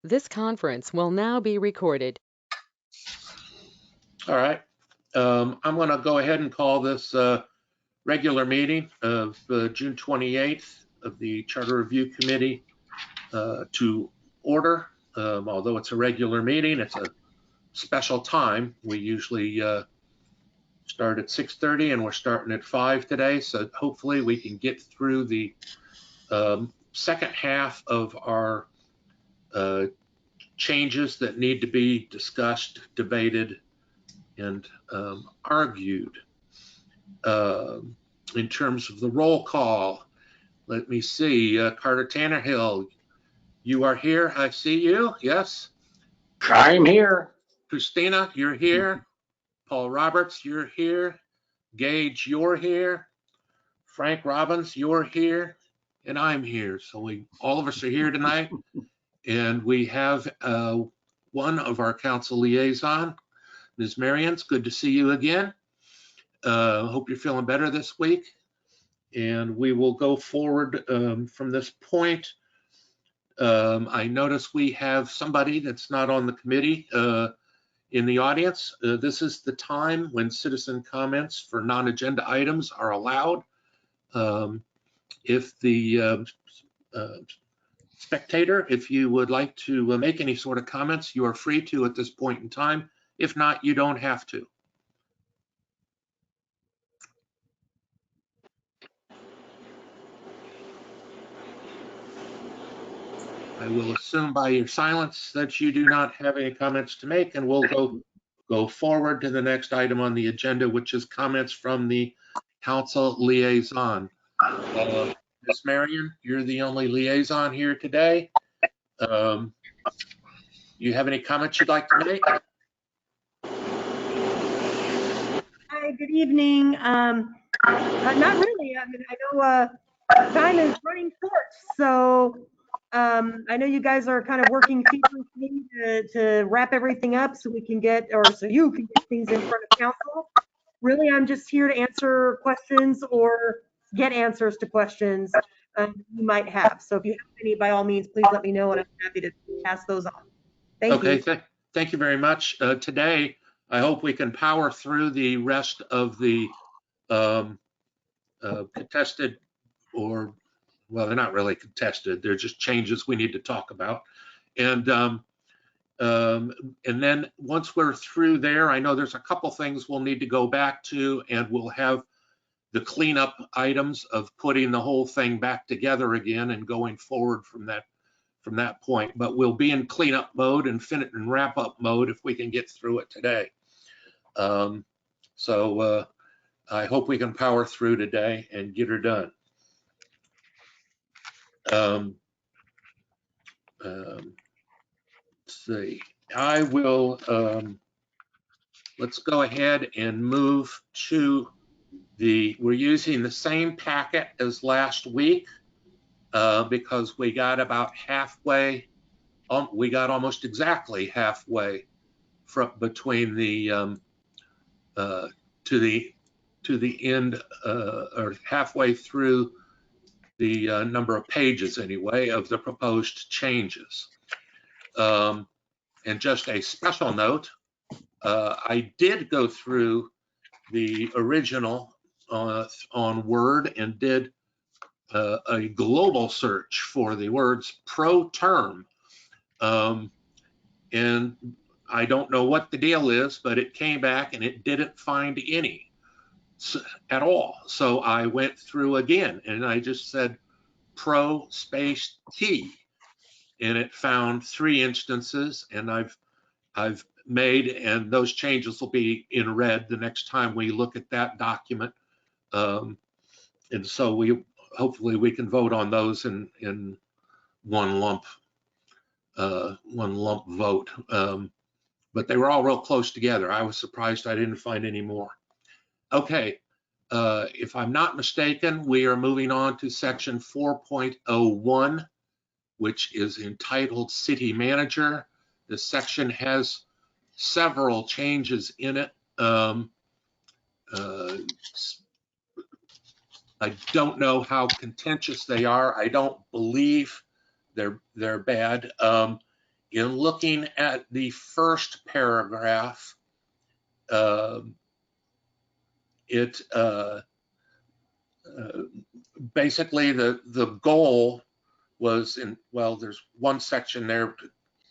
This conference will now be recorded. All right. I'm going to go ahead and call this regular meeting of June 28th of the Charter Review Committee to order. Although it's a regular meeting, it's a special time. We usually start at 6:30 and we're starting at 5 today. So hopefully we can get through the second half of our changes that need to be discussed, debated, and argued. In terms of the roll call, let me see. Carter Tannerhill, you are here. I see you. Yes. I'm here. Christina, you're here. Paul Roberts, you're here. Gage, you're here. Frank Robbins, you're here. And I'm here. So all of us are here tonight. And we have one of our council liaison, Ms. Marion. It's good to see you again. Hope you're feeling better this week. And we will go forward from this point. I notice we have somebody that's not on the committee in the audience. This is the time when citizen comments for non-agenda items are allowed. If the spectator, if you would like to make any sort of comments, you are free to at this point in time. If not, you don't have to. I will assume by your silence that you do not have any comments to make, and we'll go forward to the next item on the agenda, which is comments from the council liaison. Ms. Marion, you're the only liaison here today. You have any comments you'd like to make? Hi, good evening. Not really. I mean, I know time is running short, so I know you guys are kind of working feverishly to wrap everything up so we can get, or so you can get things in front of council. Really, I'm just here to answer questions or get answers to questions you might have. So if you have any, by all means, please let me know, and I'm happy to pass those on. Thank you. Okay, thank you very much. Today, I hope we can power through the rest of the contested, or, well, they're not really contested. They're just changes we need to talk about. And then once we're through there, I know there's a couple things we'll need to go back to, and we'll have the cleanup items of putting the whole thing back together again and going forward from that point. But we'll be in cleanup mode and wrap up mode if we can get through it today. So I hope we can power through today and get her done. Let's see. I will. Let's go ahead and move to we're using the same packet as last week because we got about halfway. We got almost exactly halfway from between the to the end or halfway through the number of pages anyway of the proposed changes. And just a special note, I did go through the original on Word and did a global search for the words pro term. And I don't know what the deal is, but it came back and it didn't find any at all. So I went through again and I just said pro space T, and it found 3 instances, and I've made, and those changes will be in red the next time we look at that document. And so hopefully we can vote on those in one lump vote. But they were all real close together. I was surprised I didn't find any more. Okay, if I'm not mistaken, we are moving on to section 4.01, which is entitled City Manager. This section has several changes in it. I don't know how contentious they are. I don't believe they're bad. in looking at the first paragraph, basically the goal was there's one section there,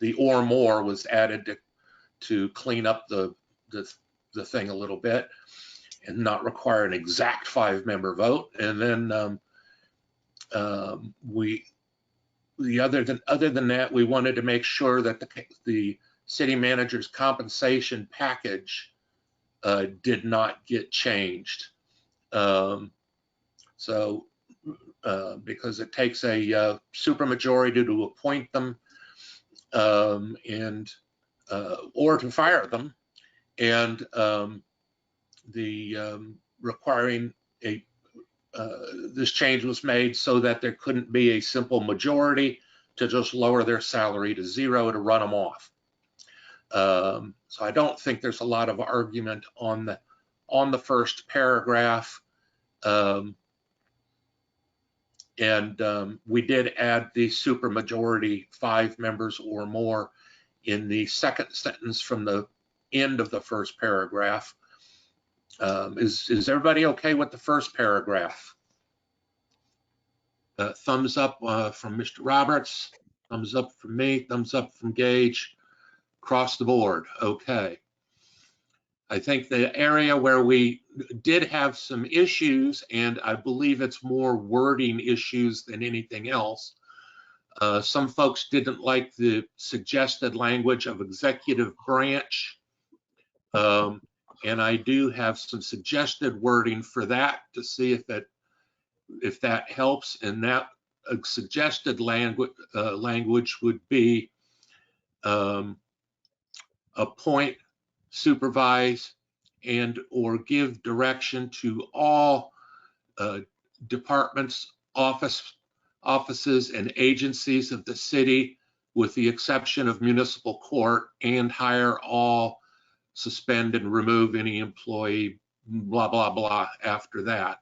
the or more was added to clean up the thing a little bit and not require an exact 5-member vote. And then other than that, we wanted to make sure that the city manager's compensation package did not get changed. Because it takes a supermajority to appoint them or to fire them, and requiring this change was made so that there couldn't be a simple majority to just lower their salary to 0 to run them off. So I don't think there's a lot of argument on the first paragraph. We did add the supermajority, 5 members or more, in the second sentence from the end of the first paragraph. Is everybody okay with the first paragraph? Thumbs up from Mr. Roberts, thumbs up from me, thumbs up from Gage, across the board. Okay. I think the area where we did have some issues, and I believe it's more wording issues than anything else. Some folks didn't like the suggested language of executive branch. And I do have some suggested wording for that to see if that helps. And that suggested language would be appoint, supervise, and or give direction to all departments, offices, and agencies of the city, with the exception of municipal court, and hire all, suspend and remove any employee, blah, blah, blah, after that.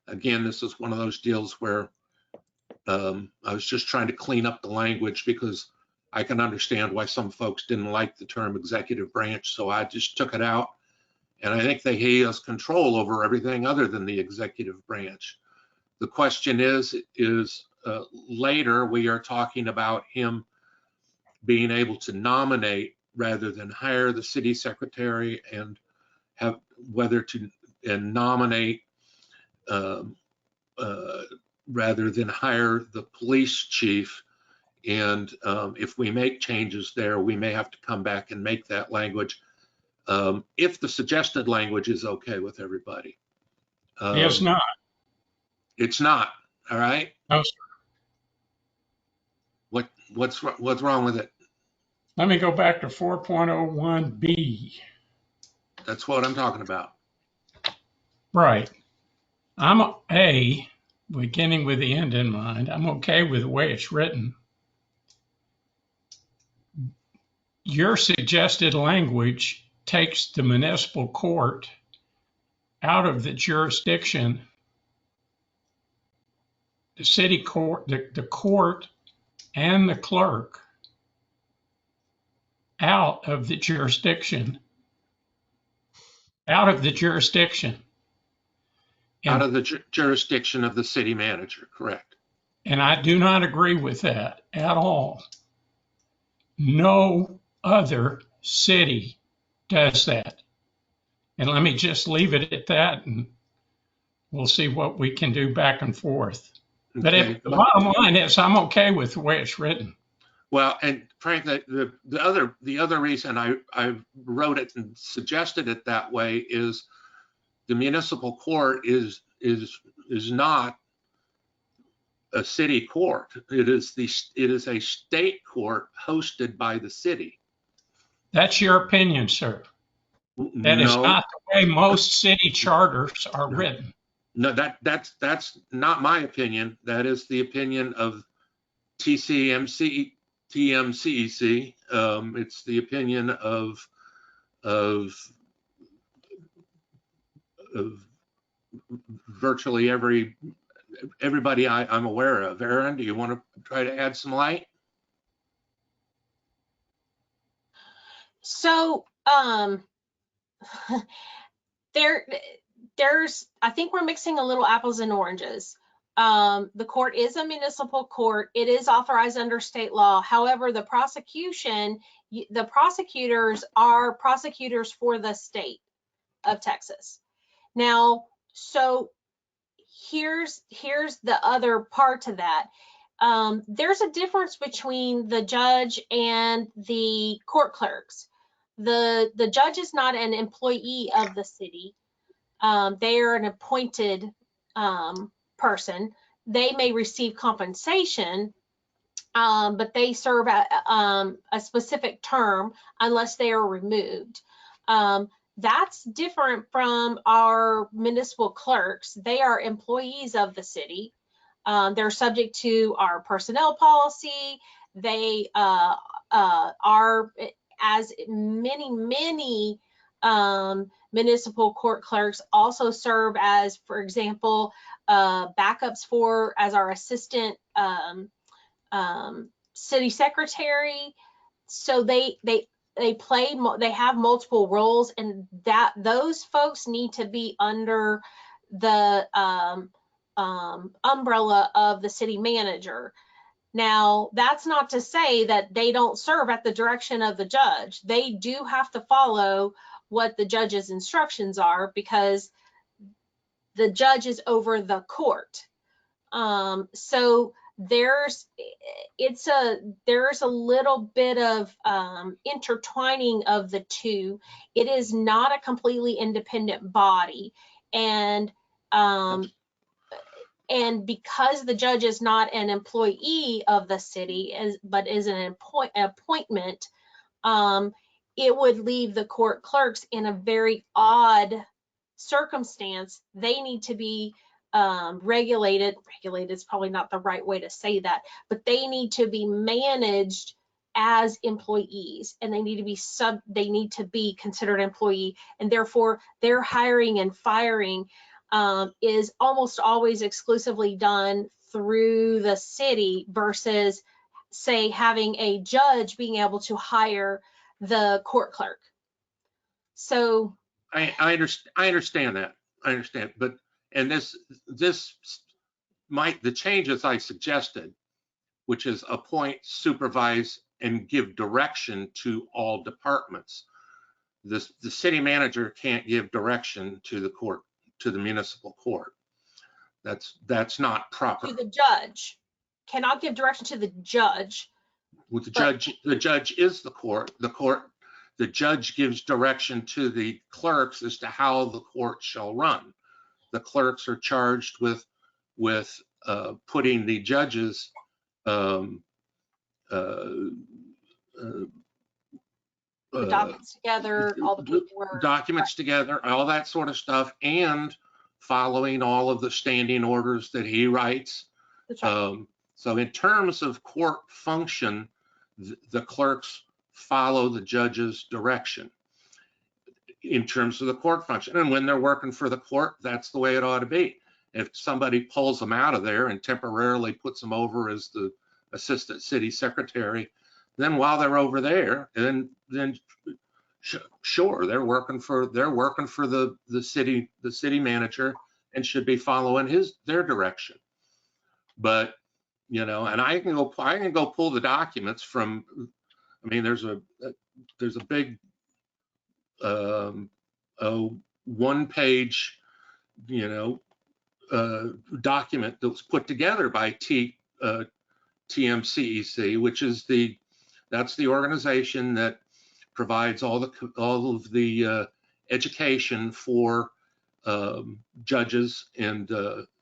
Again, this is one of those deals where I was just trying to clean up the language, because I can understand why some folks didn't like the term executive branch, so I just took it out. And I think he has control over everything other than the executive branch. The question is later we are talking about him being able to nominate rather than hire the city secretary, and have whether to nominate rather than hire the police chief. And if we make changes there, we may have to come back and make that language, if the suggested language is okay with everybody. It's not. It's not. All right. No, sir. What's wrong with it? Let me go back to 4.01B. That's what I'm talking about. Right. I'm beginning with the end in mind. I'm okay with the way it's written. Your suggested language takes the municipal court out of the jurisdiction, the city court, the court and the clerk out of the jurisdiction. Out of the jurisdiction of the city manager, correct. And I do not agree with that at all. No other city does that. And let me just leave it at that, and we'll see what we can do back and forth. Okay. But the bottom line is I'm okay with the way it's written. Well, and Frank, the other reason I wrote it and suggested it that way is the municipal court is not a city court. It is a state court hosted by the city. That's your opinion, sir. That is not the way most city charters are written. No, that's not my opinion. That is the opinion of TMCEC. It's the opinion of virtually every everybody I'm aware of. Aaron, do you want to try to add some light? So there's I think we're mixing a little apples and oranges. The court is a municipal court. It is authorized under state law. However, the prosecutors are prosecutors for the state of Texas. Now, so here's the other part to that. There's a difference between the judge and the court clerks. The judge is not an employee of the city. They are an appointed person. They may receive compensation, but they serve a specific term unless they are removed. That's different from our municipal clerks. They are employees of the city. They're subject to our personnel policy. They are, as many municipal court clerks also serve as, for example, backups as our assistant city secretary. So they have multiple roles, and that those folks need to be under the umbrella of the city manager. Now, that's not to say that they don't serve at the direction of the judge. They do have to follow what the judge's instructions are, because the judge is over the court. So there's a little bit of intertwining of the two. It is not a completely independent body, and because the judge is not an employee of the city, but is an appointment, it would leave the court clerks in a very odd circumstance. They need to be regulated is probably not the right way to say that, but they need to be managed as employees, and they need to be considered employee, and therefore their hiring and firing is almost always exclusively done through the city, versus, say, having a judge being able to hire the court clerk. So I understand that. I understand, but the changes I suggested, which is appoint, supervise, and give direction to all departments. The city manager can't give direction to the court, to the municipal court. That's not proper. To the judge. Cannot give direction to the judge. With the judge is the court. The judge gives direction to the clerks as to how the court shall run. The clerks are charged with putting the judges The documents together, all the paperwork. Documents together, all that sort of stuff, and following all of the standing orders that he writes. That's right. So in terms of court function, the clerks follow the judge's direction in terms of the court function. And when they're working for the court, that's the way it ought to be. If somebody pulls them out of there and temporarily puts them over as the assistant city secretary, then while they're over there, then sure, they're working for the city manager and should be following their direction. But and I can go pull the documents from. I mean, there's a big 1-page document that was put together by TMCEC, which is that's the organization that provides all of the education for judges and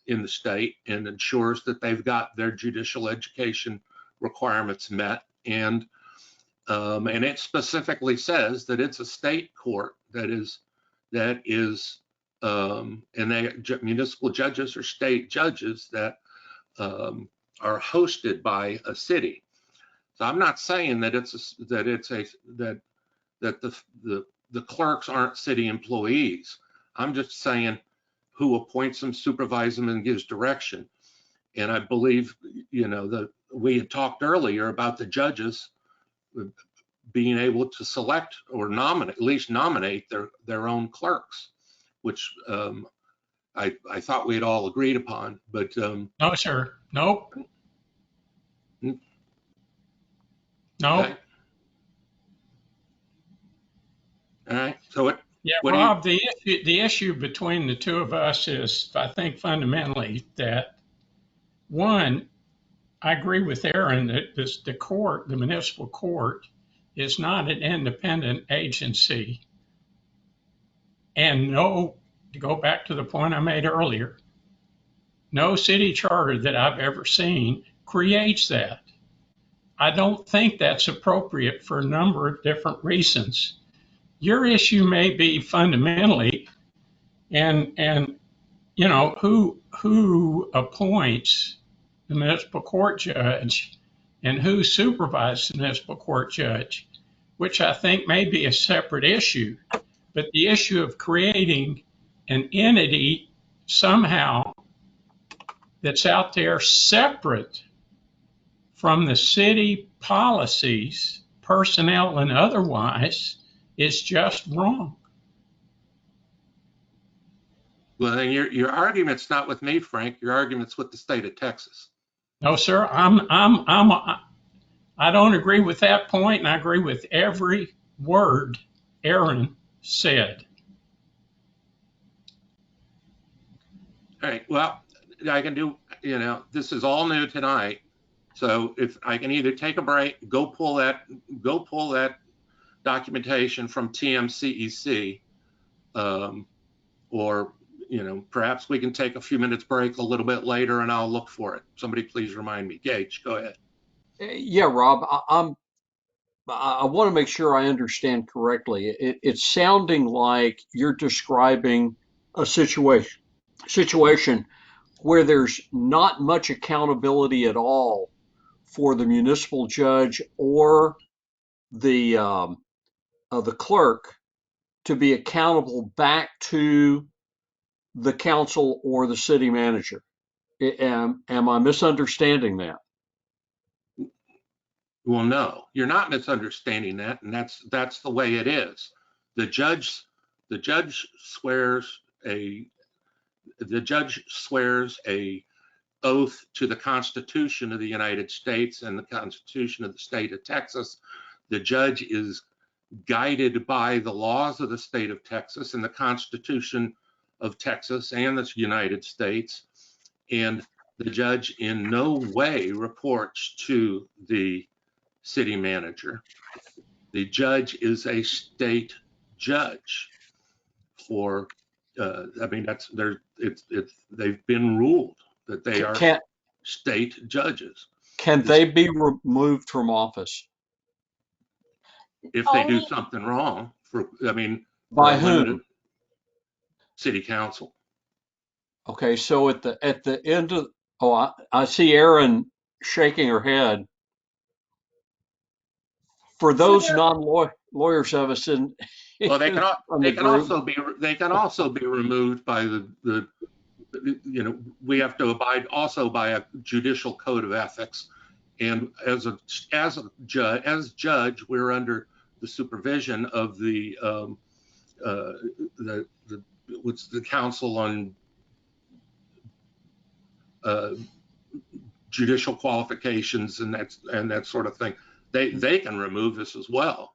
in the state, and ensures that they've got their judicial education requirements met. And it specifically says that it's a state court municipal judges are state judges that are hosted by a city. So I'm not saying that the clerks aren't city employees. I'm just saying who appoints them, supervises them, and gives direction. And I believe, we had talked earlier about the judges being able to select or nominate, at least nominate their own clerks, which I thought we had all agreed upon, but No, sir. Nope. Mm. Nope. okay. All right. So what do you, Rob, the issue between the two of us is, I think, fundamentally that, one, I agree with Aaron that the municipal court is not an independent agency. And no, to go back to the point I made earlier, no city charter that I've ever seen creates that. I don't think that's appropriate for a number of different reasons. Your issue may be fundamentally, and who appoints the municipal court judge and who supervises the municipal court judge, which I think may be a separate issue. But the issue of creating an entity somehow that's out there separate from the city policies, personnel and otherwise, is just wrong. well, then your argument's not with me, Frank. Your argument's with the state of Texas. No, sir, I don't agree with that point, and I agree with every word Aaron said. All right. Well, I can do, this is all new tonight. So if I can either take a break, go pull that documentation from TMCEC, or, perhaps we can take a few minutes break a little bit later and I'll look for it. Somebody please remind me. Gage, go ahead. Yeah, Rob, I want to make sure I understand correctly. It's sounding like you're describing a situation where there's not much accountability at all for the municipal judge or the clerk to be accountable back to the council or the city manager. Am I misunderstanding that? Well, no, you're not misunderstanding that, and that's the way it is. The judge swears a oath to the Constitution of the United States and the Constitution of the state of Texas. The judge is guided by the laws of the state of Texas and the Constitution of Texas and the United States, and the judge in no way reports to the city manager. The judge is a state judge for, they've been ruled that they are state judges. Can they be removed from office? If they do something wrong, By whom? City council. Okay, so at the end of, I see Erin shaking her head. For those non-lawyers of us in, Well, they can also be removed by we have to abide also by a judicial code of ethics, and as judge, we're under the supervision of what's the Council on Judicial Qualifications and that sort of thing. They can remove this as well.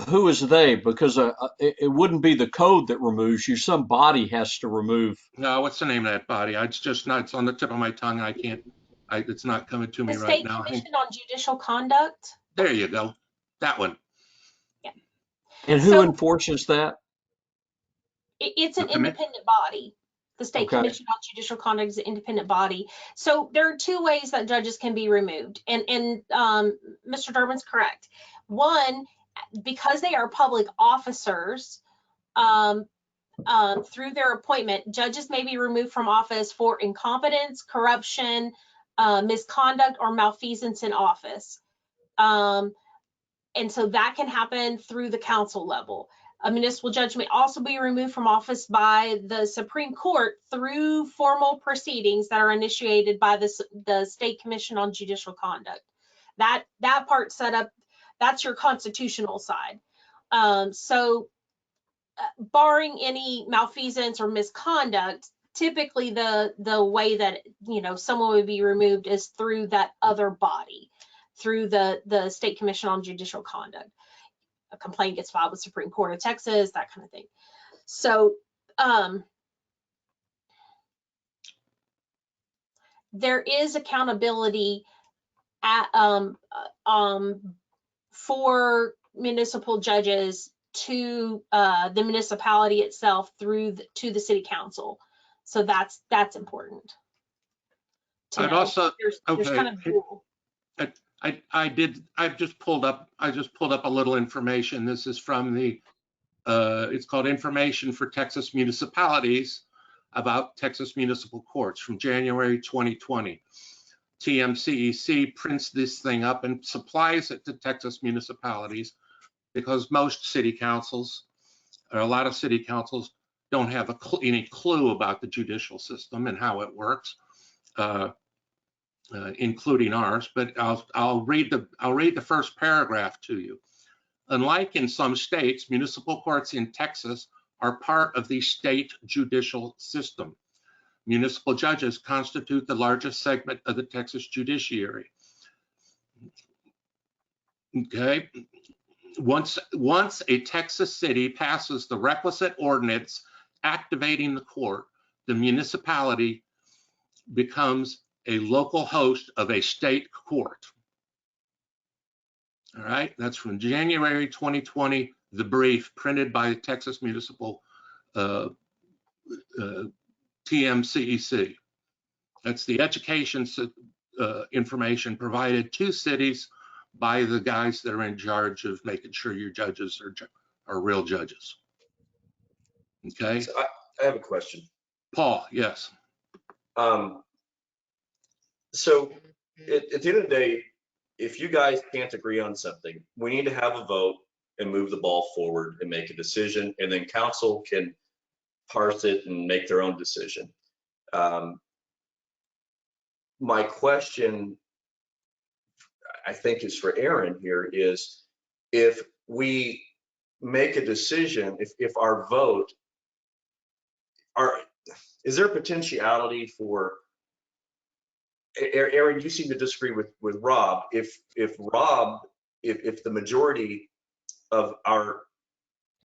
who is they? Because it wouldn't be the code that removes you. Some body has to remove. No, what's the name of that body? It's on the tip of my tongue. It's not coming to me The right State now. Commission on Judicial Conduct. There you go. That one. Yeah. And who enforces that? It's an independent body. The State Commission on Judicial Conduct is an independent body. So there are two ways that judges can be removed. And Mr. Durbin's correct. One, because they are public officers, through their appointment, judges may be removed from office for incompetence, corruption, misconduct, or malfeasance in office. And so that can happen through the council level. A municipal judge may also be removed from office by the Supreme Court through formal proceedings that are initiated by the State Commission on Judicial Conduct. That part set up, that's your constitutional side. Barring any malfeasance or misconduct, typically the way that, you know, someone would be removed is through that other body, through the State Commission on Judicial Conduct. A complaint gets filed with Supreme Court of Texas, that kind of thing. So there is accountability for municipal judges to the municipality itself through to the city council. So that's important. I'd also, there's kind of dual. I just pulled up a little information. This is from the it's called Information for Texas Municipalities about Texas Municipal Courts from January 2020. TMCEC prints this thing up and supplies it to Texas municipalities because most city councils, or a lot of city councils, don't have any clue about the judicial system and how it works. Including ours, but I'll read the first paragraph to you. Unlike in some states, municipal courts in Texas are part of the state judicial system. Municipal judges constitute the largest segment of the Texas judiciary. Okay. Once a Texas city passes the requisite ordinance activating the court, the municipality becomes a local host of a state court. All right, that's from January 2020, the brief printed by the Texas Municipal TMCEC. That's the education information provided to cities by the guys that are in charge of making sure your judges are real judges. Okay. So I have a question. Paul, yes. So at the end of the day, if you guys can't agree on something, we need to have a vote and move the ball forward and make a decision, and then council can parse it and make their own decision. My question, I think, is for Aaron here, is if we make a decision, if our vote, is there a potentiality for, Aaron, you seem to disagree with Rob. If the majority of our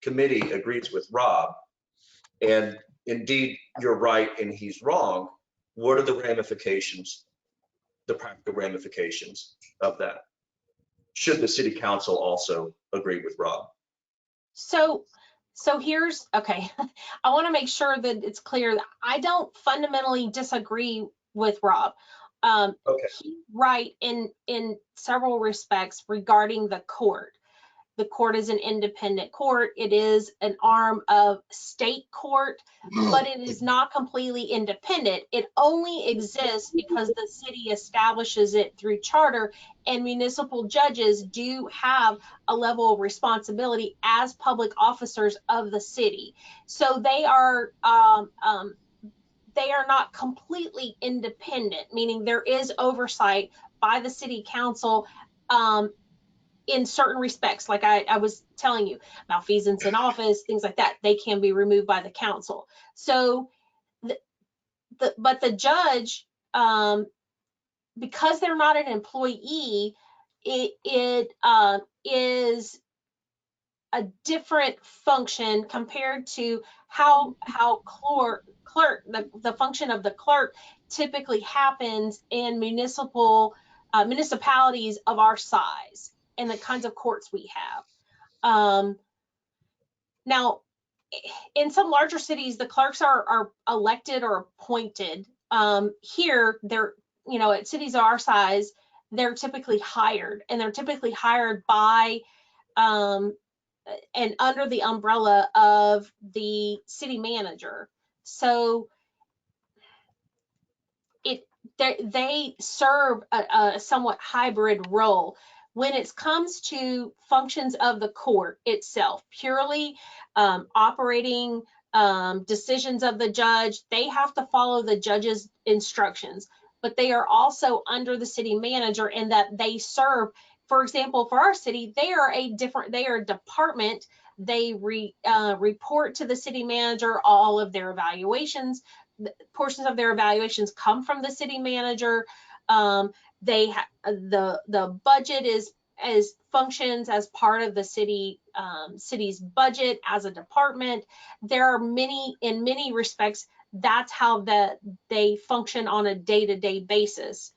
committee agrees with Rob, and indeed you're right and he's wrong, what are the ramifications, the practical ramifications of that? Should the city council also agree with Rob? So here's, okay, I want to make sure that it's clear that I don't fundamentally disagree with Rob. Okay. He's right in several respects regarding the court. The court is an independent court. It is an arm of state court, but it is not completely independent. It only exists because the city establishes it through charter, and municipal judges do have a level of responsibility as public officers of the city. So they are not completely independent, meaning there is oversight by the city council in certain respects. Like I was telling you, malfeasance in office, things like that, they can be removed by the council. So, but the judge, because they're not an employee, it is a different function compared to how the function of the clerk typically happens in municipalities of our size and the kinds of courts we have. Now, in some larger cities, the clerks are elected or appointed. Here, they're, at cities of our size, they're typically hired, and they're typically hired by and under the umbrella of the city manager. So they serve a somewhat hybrid role. When it comes to functions of the court itself, purely operating decisions of the judge, they have to follow the judge's instructions, but they are also under the city manager in that they serve. For example, for our city, they are a department. They report to the city manager. All of their evaluations, portions of their evaluations come from the city manager. The budget is functions as part of the city's budget as a department. There are in many respects, that's how they function on a day-to-day basis.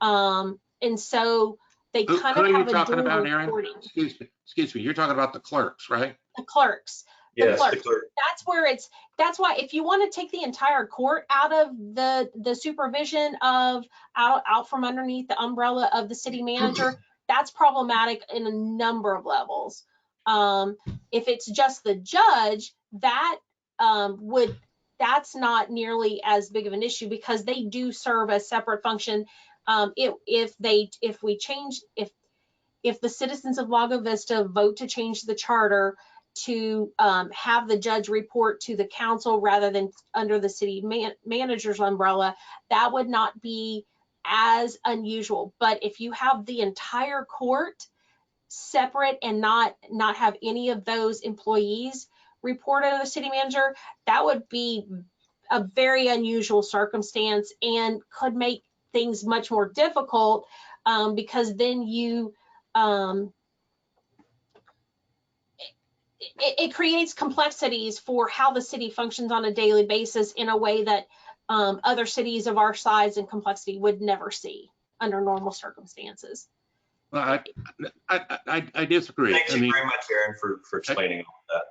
And so they kind of have a dual reporting. Excuse me. You're talking about the clerks, right? The clerks. Yes, clerks. the clerk. That's why if you want to take the entire court out of the supervision of out from underneath the umbrella of the city manager, that's problematic in a number of levels. If it's just the judge, that's not nearly as big of an issue because they do serve a separate function. If the citizens of Lago Vista vote to change the charter to have the judge report to the council rather than under the city manager's umbrella, that would not be as unusual. But if you have the entire court separate and not have any of those employees report to the city manager, that would be a very unusual circumstance and could make things much more difficult because then it creates complexities for how the city functions on a daily basis in a way that other cities of our size and complexity would never see under normal circumstances. Well, I disagree. Thank you very much, Aaron, for explaining all that.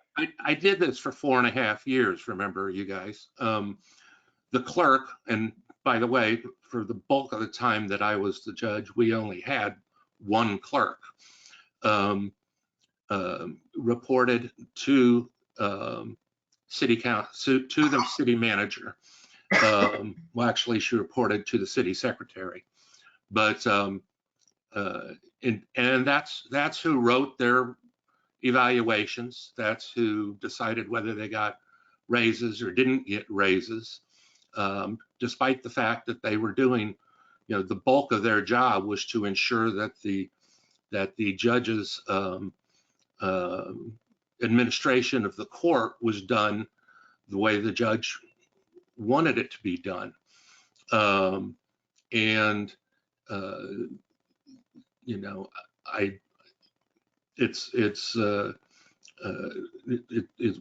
I did this for 4.5 years, remember, you guys. The clerk, and by the way, for the bulk of the time that I was the judge, we only had one clerk. Reported to city council, to the city manager. Well, actually, she reported to the city secretary, but and that's who wrote their evaluations. That's who decided whether they got raises or didn't get raises, despite the fact that they were doing, the bulk of their job was to ensure that the judges administration of the court was done the way the judge wanted it to be done. It's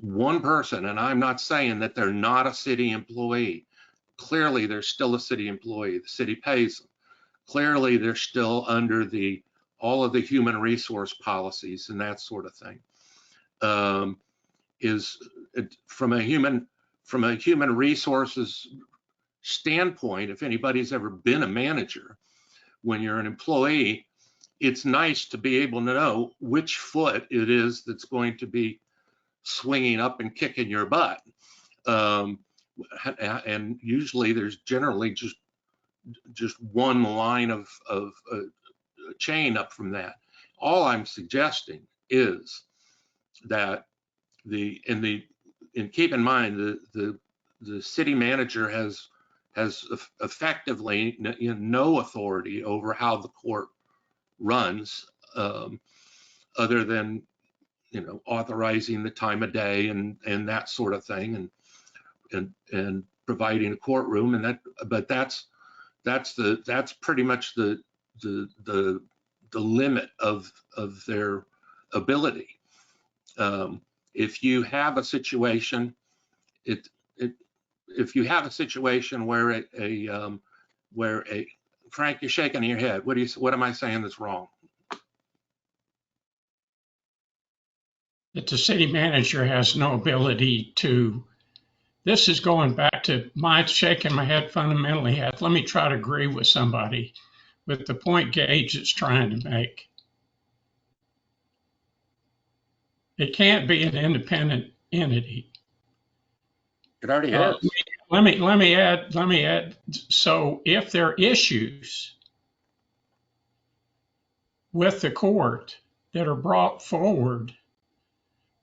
one person, and I'm not saying that they're not a city employee. Clearly, they're still a city employee. The city pays them. Clearly, they're still under all of the human resource policies and that sort of thing. From a human resources standpoint, if anybody's ever been a manager, when you're an employee, it's nice to be able to know which foot it is that's going to be swinging up and kicking your butt. And usually there's generally just one line of chain up from that. All I'm suggesting is that keep in mind the city manager has effectively no authority over how the court runs, other than authorizing the time of day and that sort of thing, and providing a courtroom, but that's pretty much the limit of their ability. If you have a situation, where Frank, you're shaking your head. What am I saying that's wrong? That the city manager has no ability to. This is going back to my shaking my head fundamentally. Let me try to agree with somebody with the point Gage is trying to make. It can't be an independent entity. It already is. Let me add. So if there are issues with the court that are brought forward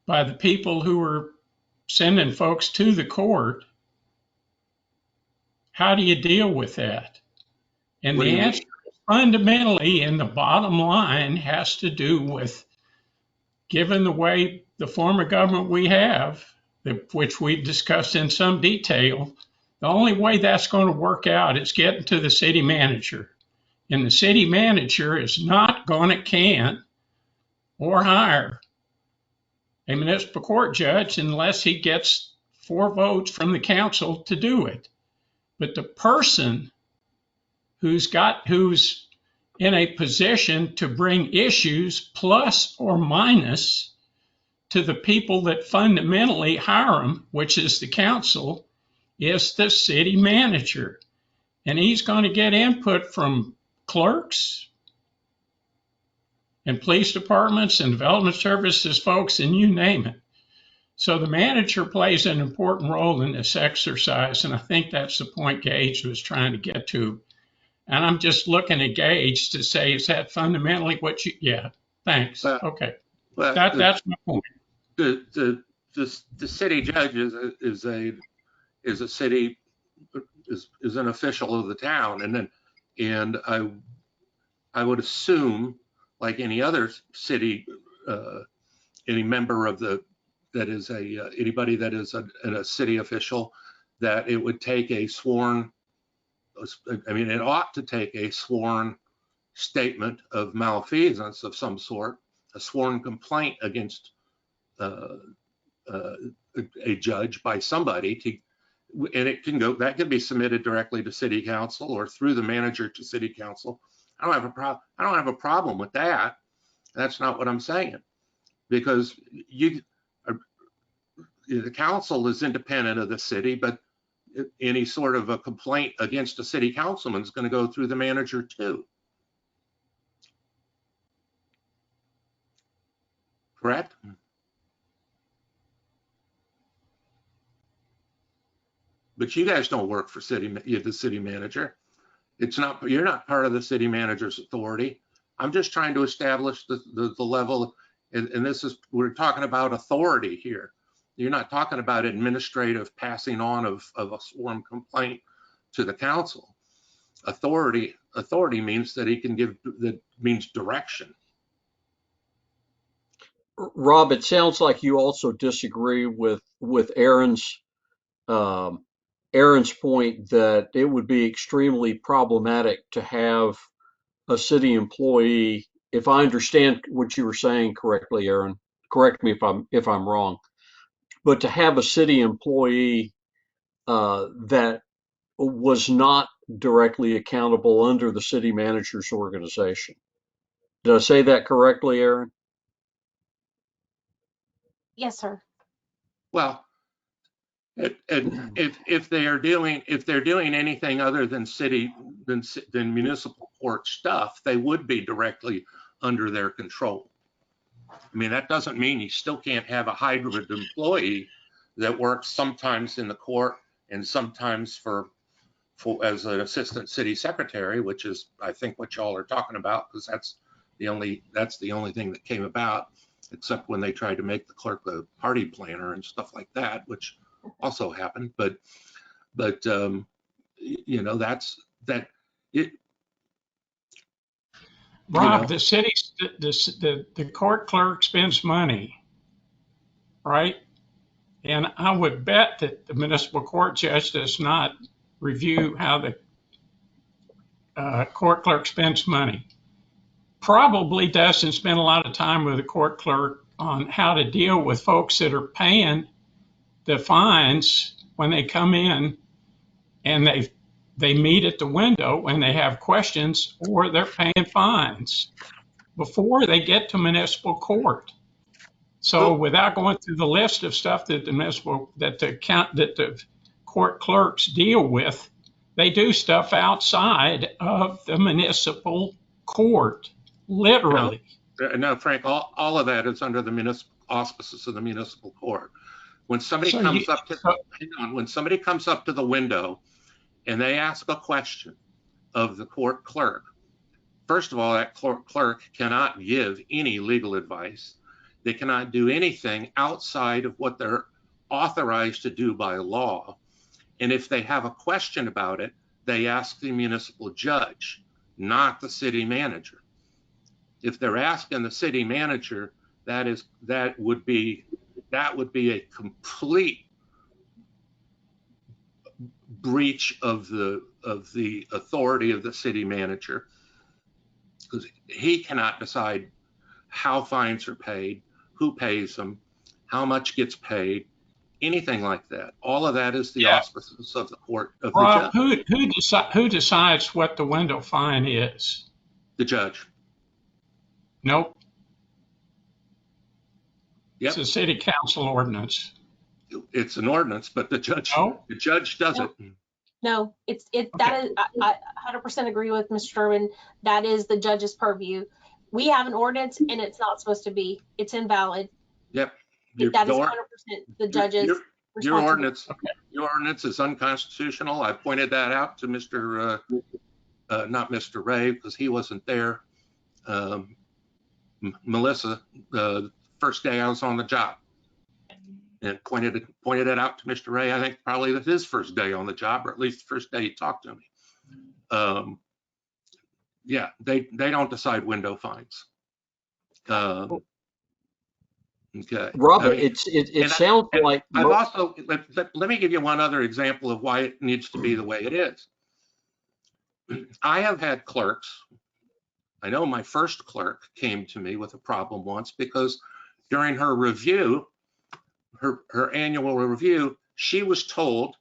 by the people who are sending folks to the court, how do you deal with that? And What do the you mean? answer fundamentally in the bottom line has to do with, given the way the form of government we have, which we've discussed in some detail, the only way that's going to work out is getting to the city manager. And the city manager is not going to can or hire a municipal court judge unless he gets 4 votes from the council to do it. But the person who's in a position to bring issues plus or minus to the people that fundamentally hire them, which is the council, is the city manager. And he's going to get input from clerks and police departments and development services folks, and you name it. So the manager plays an important role in this exercise, and I think that's the point Gage was trying to get to. And I'm just looking at Gage to say, is that fundamentally what you, yeah, thanks. Okay, Well, that's my point. the city judge is a city is an official of the town, and I would assume, like any other city, any member of anybody that is a city official, that it would take a sworn, I mean, it ought to take a sworn statement of malfeasance of some sort, a sworn complaint against a judge by somebody, and that can be submitted directly to city council or through the manager to city council. I don't have a problem with that. That's not what I'm saying, because the council is independent of the city, but any sort of a complaint against a city councilman is going to go through the manager too. Correct? But you guys don't work for the city manager. You're not part of the city manager's authority. I'm just trying to establish the level, and we're talking about authority here. You're not talking about administrative passing on of a sworn complaint to the council. Authority means that that means direction. Rob, it sounds like you also disagree with Aaron's point that it would be extremely problematic to have a city employee. If I understand what you were saying correctly, Aaron, correct me if I'm wrong, but to have a city employee that was not directly accountable under the city manager's organization. Did I say that correctly, Aaron? Yes, sir. Well, if they're doing anything other than municipal court stuff, they would be directly under their control. I mean, that doesn't mean you still can't have a hybrid employee that works sometimes in the court and sometimes as an assistant city secretary, which is, I think, what y'all are talking about, because that's the only thing that came about, except when they tried to make the clerk the party planner and stuff like that, which also happened. But you know, Rob, the court clerk spends money, right? And I would bet that the municipal court judge does not review how the court clerk spends money. Probably doesn't spend a lot of time with the court clerk on how to deal with folks that are paying the fines when they come in and they meet at the window when they have questions, or they're paying fines before they get to municipal court. So without going through the list of stuff that the court clerks deal with, they do stuff outside of the municipal court, literally. No, Frank, all of that is under the municipal auspices of the municipal court. When somebody comes up to the window and they ask a question of the court clerk, first of all, that clerk cannot give any legal advice. They cannot do anything outside of what they're authorized to do by law. And if they have a question about it, they ask the municipal judge, not the city manager. If they're asking the city manager, that would be a complete breach of the authority of the city manager, because he cannot decide how fines are paid, who pays them, how much gets paid, anything like that. All of that is the Yeah. auspices of the court of Rob, the judge. who decides what the window fine is? The judge. Nope. Yep. It's a city council ordinance. It's an ordinance, but the judge does it. No, that is, I 100% agree with Mr. Durbin. That is the judge's purview. We have an ordinance and it's not supposed to be. It's invalid. Yep. That is 100% the judge's Your responsibility. your ordinance is unconstitutional. I pointed that out to not Mr. Ray, because he wasn't there. Melissa, the first day I was on the job, and pointed it out to Mr. Ray. I think probably his first day on the job, or at least the first day he talked to me. Yeah, they don't decide window fines. Okay. Robert, it sounds like I've also, let me give you one other example of why it needs to be the way it is. I have had clerks. I know my first clerk came to me with a problem once because during her review, her annual review, she was told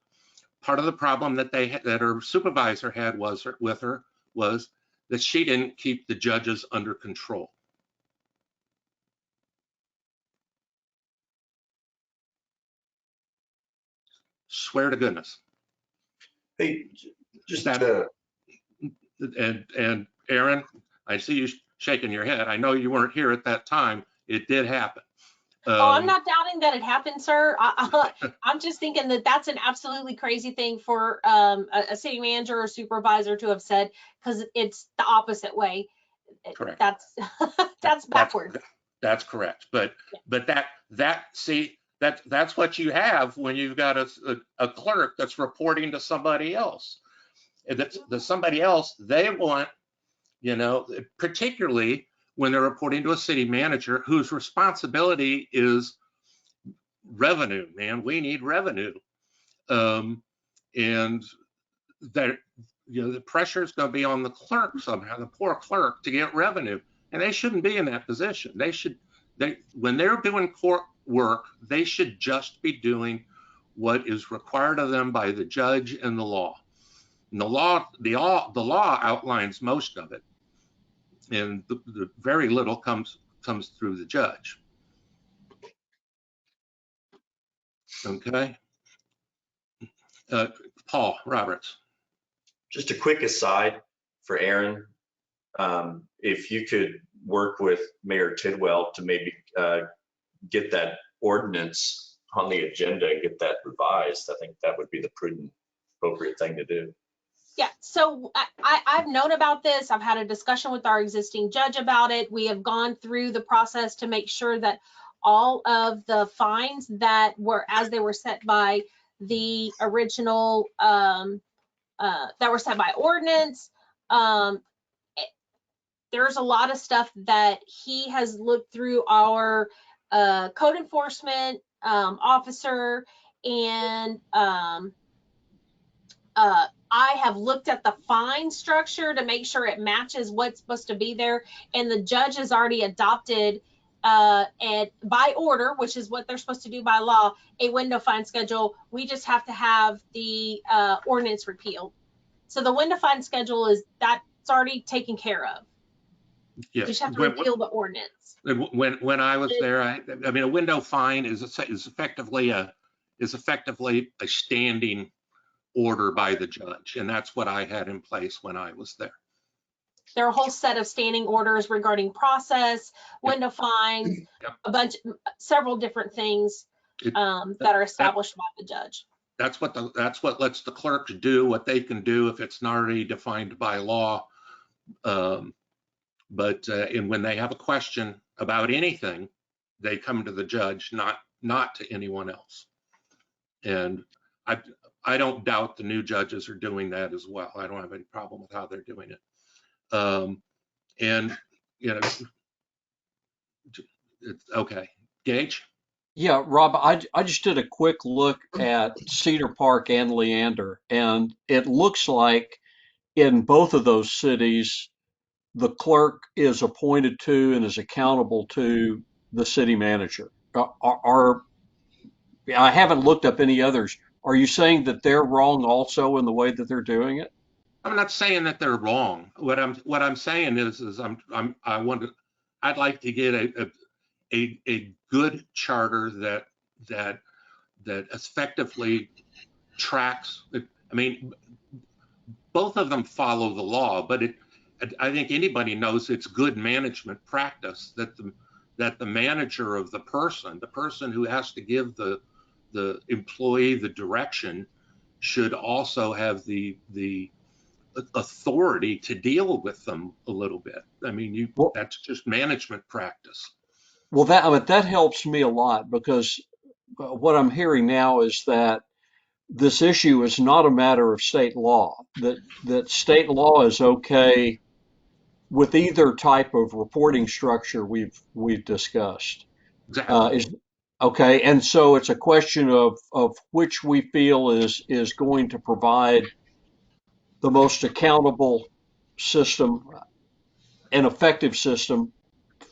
part of the problem that her supervisor had was that she didn't keep the judges under control. Swear to goodness. Hey, just that, and Aaron, I see you shaking your head. I know you weren't here at that time. It did happen. I'm not doubting that it happened, sir. I'm just thinking that that's an absolutely crazy thing for a city manager or supervisor to have said, because it's the opposite way. Correct. That's backwards. That's correct. But that's what you have when you've got a clerk that's reporting to somebody else. Somebody else, they want, particularly when they're reporting to a city manager whose responsibility is revenue, man. We need revenue. And that, the pressure is going to be on the clerk somehow, the poor clerk, to get revenue. And they shouldn't be in that position. When they're doing court work, they should just be doing what is required of them by the judge and the law. And the law outlines most of it, and the very little comes through the judge. Okay. Paul Roberts. Just a quick aside for Aaron. If you could work with Mayor Tidwell to maybe get that ordinance on the agenda and get that revised, I think that would be the prudent, appropriate thing to do. Yeah, so I've known about this. I've had a discussion with our existing judge about it. We have gone through the process to make sure that all of the fines that were, as they were set by the original, that were set by ordinance, there's a lot of stuff that he has looked through our code enforcement officer, and I have looked at the fine structure to make sure it matches what's supposed to be there, and the judge has already adopted and by order, which is what they're supposed to do by law, a window fine schedule. We just have to have the ordinance repealed. So the window fine schedule that's already taken care of. Yes. You just have to repeal the ordinance. When I was there, I mean, a window fine is effectively a standing order by the judge, and that's what I had in place when I was there. There are a whole set of standing orders regarding process, window fines, several different things that are established by the judge. That's what lets the clerks do what they can do if it's not already defined by law. But and when they have a question about anything, they come to the judge, not to anyone else. And I don't doubt the new judges are doing that as well. I don't have any problem with how they're doing it. And you know, it's okay. Gage? Yeah, Rob, I just did a quick look at Cedar Park and Leander, and it looks like in both of those cities, the clerk is appointed to and is accountable to the city manager. I haven't looked up any others. Are you saying that they're wrong also in the way that they're doing it? I'm not saying that they're wrong. What I'm saying is I'd like to get a good charter that effectively tracks. I mean, both of them follow the law, but I think anybody knows it's good management practice that the manager of the person who has to give the employee the direction, should also have the authority to deal with them a little bit. I mean, that's just management practice. Well, that helps me a lot, because what I'm hearing now is that this issue is not a matter of state law, that state law is okay with either type of reporting structure we've discussed. Exactly. Okay, and so it's a question of which we feel is going to provide the most accountable system and effective system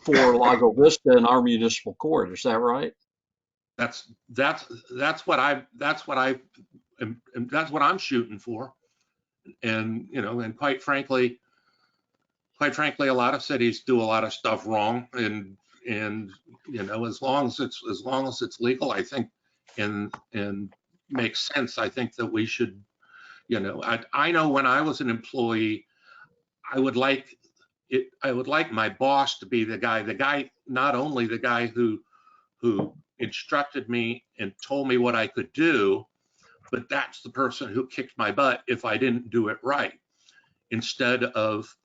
for Lago Vista and our municipal court. Is that right? That's what I'm shooting for. And and quite frankly, a lot of cities do a lot of stuff wrong, and as long as it's legal, I think, and makes sense, I think that we should, I know when I was an employee, I would like my boss to be the guy, not only the guy who instructed me and told me what I could do, but that's the person who kicked my butt if I didn't do it right, instead of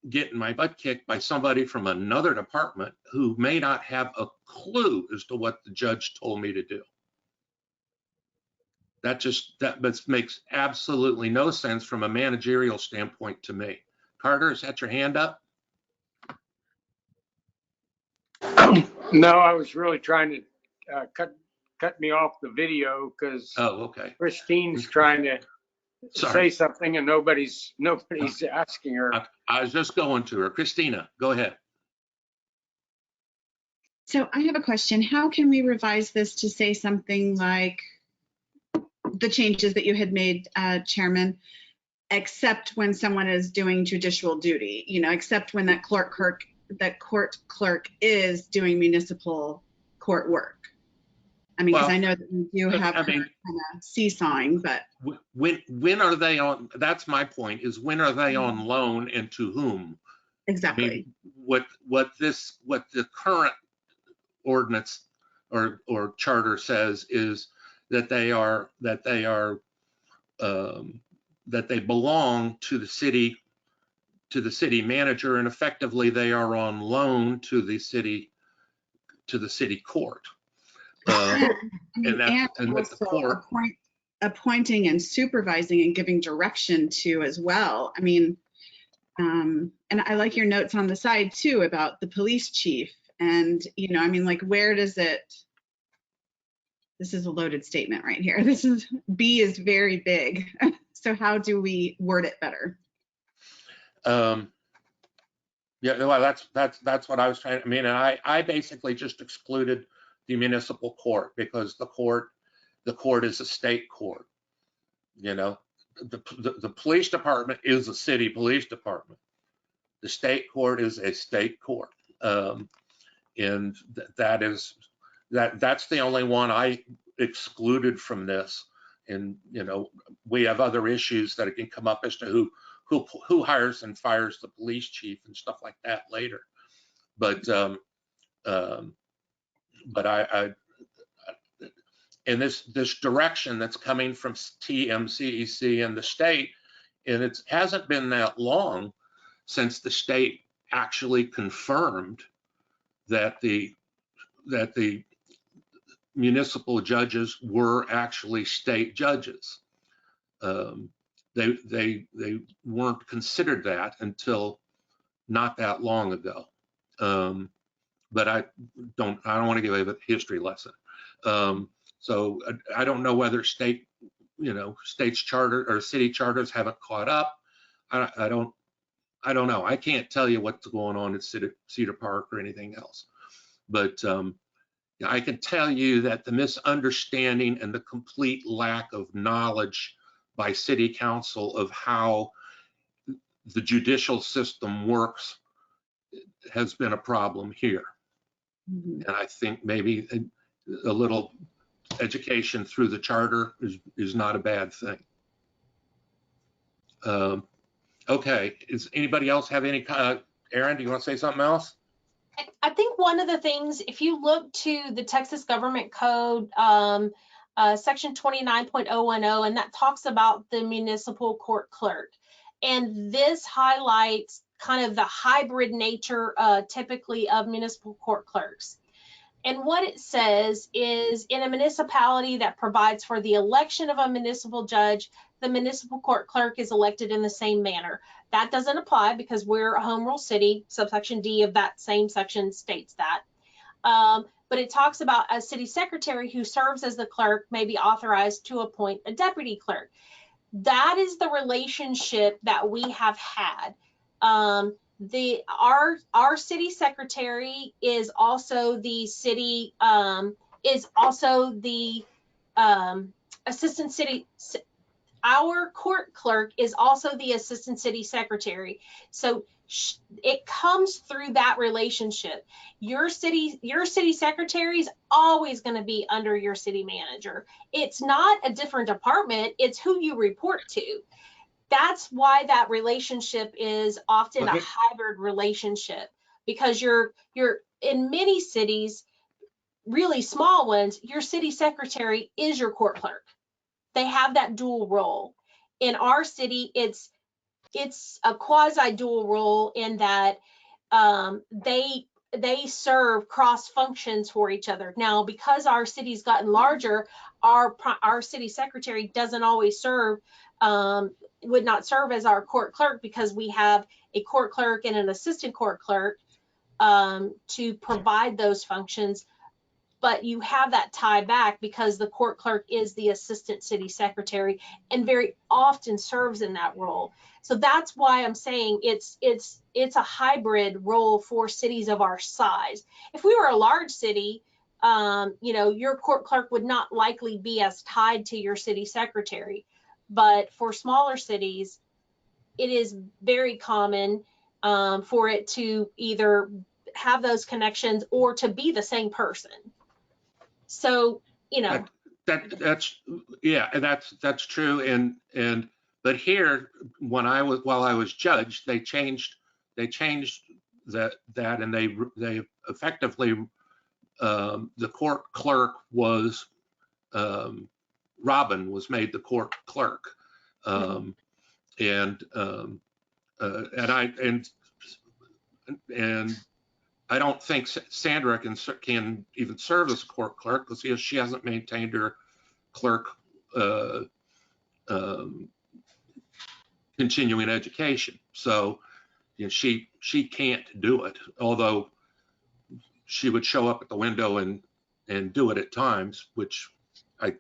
getting my butt kicked by somebody from another department who may not have a clue as to what the judge told me to do. That makes absolutely no sense from a managerial standpoint to me. Carter, is that your hand up? No, I was really trying to cut me off the video because okay. Christine's trying to say something and nobody's asking her. I was just going to her. Christina, go ahead. So I have a question. How can we revise this to say something like the changes that you had made, Chairman, except when someone is doing judicial duty, except when that court clerk is doing municipal court work? I mean, because I know that we do have kind of seesawing, but when are they on? That's my point. Is when are they on loan and to whom? Exactly. I mean, what the current ordinance or charter says is that they belong to the city manager, and effectively they are on loan to the city court. Appointing and supervising and giving direction to as well. I mean, and I like your notes on the side too about the police chief. And, I mean, like, where does it, this is a loaded statement right here. B is very big. So how do we word it better? Yeah, well, that's what I was trying. I mean, and I basically just excluded the municipal court because the court is a state court. The police department is a city police department. The state court is a state court, and that's the only one I excluded from this. And we have other issues that can come up as to who hires and fires the police chief and stuff like that later. But I and this direction that's coming from TMCEC and the state, and it hasn't been that long since the state actually confirmed that the municipal judges were actually state judges. They weren't considered that until not that long ago. But I don't want to give a history lesson. So I don't know whether states charter or city charters haven't caught up. I don't know. I can't tell you what's going on at Cedar Park or anything else. But I can tell you that the misunderstanding and the complete lack of knowledge by city council of how the judicial system works has been a problem here. And I think maybe a little education through the charter is not a bad thing. Okay, does anybody else have any, Aaron, do you want to say something else? I think one of the things, if you look to the Texas Government Code, section 29.010, and that talks about the municipal court clerk. And this highlights kind of the hybrid nature typically of municipal court clerks. And what it says is, in a municipality that provides for the election of a municipal judge, the municipal court clerk is elected in the same manner. That doesn't apply because we're a home rule city. Subsection D of that same section states that. But it talks about a city secretary who serves as the clerk may be authorized to appoint a deputy clerk. That is the relationship that we have had. Our city secretary is also the city assistant city. Our court clerk is also the assistant city secretary. So it comes through that relationship. Your city secretary is always going to be under your city manager. It's not a different department. It's who you report to. That's why that relationship is often a hybrid relationship, because you're in many cities, really small ones, your city secretary is your court clerk. They have that dual role. In our city, it's a quasi dual role in that they serve cross functions for each other. Now, because our city's gotten larger, our city secretary doesn't always serve, would not serve as our court clerk, because we have a court clerk and an assistant court clerk to provide those functions. But you have that tie back because the court clerk is the assistant city secretary and very often serves in that role. So that's why I'm saying it's a hybrid role for cities of our size. If we were a large city, your court clerk would not likely be as tied to your city secretary. But for smaller cities, it is very common for it to either have those connections or to be the same person. So, that's true. But here, while I was judge, they changed that and they effectively, the court clerk was, Robin was made the court clerk. And I don't think Sandra can even serve as court clerk because she hasn't maintained her clerk continuing education. So she can't do it, although she would show up at the window and do it at times, which I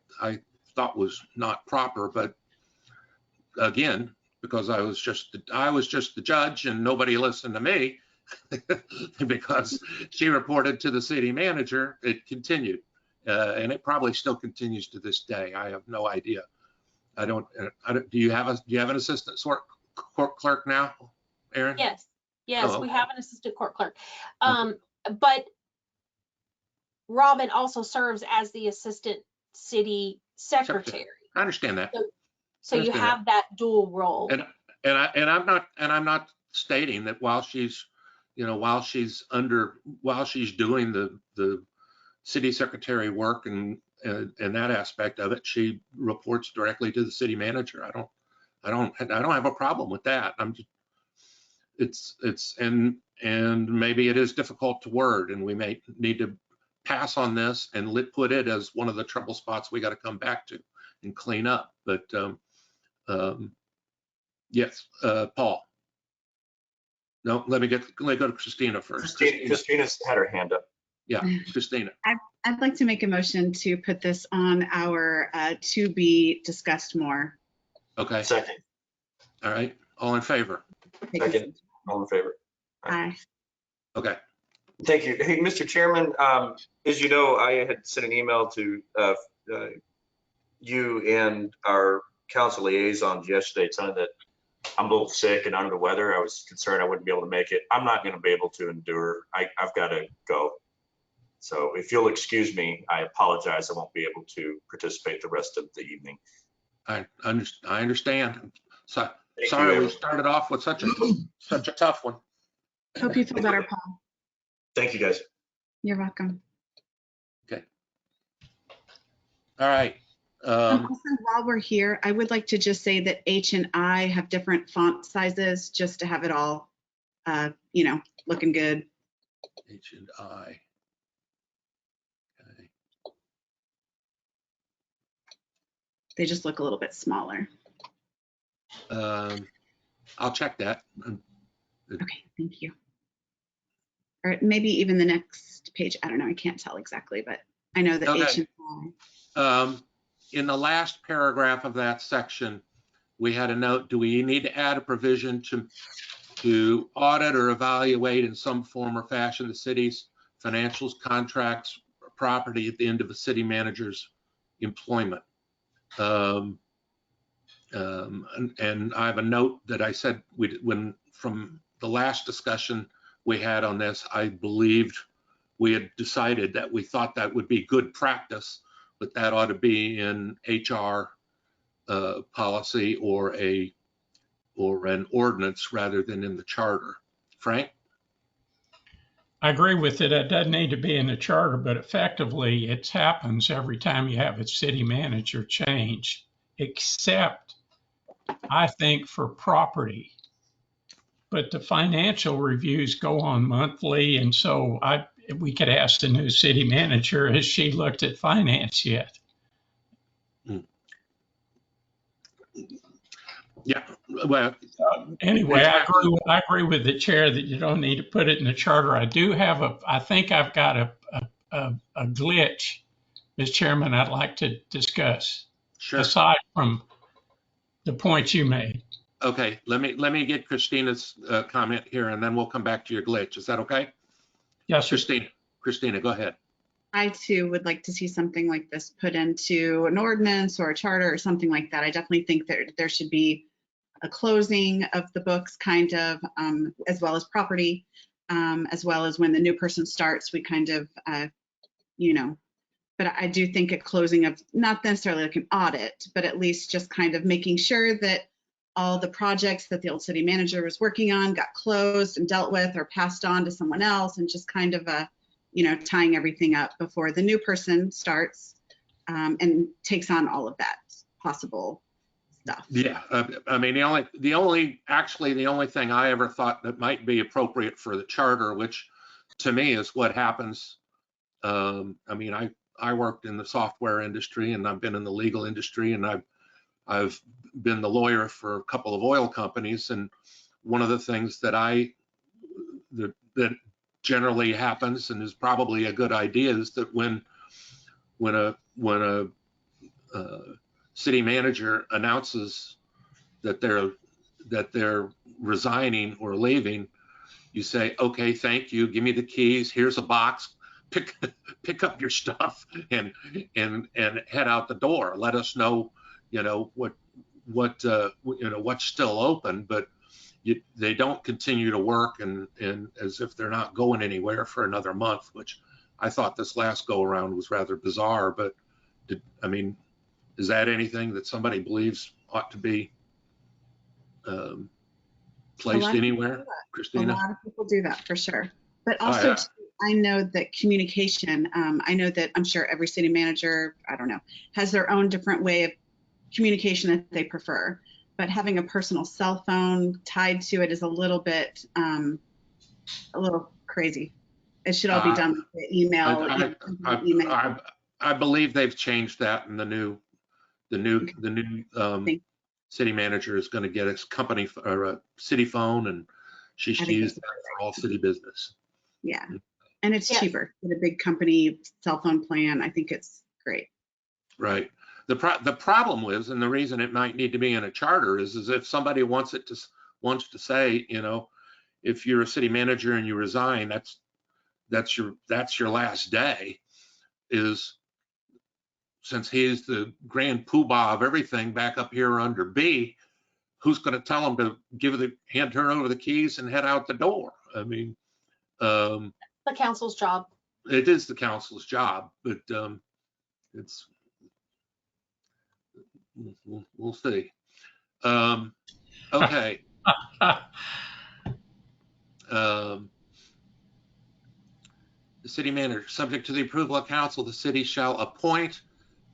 thought was not proper. But again, because I was just the judge and nobody listened to me, because she reported to the city manager, it continued, and it probably still continues to this day. I have no idea. I don't. Do you have an assistant court clerk now, Aaron? Yes, Oh, we okay. have an assistant court clerk. But Robin also serves as the assistant city secretary. I understand that. So you have that dual role. And I'm not stating that while she's doing the city secretary work and that aspect of it, she reports directly to the city manager. I don't have a problem with that. And and maybe it is difficult to word, and we may need to pass on this and put it as one of the trouble spots we got to come back to and clean up. But yes, Paul. No, let me go to Christina first. Christina's had her hand up. Yeah, Christina. I'd like to make a motion to put this on our to be discussed more. Okay. Second. All right. All in favor? Second. All in favor? Aye. Okay. Thank you. Hey, Mr. Chairman, as you know, I had sent an email to you and our council liaisons yesterday telling that I'm a little sick and under the weather. I was concerned I wouldn't be able to make it. I'm not going to be able to endure. I've got to go. So if you'll excuse me, I apologize. I won't be able to participate the rest of the evening. I understand. So, Thank sorry you. we started off with such a tough one. Hope you feel better, Paul. Thank you, guys. You're welcome. Okay. All right. Also, while we're here, I would like to just say that H and I have different font sizes just to have it all, looking good. H and I. Okay. They just look a little bit smaller. I'll check that. Okay, thank you. Or maybe even the next page. I don't know. I can't tell exactly, but I know that Okay. H and I. In the last paragraph of that section, we had a note, do we need to add a provision to audit or evaluate in some form or fashion the city's financials, contracts, property at the end of the city manager's employment? And I have a note that I said when from the last discussion we had on this, I believed we had decided that we thought that would be good practice, but that ought to be in HR policy or an ordinance rather than in the charter. Frank? I agree with it. It doesn't need to be in the charter, but effectively it happens every time you have a city manager change, except I think for property. But the financial reviews go on monthly, and so we could ask the new city manager, has she looked at finance yet? Yeah, well, anyway, I agree with the chair that you don't need to put it in the charter. I think I've got a glitch, Mr. Chairman, I'd like to discuss. Sure. Aside from the points you made. Okay, let me get Christina's comment here, and then we'll come back to your glitch. Is that okay? Yes, sir. Christina, go ahead. I too would like to see something like this put into an ordinance or a charter or something like that. I definitely think there should be a closing of the books kind of, as well as property, as well as when the new person starts, we kind of, but I do think a closing of not necessarily like an audit, but at least just kind of making sure that all the projects that the old city manager was working on got closed and dealt with or passed on to someone else, and just kind of tying everything up before the new person starts and takes on all of that possible stuff. Yeah, I mean, the only thing I ever thought that might be appropriate for the charter, which to me is what happens. I mean, I worked in the software industry, and I've been in the legal industry, and I've been the lawyer for a couple of oil companies, and one of the things that generally happens and is probably a good idea is that when a city manager announces that they're resigning or leaving, you say, okay, thank you, give me the keys, here's a box, pick up your stuff and head out the door. Let us know, what's still open, but they don't continue to work and as if they're not going anywhere for another month, which I thought this last go around was rather bizarre. But is that anything that somebody believes ought to be placed anywhere? Christina? A lot of people do that for sure. But also, I know that communication, I'm sure every city manager, has their own different way of communication that they prefer. But having a personal cell phone tied to it is a little bit, a little crazy. It should all be done with the email. I believe they've changed that, and the new city manager is going to get a company or a city phone, and she's used that for all city business. Yeah, and it's Yes. cheaper than a big company cell phone plan. I think it's great. Right. The problem is, and the reason it might need to be in a charter is if somebody wants to say, you know, if you're a city manager and you resign, that's your last day. Is since he's the grand poobah of everything back up here under B, who's going to tell him to hand her over the keys and head out the door? I mean, The council's job. it is the council's job, but it's we'll see. Okay. The city manager, subject to the approval of council, the city shall appoint.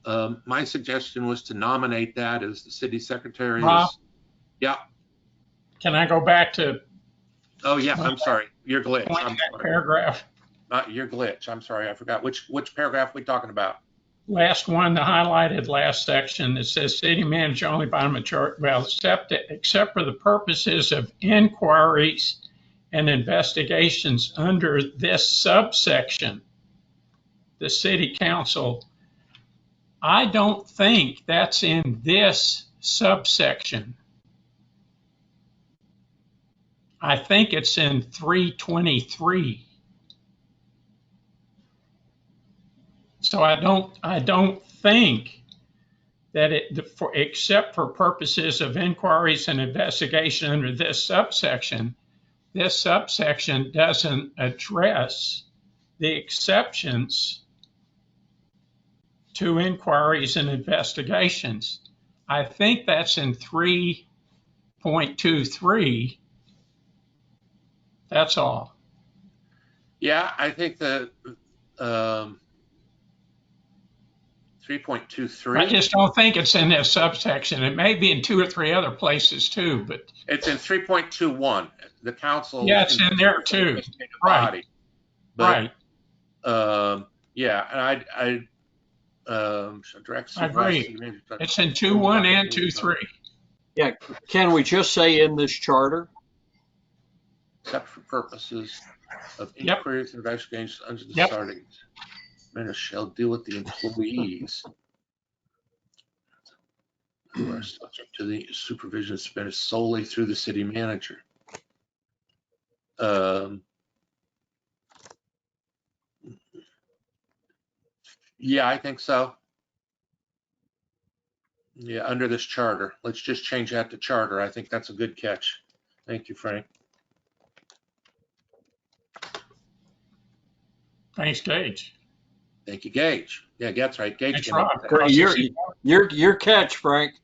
My suggestion was to nominate that as the city secretary. Rob? Yeah. Can I go back to Oh, yeah. I'm sorry. Your glitch. point I'm that sorry. paragraph? Your glitch. I'm sorry. I forgot. Which paragraph are we talking about? Last one, the highlighted last section that says city manager only by majority, well, except for the purposes of inquiries and investigations under this subsection, the city council. I don't think that's in this subsection. I think it's in 323. So I don't think that except for purposes of inquiries and investigation under this subsection doesn't address the exceptions to inquiries and investigations. I think that's in 3.23. That's all. Yeah, I think the 3.23. I just don't think it's in this subsection. It may be in 2 or 3 other places too, but It's in 3.21. The council. yeah, it's in there too. Right. But, Right. yeah, and direct I agree. supervisor- It's in 2.1 and 2.3. Yeah, can we just say in this charter? Except for purposes of Yep. inquiries and investigations under the Yep. starting. Manager shall deal with the employees who are subject to the supervision suspended solely through the city manager. Yeah, I think so. Yeah, under this charter. Let's just change that to charter. I think that's a good catch. Thank you, Frank. Thanks, Gage. Thank you, Gage. Yeah, that's right. Gage. Thanks, came up Rob. with that. Your catch, Frank.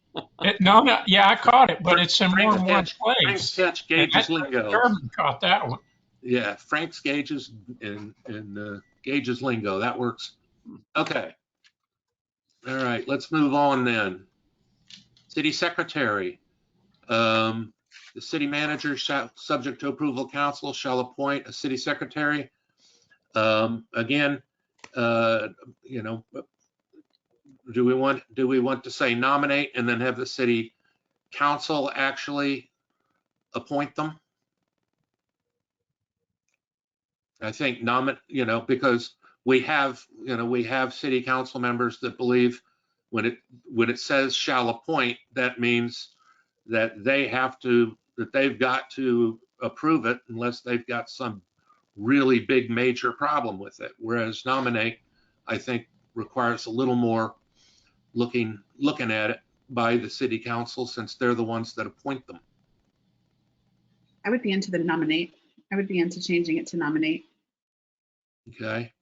No, yeah, I caught it, but it's in more than one Frank's place. catch, And Gage's that- lingo. Durbin caught that one. Yeah, Frank's Gage's and Gage's lingo. That works. Okay. All right, let's move on then. City secretary. The city manager shall, subject to approval of council, shall appoint a city secretary. Again, you know, do we want to say nominate and then have the city council actually appoint them? I think you know, because we have city council members that believe when it says shall appoint, that means that they've got to approve it unless they've got some really big major problem with it. Whereas nominate, I think, requires a little more looking at it by the city council, since they're the ones that appoint them. I would be into the nominate. I would be into changing it to nominate. Okay.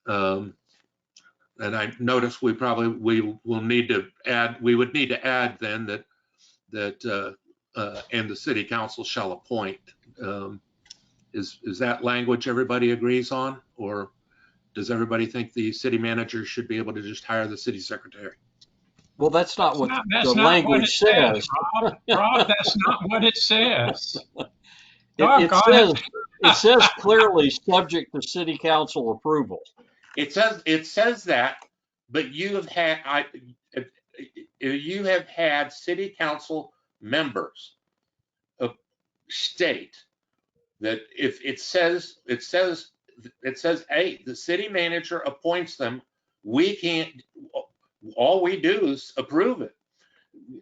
And I notice we would need to add then that and the city council shall appoint. Is that language everybody agrees on, or does everybody think the city manager should be able to just hire the city secretary? Well, that's not what That's the not what it language says. Rob. Rob, that's not what it says. It Doggone says, It says clearly subject to city council approval. It says that, but you have had city council members state that if it says, hey, the city manager appoints them, we can't, all we do is approve it.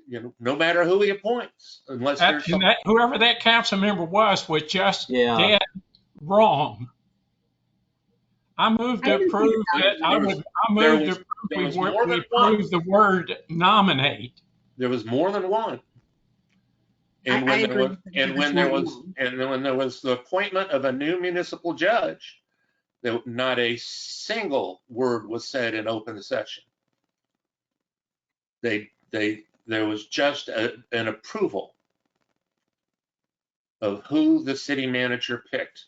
You know, no matter who he appoints, unless there's some. Whoever that council member was just Yeah. dead wrong. I moved to approve it. I moved to approve we approve the word nominate. There was more than one. And when there was the appointment of a new municipal judge, not a single word was said in open session. There was just an approval of who the city manager picked.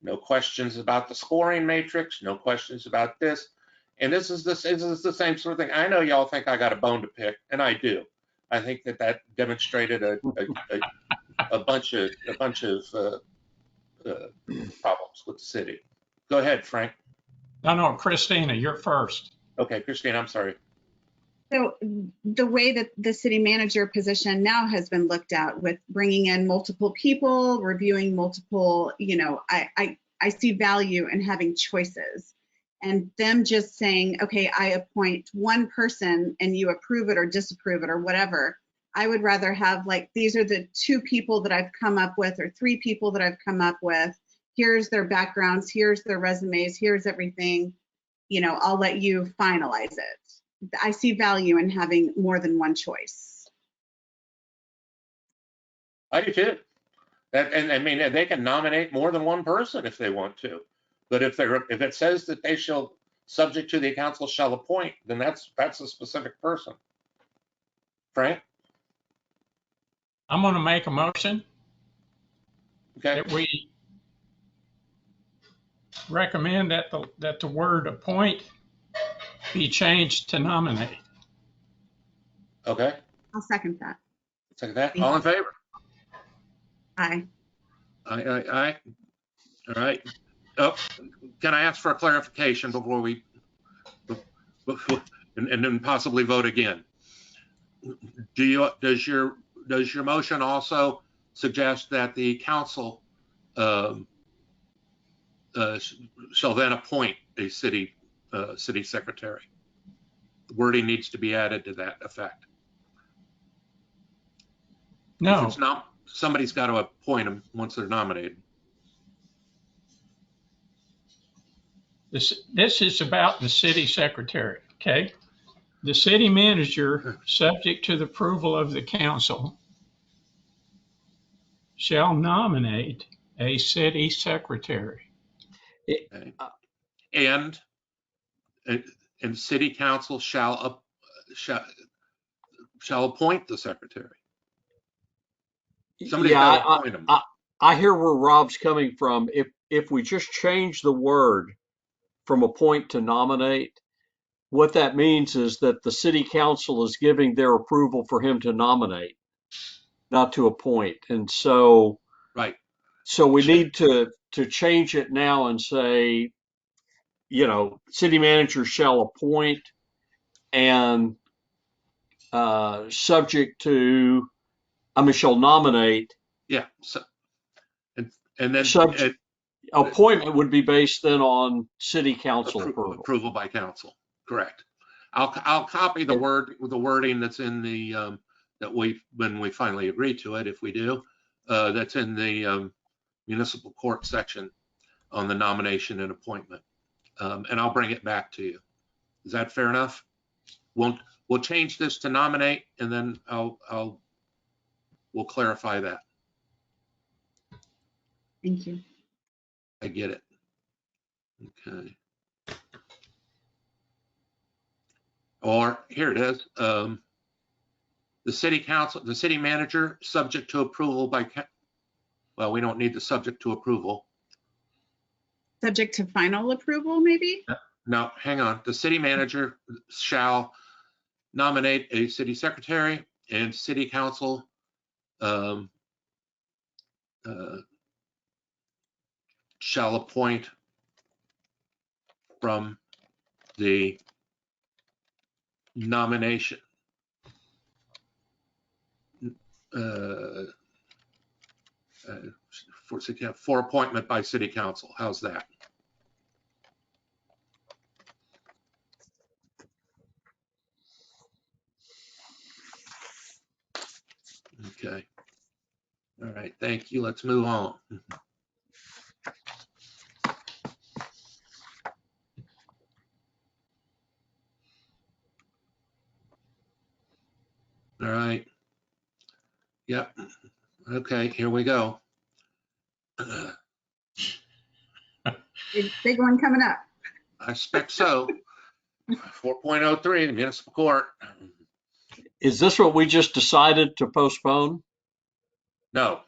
No questions about the scoring matrix, no questions about this. And this is the same sort of thing. I know y'all think I got a bone to pick, and I do. I think that demonstrated a bunch of problems with the city. Go ahead, Frank. No, Christina, you're first. Okay, Christina, I'm sorry. So the way that the city manager position now has been looked at with bringing in multiple people, reviewing multiple, I see value in having choices, and them just saying, okay, I appoint one person and you approve it or disapprove it or whatever. I would rather have, like, these are the 2 people that I've come up with or 3 people that I've come up with. Here's their backgrounds, here's their resumes, here's everything. I'll let you finalize it. I see value in having more than one choice. I do too. And I mean, they can nominate more than one person if they want to. But if it says that they shall, subject to the council shall appoint, then that's a specific person. Frank? I'm going to make a motion Okay. that we recommend that the word appoint be changed to nominate. Okay. I'll second that. Second that. All in favor? Aye. Aye. All right. Oh, can I ask for a clarification before we, and then possibly vote again? Does your motion also suggest that the council shall then appoint a city secretary? Wording needs to be added to that effect. No. If it's not, somebody's got to appoint them once they're nominated. This is about the city secretary, okay? The city manager, subject to the approval of the council, shall nominate a city secretary. Okay. And city council shall appoint the secretary. Somebody's got to appoint them. I hear where Rob's coming from. If we just change the word from appoint to nominate, what that means is that the city council is giving their approval for him to nominate, not to appoint. And so, right. So we need to change it now and say, city manager shall appoint and subject to, shall nominate. Yeah. So, and then appointment would be based then on city council approval by council. Correct. I'll copy the wording that's in the when we finally agree to it, if we do, that's in the municipal court section on the nomination and appointment, and I'll bring it back to you. Is that fair enough? We'll change this to nominate, and then we'll clarify that. Thank you. I get it. Okay. Or here it is. The city council, the city manager, subject to approval by, well, we don't need the subject to approval. Subject to final approval, maybe? No, hang on. The city manager shall nominate a city secretary, and city council shall appoint from the nomination for appointment by city council. How's that? Okay. All right, thank you. Let's move on. All right. Yep. Okay, here we go. Big one coming up. I expect so. 4.03, the municipal court. Is this what we just decided to postpone? No.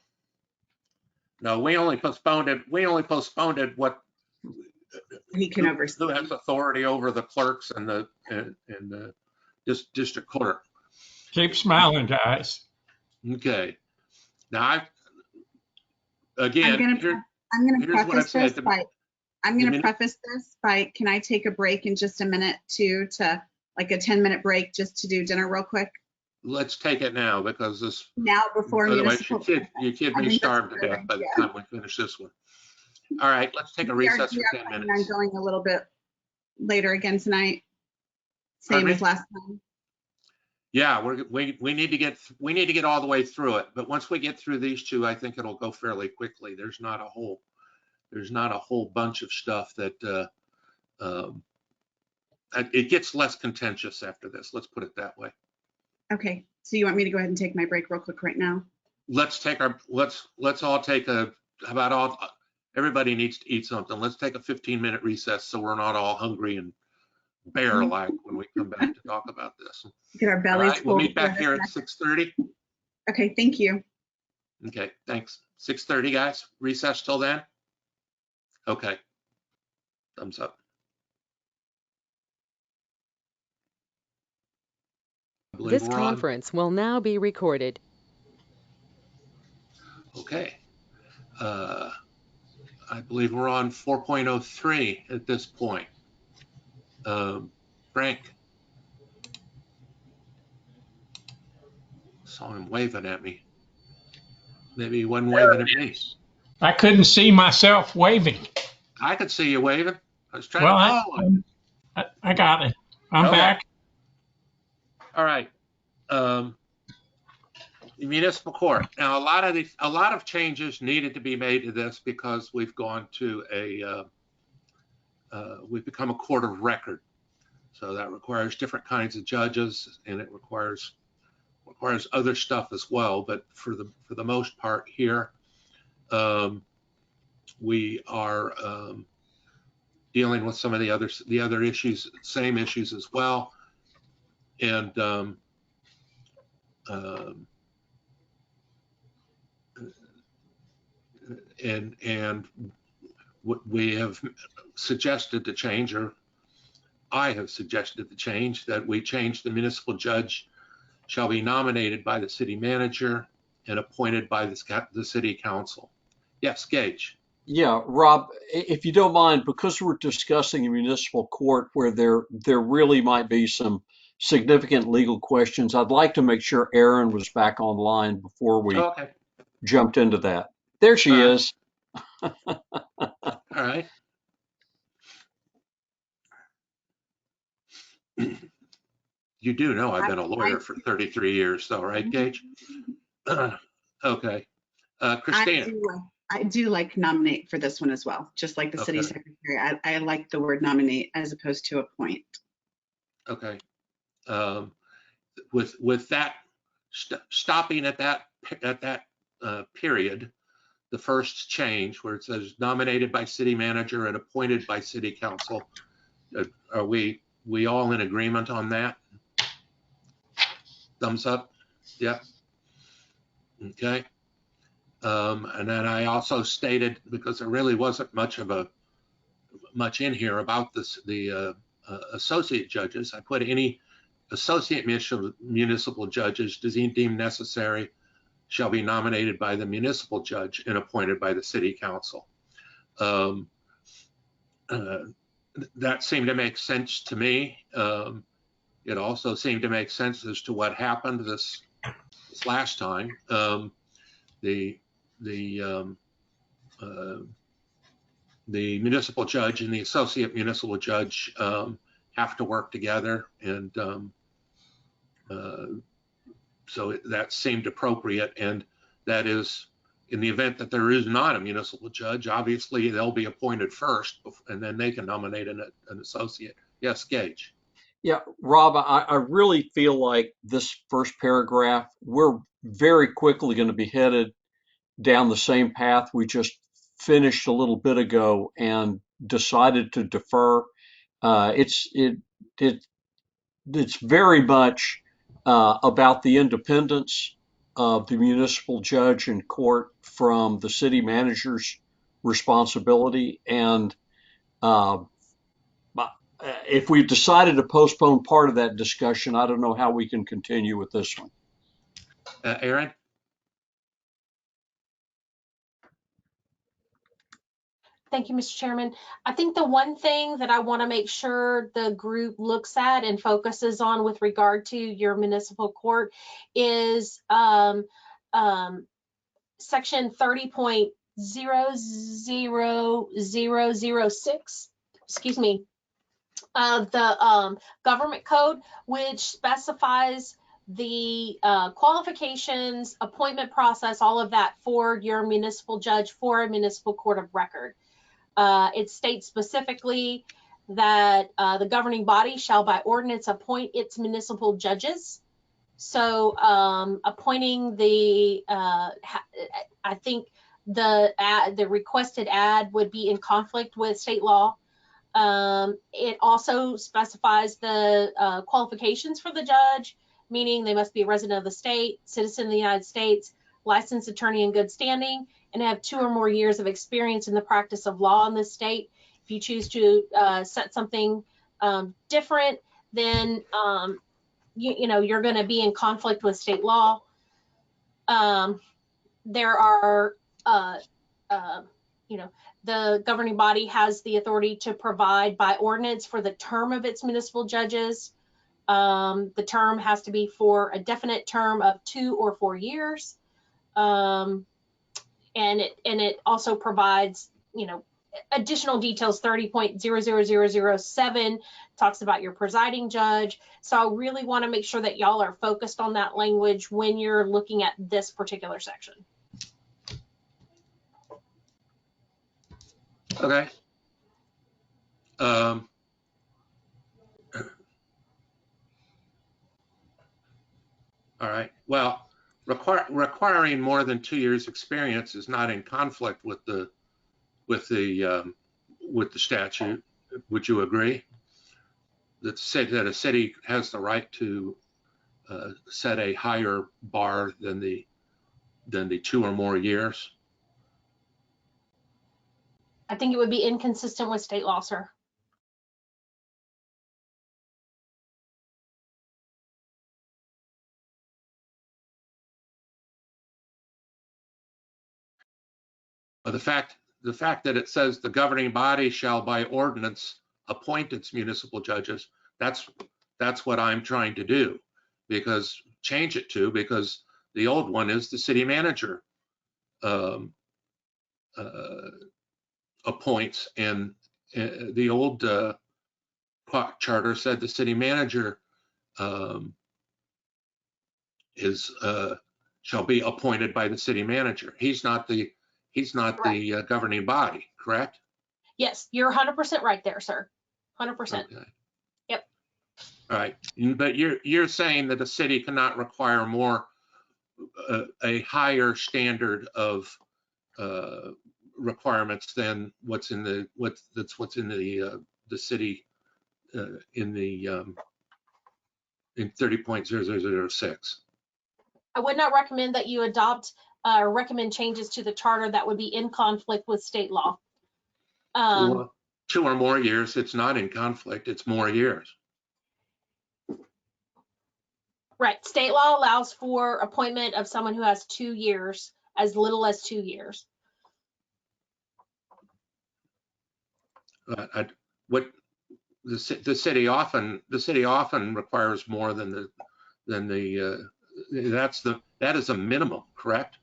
No, we only postponed it. We only postponed it what He can oversee. who has authority over the clerks and the district clerk. Keep smiling, guys. Okay. Now again, I'm going to here's what I preface said. this by, can I take a break in just a minute to like a 10-minute break just to do dinner real quick? Let's take it now because this, Now before otherwise municipal. you kid I me think that's starved to a good death by the idea. time we finish this one. All right, let's take a We are- recess we for are 10 planning minutes. on going a little bit later again tonight. Pardon Same me? as last time. Yeah, we need to get all the way through it. But once we get through these two, I think it'll go fairly quickly. There's not a whole bunch of stuff that it gets less contentious after this. Let's put it that way. Okay, so you want me to go ahead and take my break real quick right now? Let's all take a, how about all, everybody needs to eat something. Let's take a 15-minute recess so we're not all hungry and bear-like when we come back to talk about this. Get our All bellies right, we'll full. meet back here at 6:30. Okay, thank you. Okay, thanks. 6:30, guys. Recess till then? Okay. Thumbs up. I believe This we're on. conference will now be recorded. Okay. I believe we're on 4.03 at this point. Frank. Saw him waving at me. Maybe he wasn't waving at me. I couldn't see myself waving. I could see you waving. I was trying Well, to follow it. I got it. I'm Okay. back. All right. The municipal court. Now, a lot of changes needed to be made to this because we've gone to we've become a court of record. So that requires different kinds of judges, and it requires other stuff as well. But for the most part here, we are dealing with some of the other issues, same issues as well, and we have suggested the change, or I have suggested the change, that we change the municipal judge shall be nominated by the city manager and appointed by the city council. Yes, Gage. Yeah, Rob, if you don't mind, because we're discussing a municipal court where there really might be some significant legal questions, I'd like to make sure Erin was back online before we Okay. jumped into that. There she is. All right. You do know I've been a lawyer for 33 years, though, right, Gage? Okay. Christina. I do like nominate for this one as well, just like the city Okay. secretary. I like the word nominate as opposed to appoint. Okay. With that, stopping at that period, the first change where it says nominated by city manager and appointed by city council, are we all in agreement on that? Thumbs up? Yep. Okay. And then I also stated, because there really wasn't much in here about this, the associate judges, I put any associate municipal judges deemed necessary shall be nominated by the municipal judge and appointed by the city council. Um, that seemed to make sense to me. It also seemed to make sense as to what happened this last time. The municipal judge and the associate municipal judge have to work together, and so that seemed appropriate. And that is, in the event that there is not a municipal judge, obviously they'll be appointed first, and then they can nominate an associate. Yes, Gage. Yeah, Rob, I really feel like this first paragraph, we're very quickly going to be headed down the same path we just finished a little bit ago and decided to defer. It's very much about the independence of the municipal judge and court from the city manager's responsibility. And if we've decided to postpone part of that discussion, I don't know how we can continue with this one. Aaron? Thank you, Mr. Chairman. I think the one thing that I want to make sure the group looks at and focuses on with regard to your municipal court is section 30.00006, excuse me, of the government code, which specifies the qualifications, appointment process, all of that for your municipal judge for a municipal court of record. It states specifically that the governing body shall by ordinance appoint its municipal judges. So appointing the, I think the requested ad would be in conflict with state law. It also specifies the qualifications for the judge, meaning they must be a resident of the state, citizen of the United States, licensed attorney in good standing, and have 2 or more years of experience in the practice of law in the state. If you choose to set something different, then you're going to be in conflict with state law. There are, the governing body has the authority to provide by ordinance for the term of its municipal judges. The term has to be for a definite term of 2 or 4 years. And it also provides, additional details. 30.00007 talks about your presiding judge. So I really want to make sure that y'all are focused on that language when you're looking at this particular section. Okay. All right. Well, requiring more than 2 years experience is not in conflict with the statute. Would you agree? That a city has the right to set a higher bar than the 2 or more years? I think it would be inconsistent with state law, sir. The fact that it says the governing body shall by ordinance appoint its municipal judges, that's what I'm trying to do, because the old one is the city manager appoints, and the old charter said the city manager shall be appointed by the city manager. He's not the governing body, correct? Yes, you're 100% right there, sir. 100%. Okay. Yep. All right, but you're saying that the city cannot require a higher standard of requirements than what's in the city in 30.0006. I would not recommend that you adopt or recommend changes to the charter that would be in conflict with state law. 2 or more years, it's not in conflict, it's more years. Right, state law allows for appointment of someone who has 2 years, as little as 2 years. what the city often requires more than that is a minimum, correct?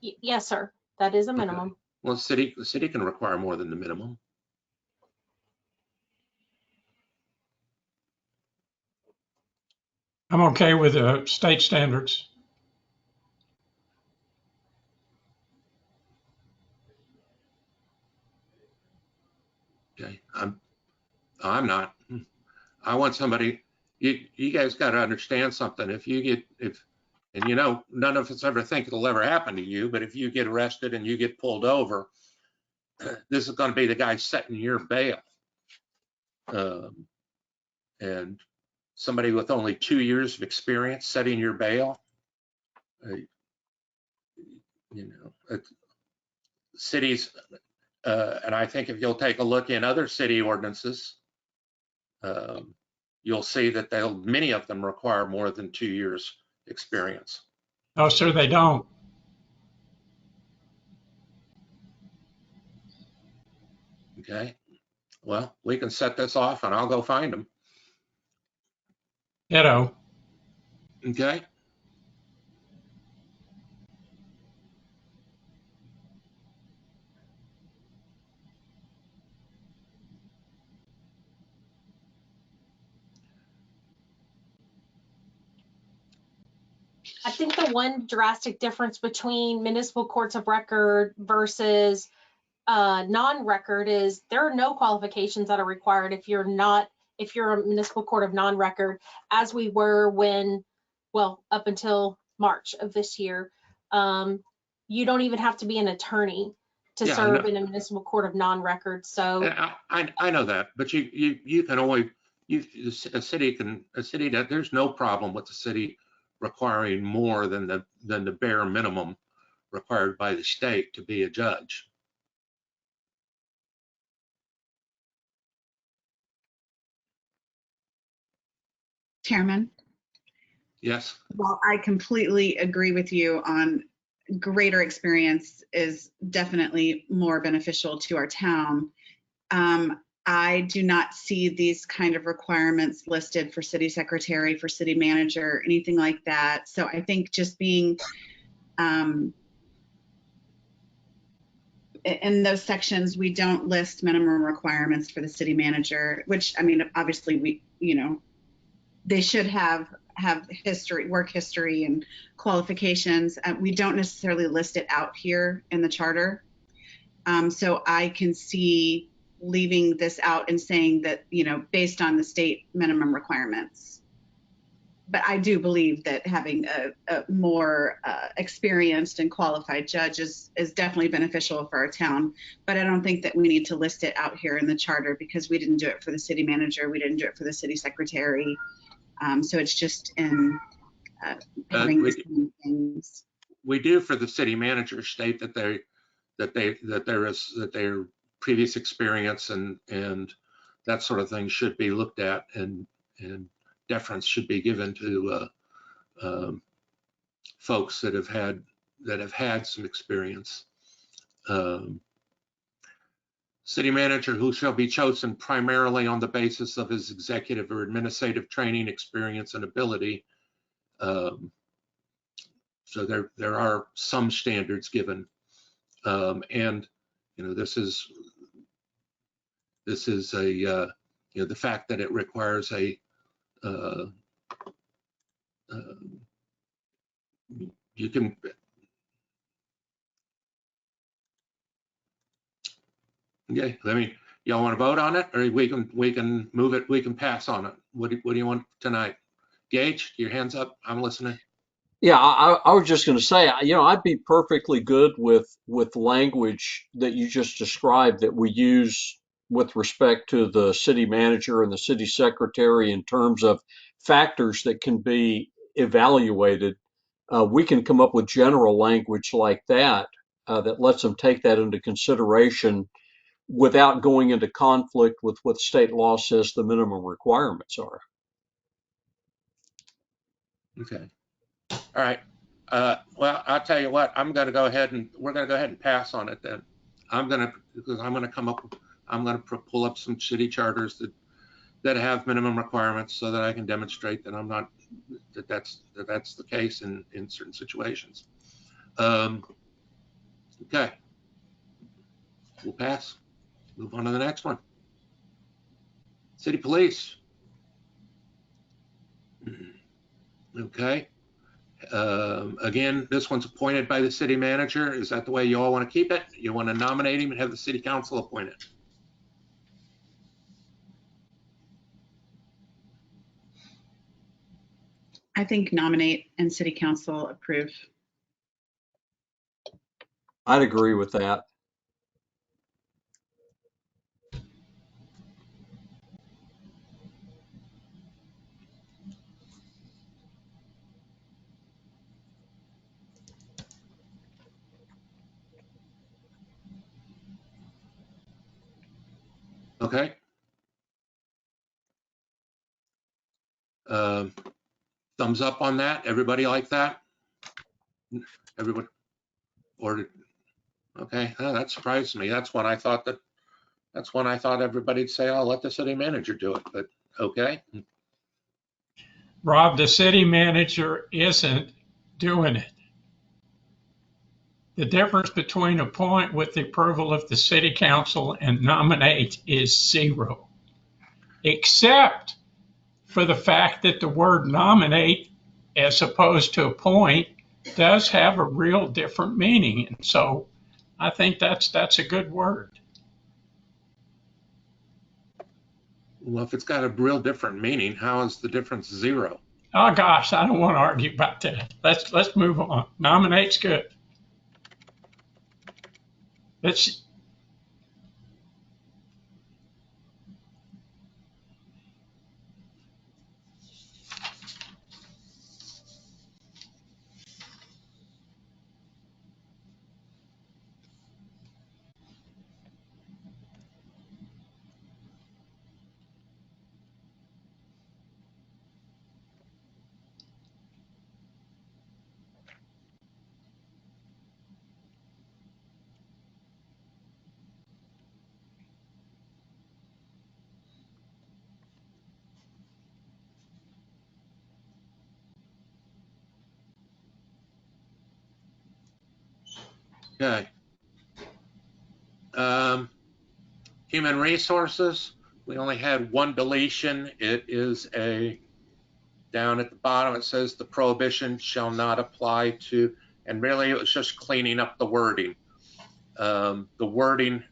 Yes, sir. That is a Okay. minimum. Well, the city can require more than the minimum. I'm okay with the state standards. Okay, I'm not. I want somebody. You guys got to understand something. And you know, none of us ever think it'll ever happen to you, but if you get arrested and you get pulled over, this is going to be the guy setting your bail. And somebody with only 2 years of experience setting your bail, you know, cities, and I think if you'll take a look in other city ordinances, you'll see that many of them require more than 2 years experience. No, sir, they don't. Okay, well, we can set this off and I'll go find them. Ditto. Okay. I think the one drastic difference between municipal courts of record versus non-record is there are no qualifications that are required if you're a municipal court of non-record, as we were up until March of this year. You don't even have to be an attorney to serve in a municipal court of non-record. So I know that, but you can always, a city that there's no problem with the city requiring more than the bare minimum required by the state to be a judge. Chairman? Yes. Well, I completely agree with you on greater experience is definitely more beneficial to our town. I do not see these kind of requirements listed for city secretary, for city manager, anything like that. So I think just being in those sections, we don't list minimum requirements for the city manager, which, I mean, obviously they should have history, work history and qualifications. We don't necessarily list it out here in the charter. So I can see leaving this out and saying that, based on the state minimum requirements. But I do believe that having a more experienced and qualified judge is definitely beneficial for our town. But I don't think that we need to list it out here in the charter because we didn't do it for the city manager. We didn't do it for the city secretary. So it's just in having the same things. We do for the city manager state that their previous experience and that sort of thing should be looked at, and deference should be given to folks that have had some experience. City manager who shall be chosen primarily on the basis of his executive or administrative training, experience, and ability. So there are some standards given, and this is a the fact that it requires a you can. Okay, y'all want to vote on it, or we can move it, we can pass on it. What do you want tonight? Gage, your hands up, I'm listening. Yeah, I was just going to say, I'd be perfectly good with language that you just described that we use with respect to the city manager and the city secretary in terms of factors that can be evaluated. We can come up with general language like that that lets them take that into consideration without going into conflict with what state law says the minimum requirements are. Okay. All right. Well, I'll tell you what, we're going to go ahead and pass on it then. I'm going to come up I'm going to pull up some city charters that have minimum requirements so that I can demonstrate that I'm not, that's the case in certain situations. Okay. We'll pass. Move on to the next one. City police. Okay. Again, this one's appointed by the city manager. Is that the way you all want to keep it? You want to nominate him and have the city council appoint it? I think nominate and city council approve. I'd agree with that. Okay. Thumbs up on that. Everybody like that? Everybody? Or okay, that surprised me. That's when I thought everybody'd say, "I'll let the city manager do it." But okay. Rob, the city manager isn't doing it. The difference between appoint with the approval of the city council and nominate is zero, except for the fact that the word nominate as opposed to appoint does have a real different meaning. And so I think that's a good word. Well, if it's got a real different meaning, how is the difference zero? Oh gosh, I don't want to argue about that. Let's move on. Nominate's good. Let's. Okay. Human resources. We only had one deletion. It is down at the bottom. It says the prohibition shall not apply to, and really it was just cleaning up the wording. The wording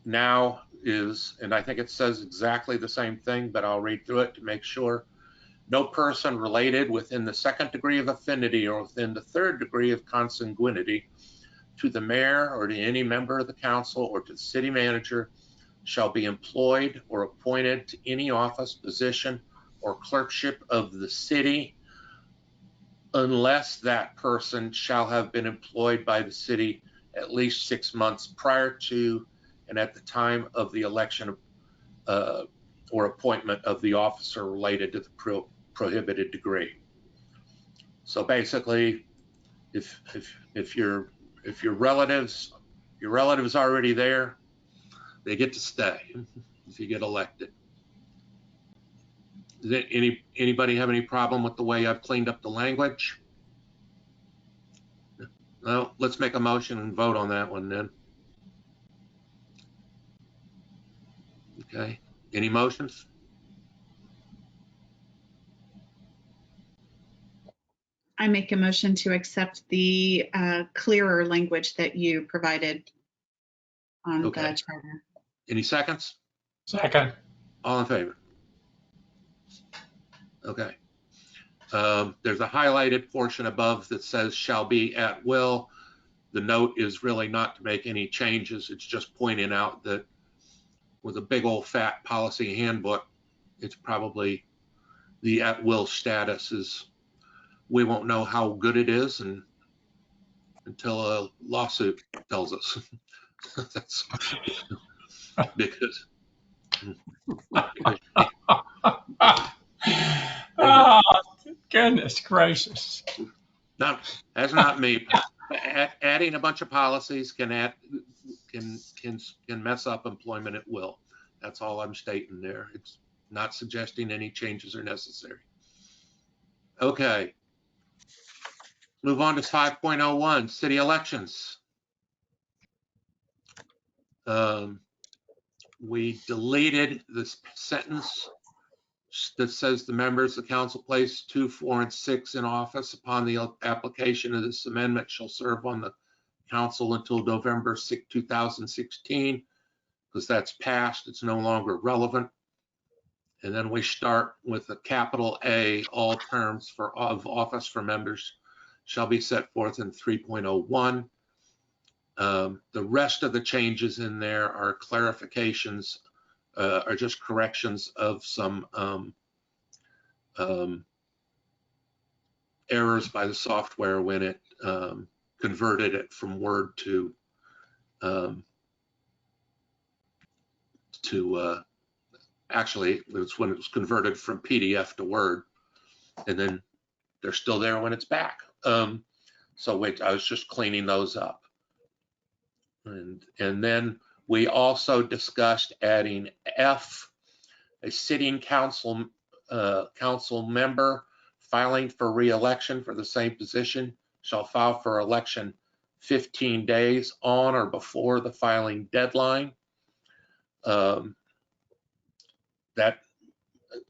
now is, and I think it says exactly the same thing, but I'll read through it to make sure. No person related within the second degree of affinity or within the third degree of consanguinity to the mayor or to any member of the council or to the city manager shall be employed or appointed to any office, position, or clerkship of the city unless that person shall have been employed by the city at least 6 months prior to and at the time of the election or appointment of the officer related to the prohibited degree. So basically, if your relatives already there, they get to stay if you get elected. Does anybody have any problem with the way I've cleaned up the language? No, let's make a motion and vote on that one then. Okay, any motions? I make a motion to accept the clearer language that you provided on Okay. the charter. Any seconds? Second. All in favor? Okay. There's a highlighted portion above that says shall be at will. The note is really not to make any changes. It's just pointing out that with a big old fat policy handbook, it's probably the at will status is, we won't know how good it is until a lawsuit tells us. That's because Oh, goodness gracious. that's not me. Adding a bunch of policies can can mess up employment, it will. That's all I'm stating there. It's not suggesting any changes are necessary. Okay. Move on to 5.01, city elections. We deleted this sentence that says the members of the council placed 2, 4, and 6 in office upon the application of this amendment shall serve on the council until November 6, 2016, because that's passed. It's no longer relevant. And then we start with a capital A, all terms of office for members shall be set forth in 3.01. The rest of the changes in there are clarifications, are just corrections of some errors by the software when it converted it from Word to actually, it was when it was converted from PDF to Word, and then they're still there when it's back. So wait, I was just cleaning those up. And then we also discussed adding F, a sitting council member filing for re-election for the same position shall file for election 15 days on or before the filing deadline. That,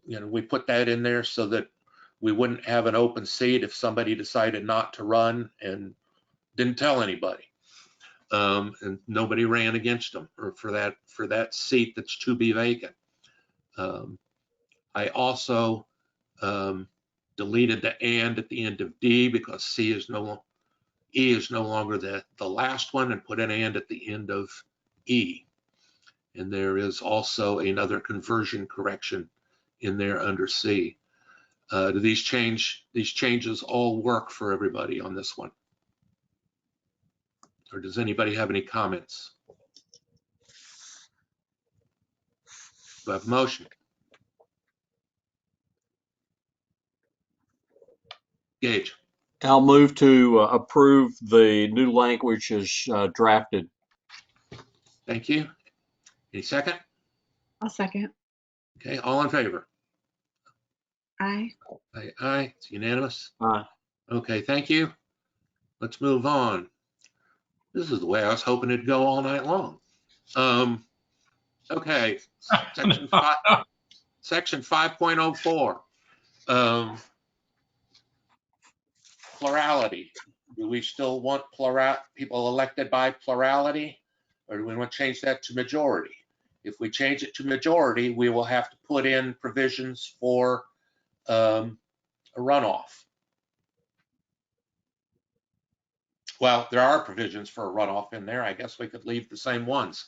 you know, we put that in there so that we wouldn't have an open seat if somebody decided not to run and didn't tell anybody. And nobody ran against them or for that seat that's to be vacant. I also deleted the and at the end of D because E is no longer the last one, and put an and at the end of E. And there is also another conversion correction in there under C. Do these changes all work for everybody on this one? Or does anybody have any comments? Do I have a motion? Gage. I'll move to approve the new language as drafted. Thank you. Any second? I'll second. Okay, all in favor? Aye. Aye, aye, it's unanimous. Aye. Okay, thank you. Let's move on. This is the way I was hoping it'd go all night long. Okay, section 5.04. Plurality. Do we still want people elected by plurality, or do we want to change that to majority? If we change it to majority, we will have to put in provisions for a runoff. Well, there are provisions for a runoff in there. I guess we could leave the same ones.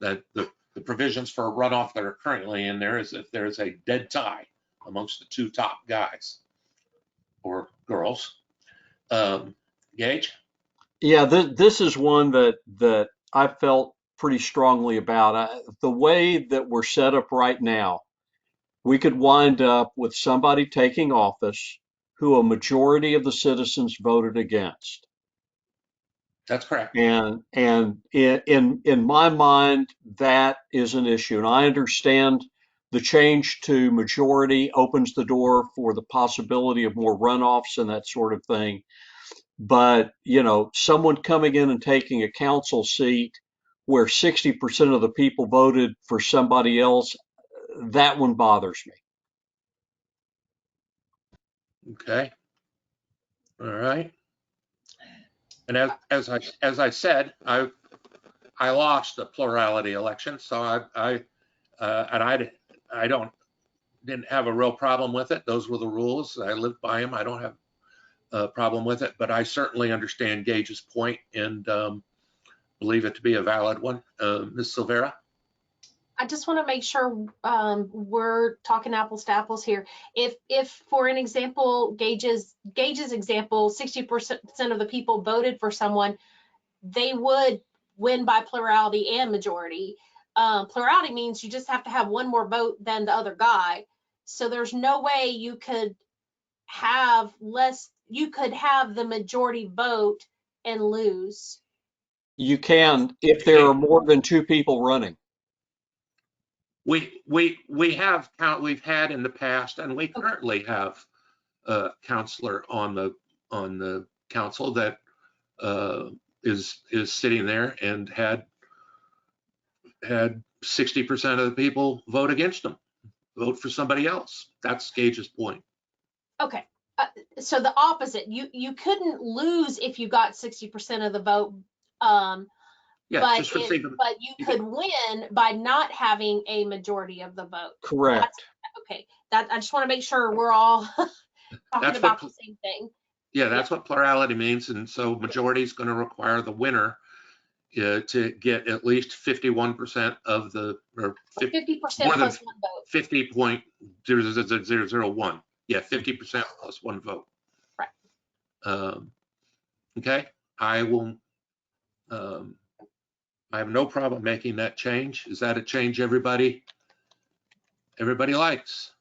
That the provisions for a runoff that are currently in there is if there's a dead tie amongst the two top guys or girls. Gage? Yeah, this is one that I felt pretty strongly about. The way that we're set up right now, we could wind up with somebody taking office who a majority of the citizens voted against. That's correct. And in my mind, that is an issue. And I understand the change to majority opens the door for the possibility of more runoffs and that sort of thing. But, you know, someone coming in and taking a council seat where 60% of the people voted for somebody else, that one bothers me. Okay. All right. And as I said, I lost the plurality election, so I didn't have a real problem with it. Those were the rules. I lived by them. I don't have a problem with it, but I certainly understand Gage's point and believe it to be a valid one. Ms. Silvera? I just want to make sure we're talking apples to apples here. If for an example, Gage's example, 60% of the people voted for someone, they would win by plurality and majority. Plurality means you just have to have one more vote than the other guy. So there's no way you could have the majority vote and lose. You can if there are more than 2 people running. We have we've had in the past, and we currently have a counselor on the council that is sitting there and had 60% of the people vote against him, vote for somebody else. That's Gage's point. Okay. So the opposite, you couldn't lose if you got 60% of the vote. Yeah, but just receive them. but you could win by not having a majority of the vote. Correct. Okay. That I just want to make sure we're all talking That's about what- the same thing. Yeah, that's what plurality means. And so majority is going to require the winner to get at least 51% of the, or 50% more than plus one vote. 50.0001. Yeah, 50% plus one vote. Right. Okay, I will, I have no problem making that change. Is that a change everybody likes?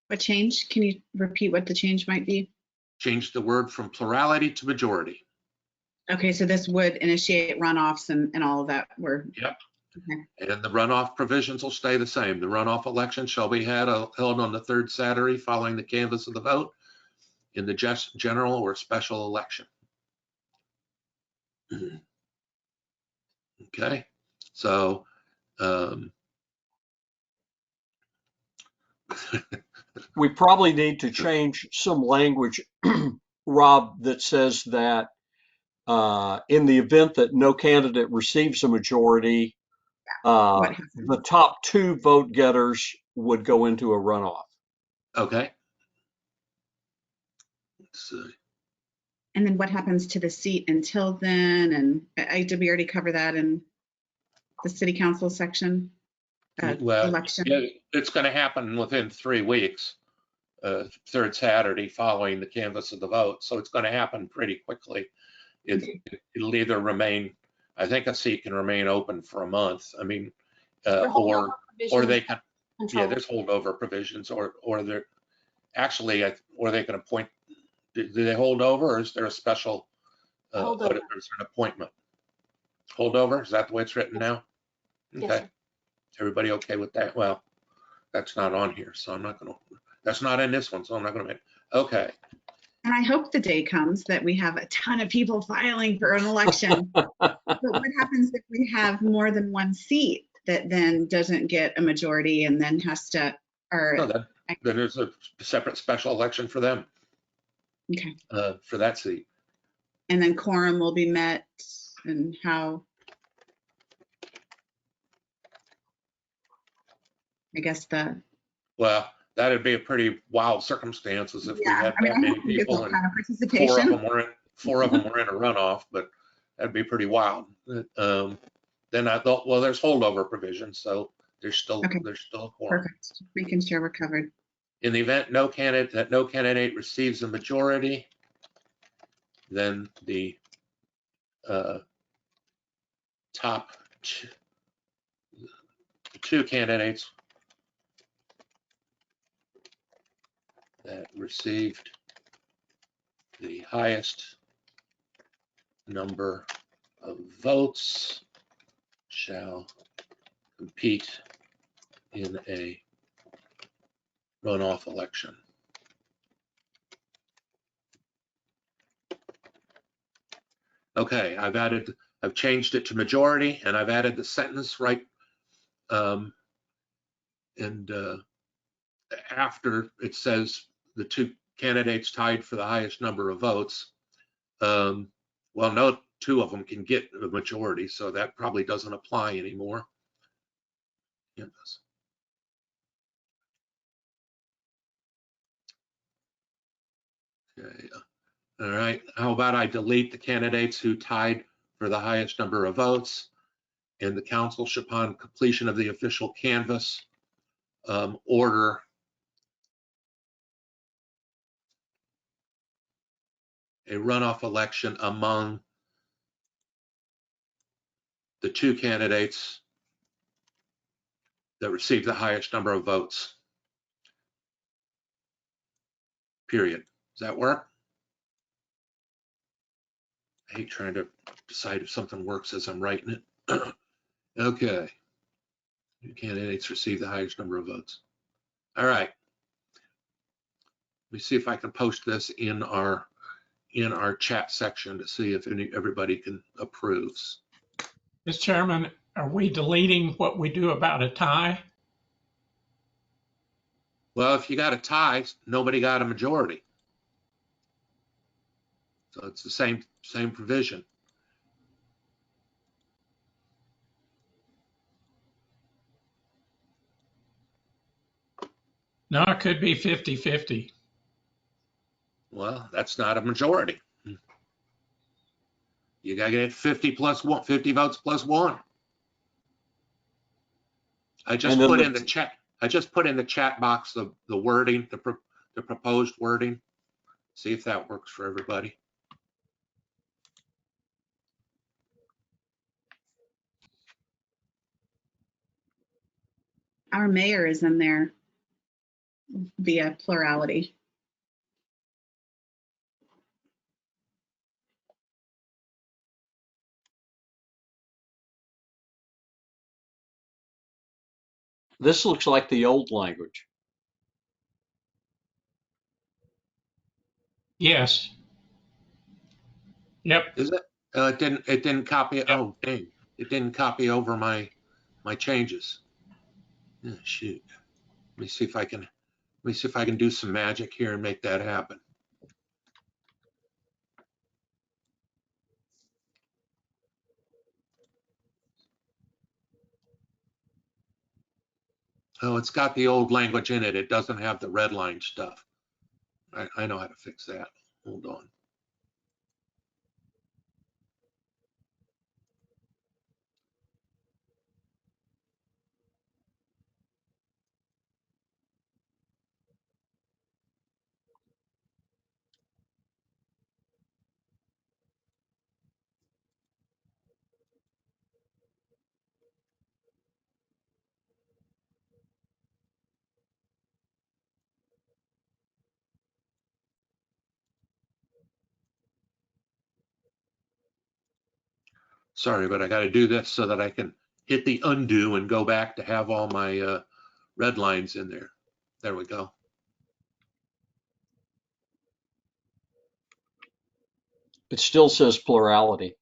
What change? Can you repeat what the change might be? Change the word from plurality to majority. Okay, so this would initiate runoffs and all of that. Yep. Okay. And the runoff provisions will stay the same. The runoff election shall be held on the third Saturday following the canvass of the vote in the general or special election. Okay, so We probably need to change some language, Rob, that says that in the event that no candidate receives a majority, What happens? the top 2 vote getters would go into a runoff. okay. Let's see. And then what happens to the seat until then? And did we already cover that in the city council section? Well, Election. yeah, it's going to happen within 3 weeks, third Saturday following the canvass of the vote. So it's going to happen pretty quickly. It'll either remain, I think a seat can remain open for a month. I mean, or they can, yeah, there's holdover provisions, or they're actually, or they can appoint. Do they hold over, or is there a special, or is there an appointment? Holdover, is that the way it's written now? Okay. Yes, Everybody okay with that? Well, that's not on here, so I'm not gonna, that's not in this one, so I'm not gonna make, okay. And I hope the day comes that we have a ton of people filing for an election. But what happens if we have more than one seat that then doesn't get a majority and then has to, or, No, then there's a separate special election for them, okay. for that seat. And then quorum will be met and how? I guess Well, that'd be a pretty wild circumstances if we had I mean, that I many hope we get people some and kind of 4 of participation. them were in a runoff, but that'd be pretty wild. Then I thought, well, there's holdover provisions, so there's still Okay. a quorum. Perfect. Making sure we're covered. In the event no candidate receives a majority, then the top 2 candidates that received the highest number of votes shall compete in a runoff election. Okay, I've changed it to majority, and I've added the sentence right, after it says the 2 candidates tied for the highest number of votes. Well, no 2 of them can get a majority, so that probably doesn't apply anymore. Yes. Okay. All right. How about I delete the candidates who tied for the highest number of votes, and the council shall, upon completion of the official canvass, order a runoff election among the 2 candidates that received the highest number of votes. Period. Does that work? I hate trying to decide if something works as I'm writing it. Okay. New candidates receive the highest number of votes. All right. Let me see if I can post this in our chat section to see if everybody can approves. Mr. Chairman, are we deleting what we do about a tie? Well, if you got a tie, nobody got a majority. So it's the same provision. No, it could be 50-50. Well, that's not a majority. You gotta get 50 plus one, 50 votes plus one. I just put in the chat. I just put in the chat box the wording, the proposed wording. See if that works for everybody. Our mayor is in there via plurality. This looks like the old language. Yes. Yep. Is it? It didn't copy. Yep. Oh, dang. It didn't copy over my changes. Oh, shoot. Let me see if I can do some magic here and make that happen. Oh, it's got the old language in it. It doesn't have the red line stuff. I know how to fix that. Hold on. Sorry, but I got to do this so that I can hit the undo and go back to have all my red lines in there. There we go. It still says plurality.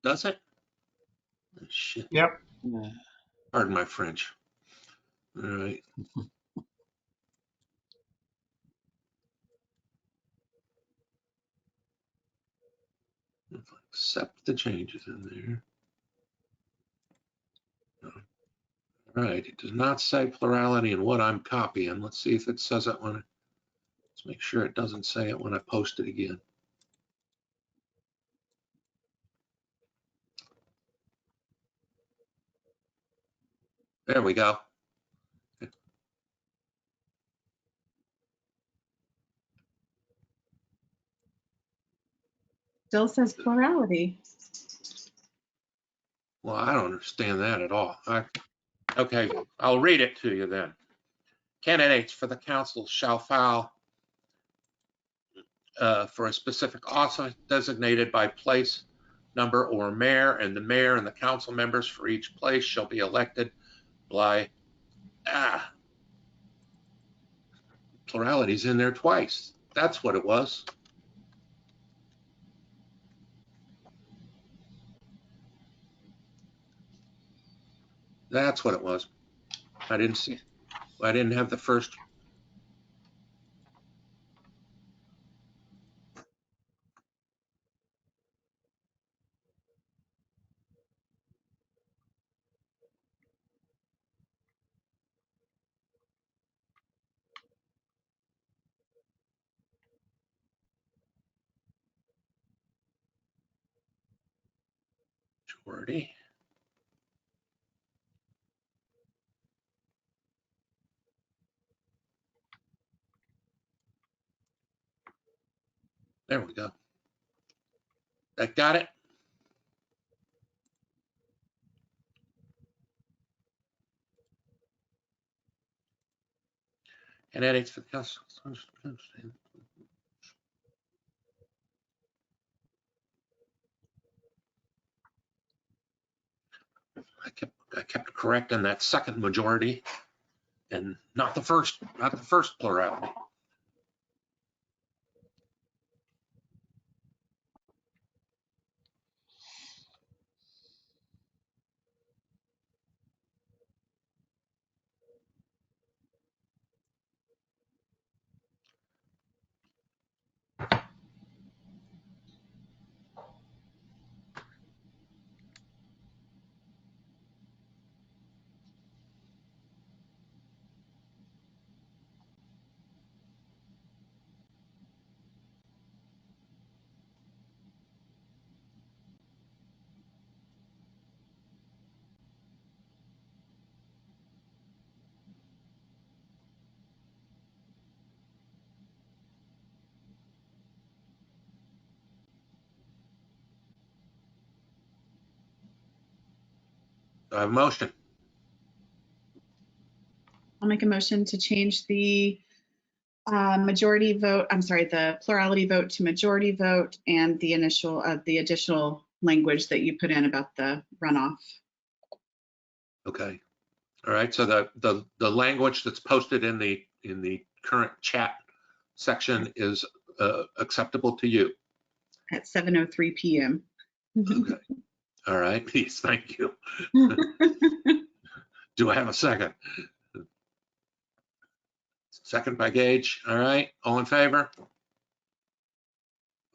Does it? Oh, shit. Yep. Pardon my French. All right. Accept the changes in there. All right, it does not say plurality in what I'm copying. Let's see if it says it when, let's make sure it doesn't say it when I post it again. There we go. Still says plurality. Well, I don't understand that at all. Okay, I'll read it to you then. Candidates for the council shall file for a specific office designated by place, number, or mayor, and the mayor and the council members for each place shall be elected by, plurality's in there twice. That's what it was. That's what it was. I didn't see, I didn't have the first. Majority. There we go. That got it? Candidates for the council. I kept correcting that second majority and not the first plurality. I have a motion. I'll make a motion to change the majority vote, I'm sorry, the plurality vote to majority vote and the additional language that you put in about the runoff. Okay. All right. So the language that's posted in the current chat section is acceptable to you. At 7:03 p.m. Okay. All right. Please. Thank you. Do I have a second? Second by Gage. All right. All in favor?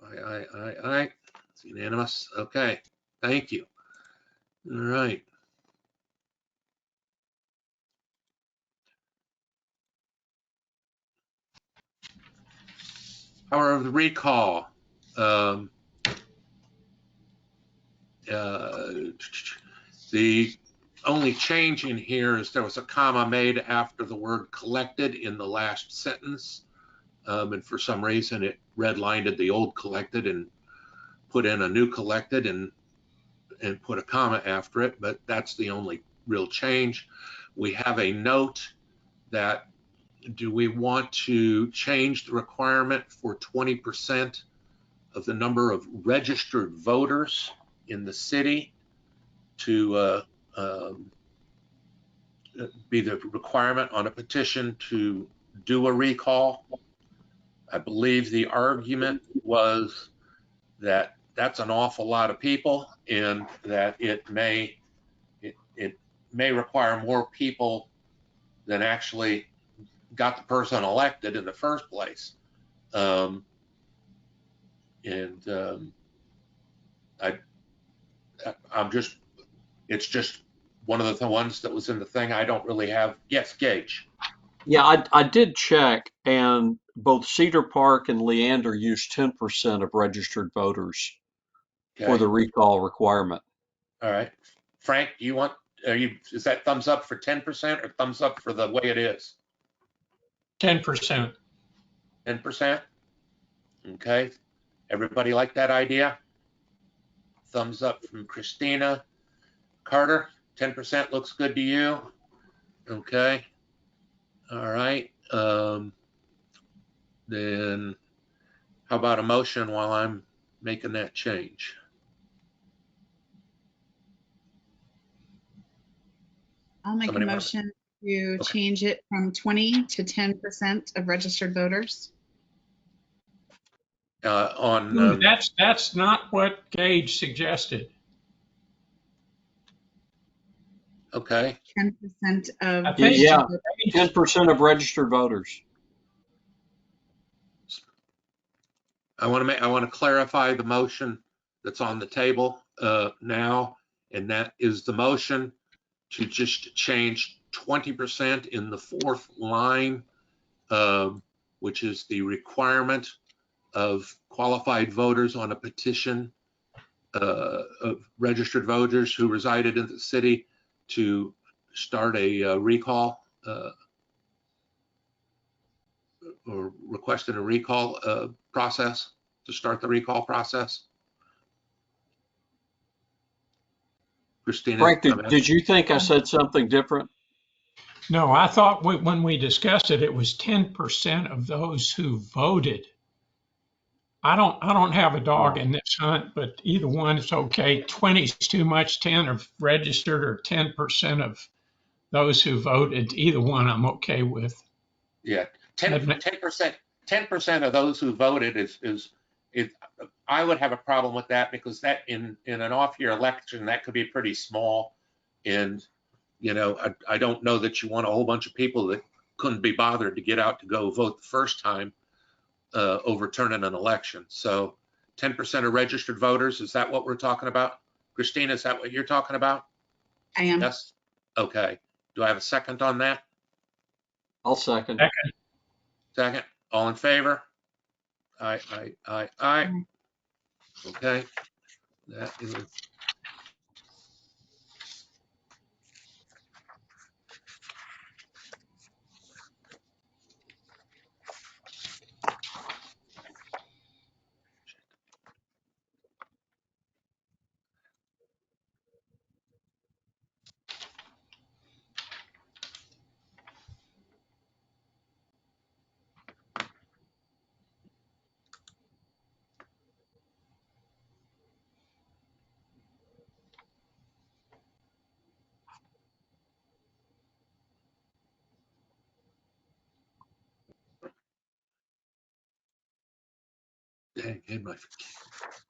Aye. It's unanimous. Okay. Thank you. All right. Power of the recall. The only change in here is there was a comma made after the word collected in the last sentence. And for some reason it redlined the old collected and put in a new collected and put a comma after it, but that's the only real change. We have a note that do we want to change the requirement for 20% of the number of registered voters in the city to be the requirement on a petition to do a recall? I believe the argument was that that's an awful lot of people and that it may require more people than actually got the person elected in the first place. It's just one of the ones that was in the thing. I don't really have. Yes, Gage. Yeah, I did check, and both Cedar Park and Leander used 10% of registered voters for the recall requirement. All right. Frank, is that thumbs up for 10% or thumbs up for the way it is? 10%. 10%? Okay. Everybody like that idea? Thumbs up from Christina. Carter, 10% looks good to you? Okay. All right. Then how about a motion while I'm making that change? I'll make a motion to change it from 20 to 10% of registered voters. That's not what Gage suggested. Okay. 10% of. Yeah, 10% of registered voters. I want to clarify the motion that's on the table now, and that is the motion to just change 20% in the fourth line, which is the requirement of qualified voters on a petition of registered voters who resided in the city to start a recall or requested a recall process, to start the recall process. Christina. Frank, did you think I said something different? No, I thought when we discussed it, it was 10% of those who voted. I don't have a dog in this hunt, but either one is okay. 20 is too much. 10 are registered, or 10% of those who voted. Either one I'm okay with. Yeah, 10% of those who voted is I would have a problem with that, because that in an off-year election, that could be pretty small. And, you know, I don't know that you want a whole bunch of people that couldn't be bothered to get out to go vote the first time overturning an election. So 10% of registered voters, is that what we're talking about? Christina, is that what you're talking about? I am. Yes. Okay. Do I have a second on that? I'll second. Second. All in favor? Aye. Okay. That is. Dang,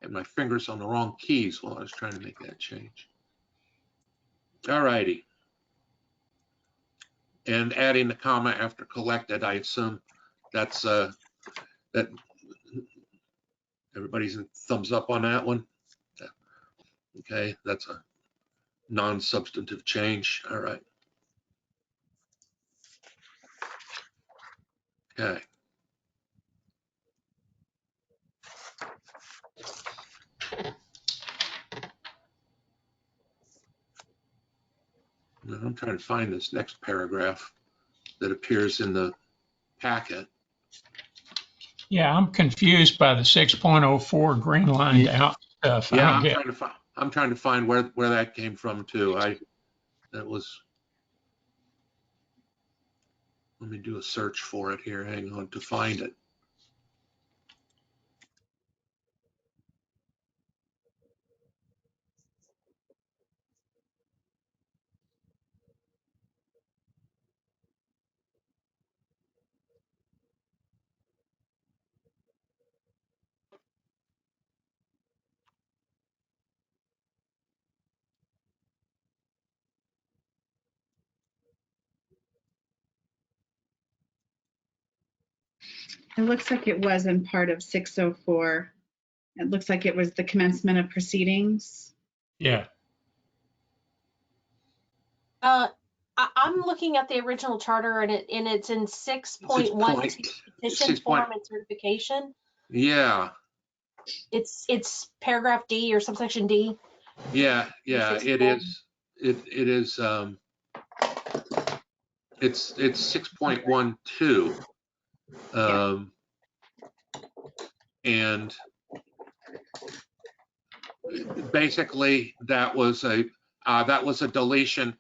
had my fingers on the wrong keys while I was trying to make that change. All righty. And adding the comma after collected, I assume that's that everybody's in thumbs up on that one. Okay, that's a non-substantive change. All right. Okay. Now I'm trying to find this next paragraph that appears in the packet. Yeah, I'm confused by the 6.04 green lined out stuff. Yeah, I'm trying to find where that came from too. Let me do a search for it here. Hang on to find it. It looks like it wasn't part of 604. It looks like it was the commencement of proceedings. Yeah. I'm looking at the original charter, and it's in 6.12 petition form and certification. Yeah. It's paragraph D or subsection D. Yeah, it is. It is. It's 6.12. And basically that was a deletion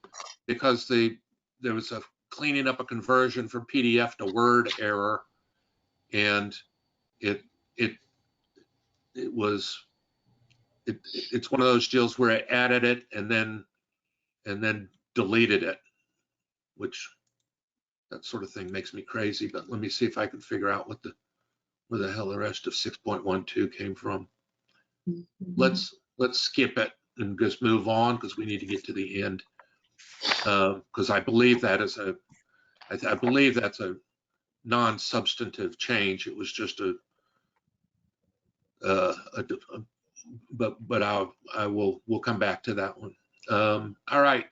because there was a cleaning up a conversion from PDF to Word error, and it's one of those deals where it added it and then deleted it, which that sort of thing makes me crazy. But let me see if I can figure out where the hell the rest of 6.12 came from. Let's skip it and just move on, because we need to get to the end. Because I believe that's a non-substantive change. It was just but we'll come back to that one. All right,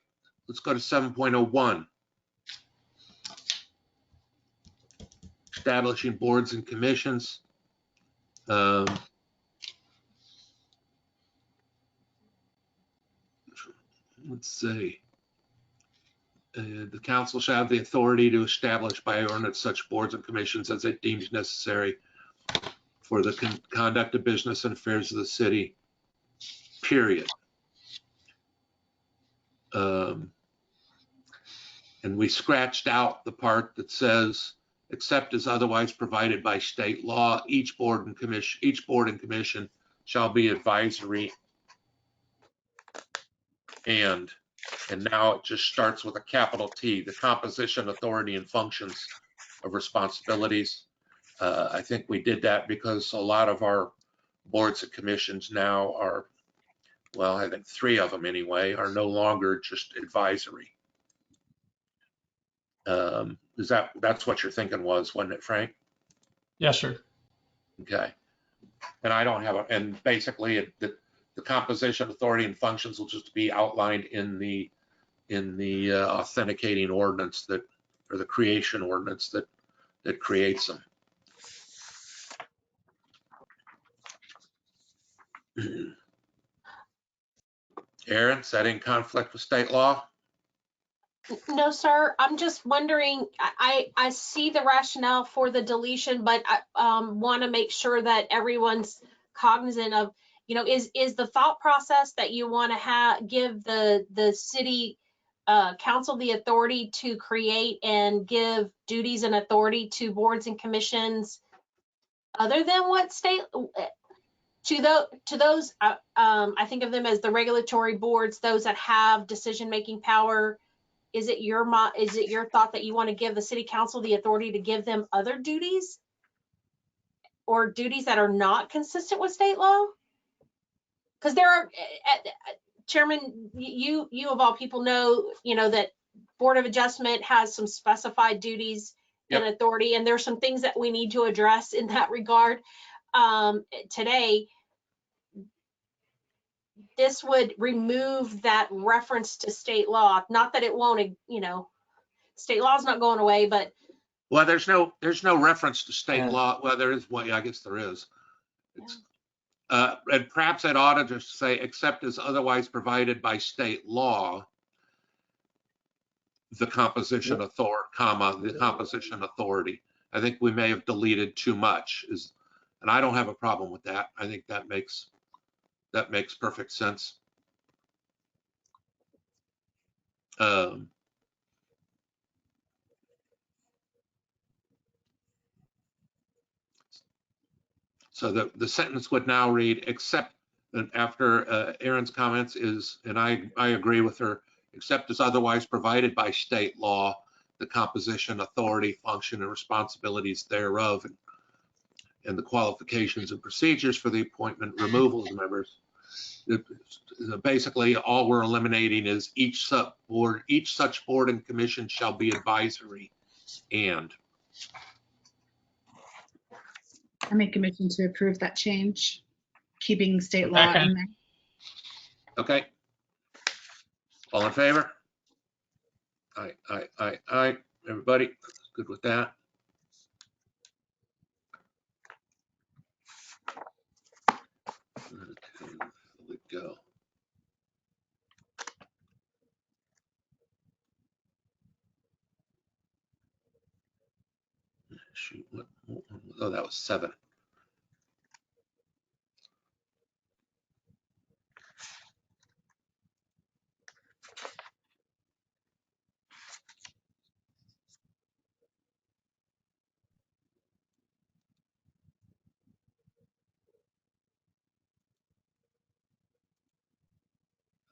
let's go to 7.01. Establishing boards and commissions. Let's see. The council shall have the authority to establish by ordinance such boards and commissions as it deems necessary for the conduct of business and affairs of the city, period. And we scratched out the part that says except as otherwise provided by state law. Each board and commission shall be advisory. And now it just starts with a capital T, the composition, authority, and functions of responsibilities. I think we did that because a lot of our boards and commissions now are, well, I think 3 of them anyway, are no longer just advisory. That's what your thinking was, wasn't it, Frank? Yes, sir. Okay. And I don't have and basically the composition, authority, and functions will just be outlined in the authenticating ordinance or the creation ordinance that creates them. Aaron, is that in conflict with state law? No, sir. I'm just wondering, I see the rationale for the deletion, but I want to make sure that everyone's cognizant of, is the thought process that you want to give the city council the authority to create and give duties and authority to boards and commissions other than what state, to those, I think of them as the regulatory boards, those that have decision-making power. Is it your thought that you want to give the city council the authority to give them other duties or duties that are not consistent with state law? Because there are, Chairman, you of all people know that Board of Adjustment has some specified duties and authority, and there's some things that we need to address in that regard. Today, this would remove that reference to state law. Not that it won't, state law is not going away, but. Well, there's no reference to state law. Well, there is. Well, yeah, I guess there is. It's, and perhaps that ought to just say, except as otherwise provided by state law, the composition authority, the composition authority. I think we may have deleted too much, and I don't have a problem with that. I think that makes perfect sense. So the sentence would now read, except, and after Aaron's comments is, and I agree with her, except as otherwise provided by state law, the composition, authority, function, and responsibilities thereof, and the qualifications and procedures for the appointment, removal of members. Basically, all we're eliminating is each such board and commission shall be advisory. And I make a motion to approve that change, keeping state law in there. Okay. All in favor? Aye. Everybody good with that? Okay, there we go. Shoot, oh, that was 7.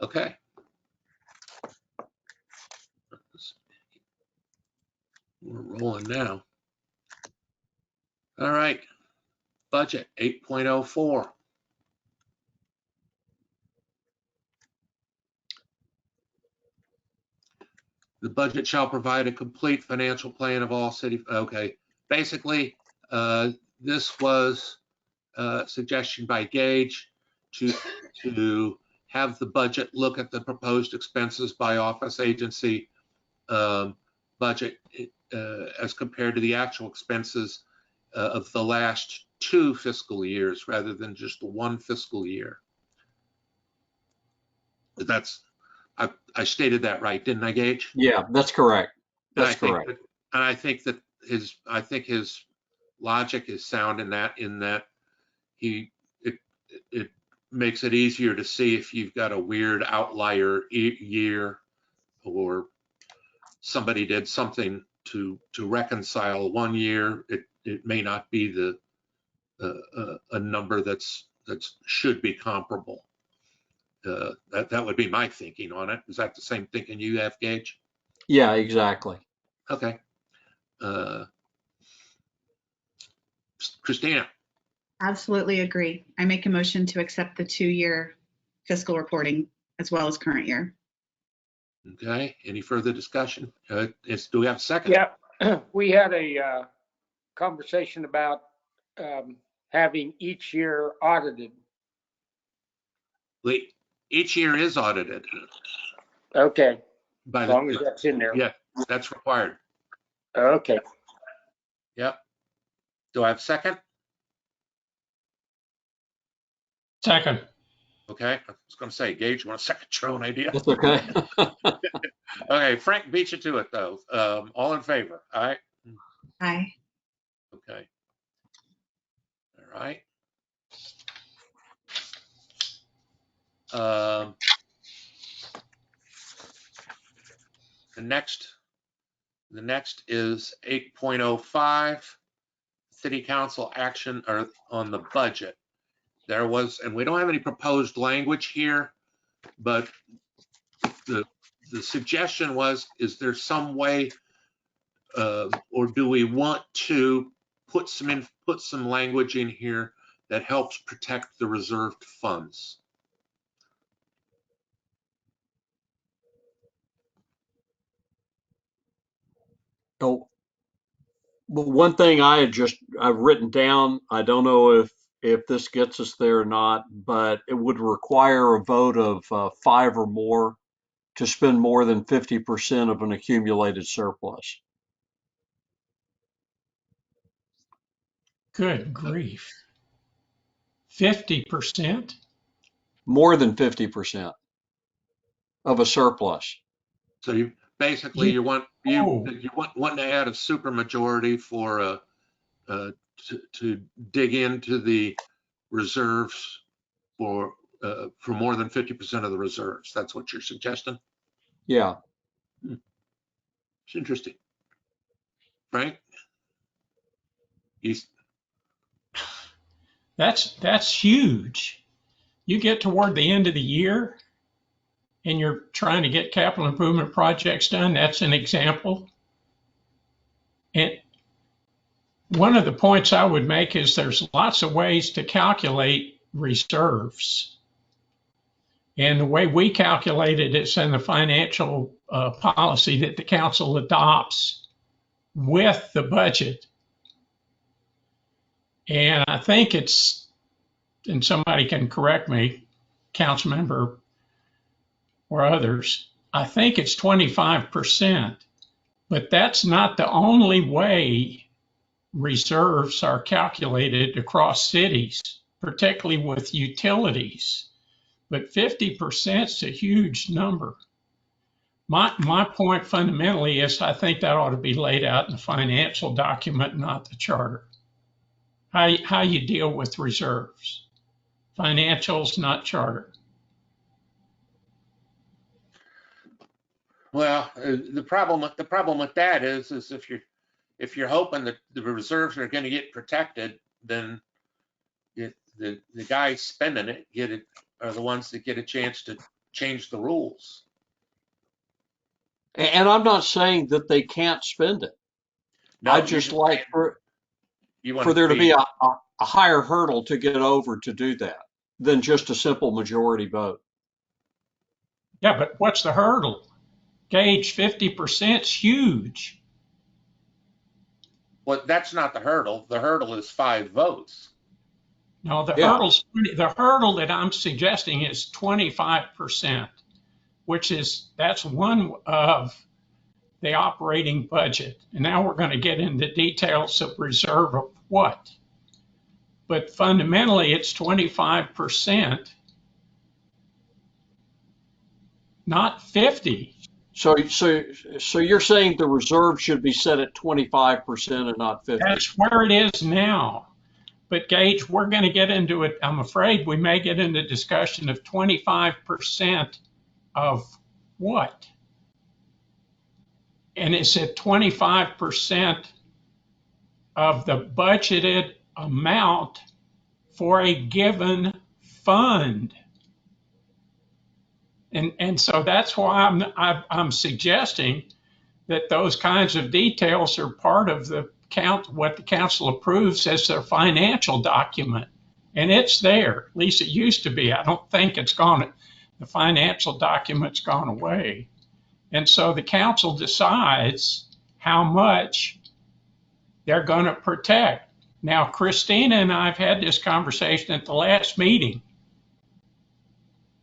Okay. We're rolling now. All right. Budget 8.04. The budget shall provide a complete financial plan of all city. Okay. Basically, this was a suggestion by Gage to have the budget look at the proposed expenses by office agency budget as compared to the actual expenses of the last 2 fiscal years rather than just the 1 fiscal year. I stated that right, didn't I, Gage? Yeah, that's correct. That's correct. And I think that his logic is sound in that it makes it easier to see if you've got a weird outlier year or somebody did something to reconcile 1 year. It may not be a number that should be comparable. That would be my thinking on it. Is that the same thinking you have, Gage? Yeah, exactly. Okay. Christina? Absolutely agree. I make a motion to accept the 2-year fiscal reporting as well as current year. Okay, any further discussion? Do we have a second? Yeah, we had a conversation about having each year audited. Each year is audited. Okay, By as long as that's in there. Yeah, that's required. Okay. Yep. Do I have a second? Second. Okay, I was going to say, Gage, you want a second your own idea? That's okay. Okay, Frank beat you to it, though. All in favor? All right. Aye. Okay. All right. The next is 8.05, City Council action on the budget. There was, and we don't have any proposed language here, but the suggestion was, is there some way, or do we want to put some language in here that helps protect the reserved funds? Oh, but one thing I've written down, I don't know if this gets us there or not, but it would require a vote of 5 or more to spend more than 50% of an accumulated surplus. Good grief. 50%? More than 50% of a surplus. So you basically you want to add a supermajority for to dig into the reserves for more than 50% of the reserves. That's what you're suggesting? Yeah. It's interesting. Frank? That's huge. You get toward the end of the year and you're trying to get capital improvement projects done. That's an example. And one of the points I would make is there's lots of ways to calculate reserves. And the way we calculate it is in the financial policy that the council adopts with the budget. And I think it's, and somebody can correct me, council member or others, I think it's 25%, but that's not the only way reserves are calculated across cities, particularly with utilities. But 50% is a huge number. My point fundamentally is I think that ought to be laid out in the financial document, not the charter. How you deal with reserves. Financials, not charter. Well, the problem with that is if you're hoping that the reserves are going to get protected, then the guys spending it are the ones that get a chance to change the rules. And I'm not saying that they can't spend it. No, I just like for there to be a higher hurdle to get over to do that than just a simple majority vote. Yeah, but what's the hurdle? Gage, 50% is huge. Well, that's not the hurdle. The hurdle is 5 votes. No, the hurdle that I'm suggesting is 25%, that's one of the operating budget. And now we're going to get into details of reserve of what. But fundamentally, it's 25%, not 50. So you're saying the reserve should be set at 25% and not 50? That's where it is now. But Gage, we're going to get into it. I'm afraid we may get into discussion of 25% of what? and it's at 25% of the budgeted amount for a given fund. And so that's why I'm suggesting that those kinds of details are part of what the council approves as their financial document. And it's there. At least it used to be. I don't think it's gone. The financial document's gone away. And so the council decides how much they're going to protect. Now, Christina and I have had this conversation at the last meeting,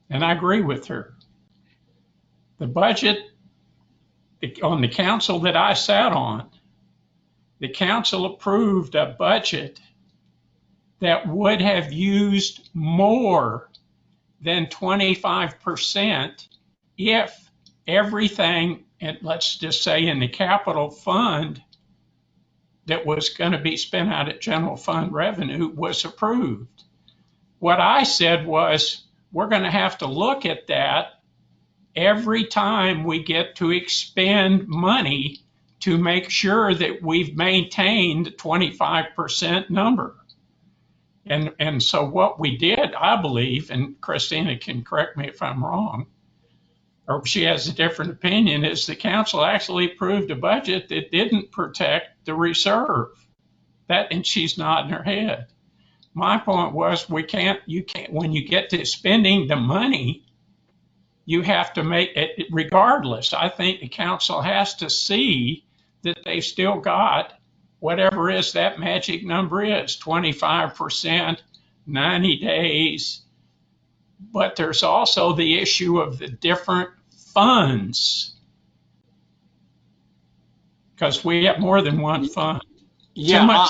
and I agree with her. The budget on the council that I sat on, the council approved a budget that would have used more than 25% if everything, and let's just say in the capital fund that was going to be spent out of general fund revenue was approved. What I said was, we're going to have to look at that every time we get to expend money to make sure that we've maintained the 25% number. And so what we did, I believe, and Christina can correct me if I'm wrong, or if she has a different opinion, is the council actually approved a budget that didn't protect the reserve. And she's nodding her head. My point was, you can't, when you get to spending the money, you have to make it regardless. I think the council has to see that they've still got whatever is that magic number is, 25%, 90 days. But there's also the issue of the different funds, because we have more than one fund. Yeah,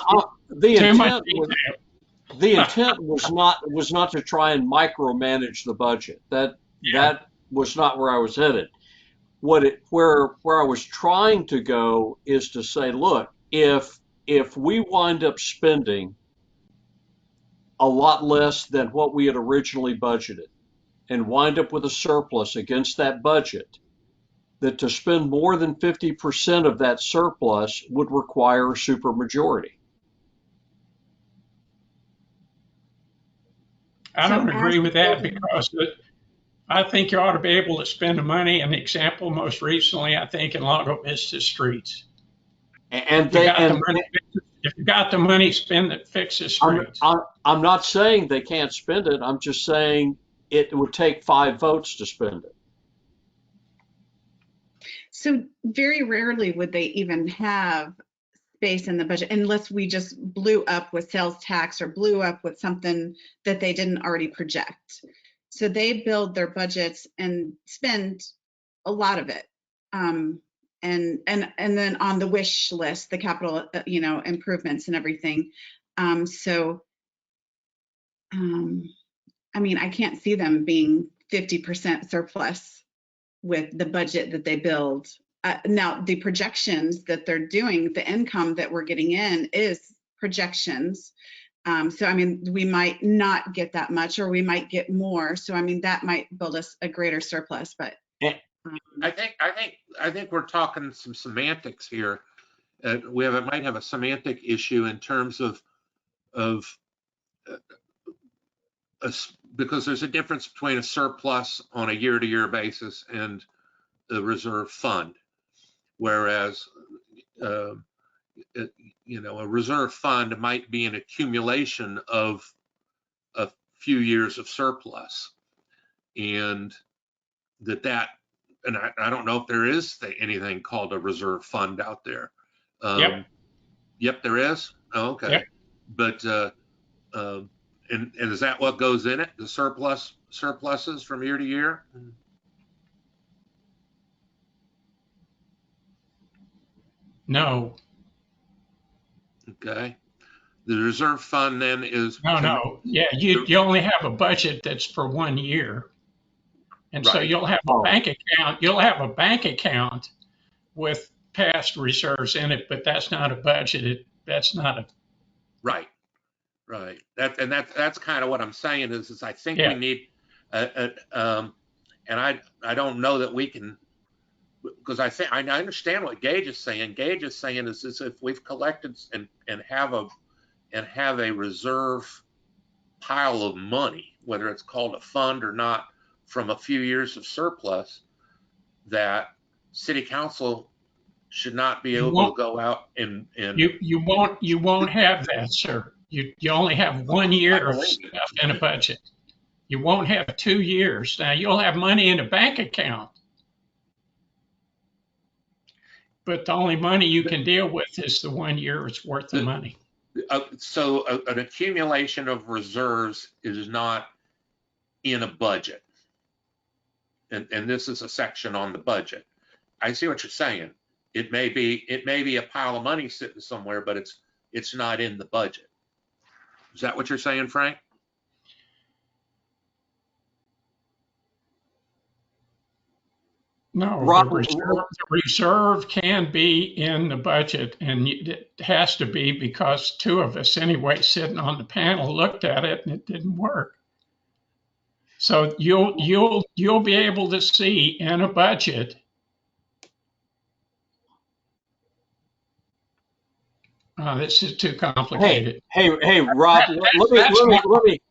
the intent was not to try and micromanage the budget. That was not where I was headed. Where I was trying to go is to say, look, if we wind up spending a lot less than what we had originally budgeted and wind up with a surplus against that budget, that to spend more than 50% of that surplus would require a supermajority. I don't agree with that, because I think you ought to be able to spend the money. An example, most recently, I think in Lago Vista streets. If you got the money, spend it, fix the streets. I'm not saying they can't spend it. I'm just saying it would take 5 votes to spend it. So very rarely would they even have space in the budget unless we just blew up with sales tax or blew up with something that they didn't already project. So they build their budgets and spend a lot of it. And then on the wish list, the capital, improvements and everything. I mean, I can't see them being 50% surplus with the budget that they build. Now, the projections that they're doing, the income that we're getting in is projections. So, I mean, we might not get that much, or we might get more. So, I mean, that might build us a greater surplus, but. I think we're talking some semantics here. Might have a semantic issue in terms of because there's a difference between a surplus on a year-to-year basis and the reserve fund, whereas a reserve fund might be an accumulation of a few years of surplus, and and I don't know if there is anything called a reserve fund out there. Yep, there is. Oh, okay. Yep. But and is that what goes in it? The surpluses from year to year? No. Okay. The reserve fund then is no. Yeah, you only have a budget that's for 1 year. And right. So you'll have a bank account. You'll have a bank account with past reserves in it, but that's not a budget. That's not a right. That's kind of what I'm saying is I think we need and I don't know that we can. because I think I understand what Gage is saying. Gage is saying is if we've collected and have a reserve pile of money, whether it's called a fund or not, from a few years of surplus, that city council should not be able to go out and You won't have that, sir. You only have 1 year of stuff in a budget. You won't have 2 years. Now you'll have money in a bank account, but the only money you can deal with is the 1 year's worth of money. so an accumulation of reserves is not in a budget. And this is a section on the budget. I see what you're saying. It may be a pile of money sitting somewhere, but it's not in the budget. Is that what you're saying, Frank? No, Rob, the reserve can be in the budget, and it has to be because two of us anyway sitting on the panel looked at it and it didn't work. So you'll be able to see in a budget this is too complicated. Hey, Rob, let me.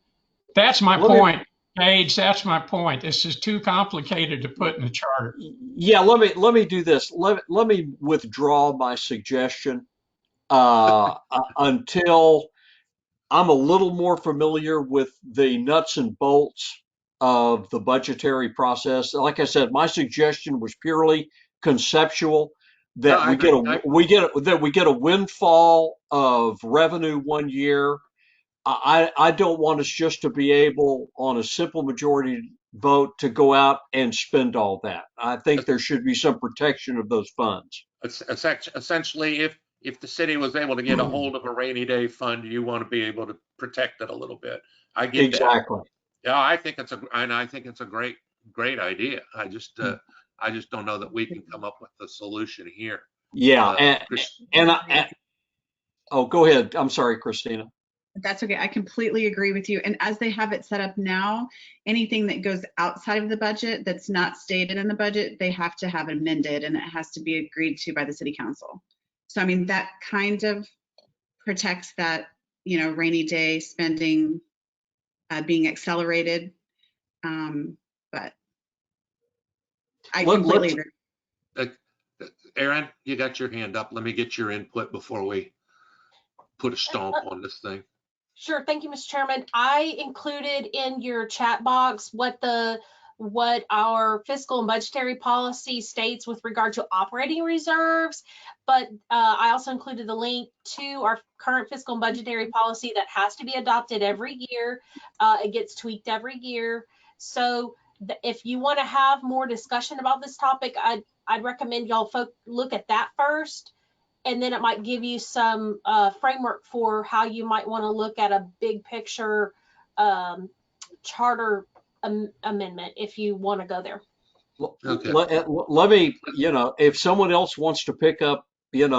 That's my point, Paige. That's my point. This is too complicated to put in the chart. Yeah, let me do this. Let me withdraw my suggestion until I'm a little more familiar with the nuts and bolts of the budgetary process. Like I said, my suggestion was purely conceptual, that we get a windfall of revenue 1 year. I don't want us just to be able, on a simple majority vote, to go out and spend all that. I think there should be some protection of those funds. Essentially, if the city was able to get a hold of a rainy day fund, you want to be able to protect it a little bit. I get exactly. That. Yeah, I think it's a great idea. I just don't know that we can come up with a solution here. Yeah, oh, go ahead. I'm sorry, Christina. That's okay. I completely agree with you. And as they have it set up now, anything that goes outside of the budget that's not stated in the budget, they have to have amended, and it has to be agreed to by the city council. So, I mean, that kind of protects that, rainy day spending being accelerated. But I completely agree. Aaron, you got your hand up. Let me get your input before we put a stomp on this thing. Sure. Thank you, Mr. Chairman. I included in your chat box what our fiscal and budgetary policy states with regard to operating reserves, but I also included the link to our current fiscal and budgetary policy that has to be adopted every year. It gets tweaked every year. So if you want to have more discussion about this topic, I'd recommend y'all look at that first. And then it might give you some framework for how you might want to look at a big picture charter amendment if you want to go there. Okay. Let me, if someone else wants to pick up, pick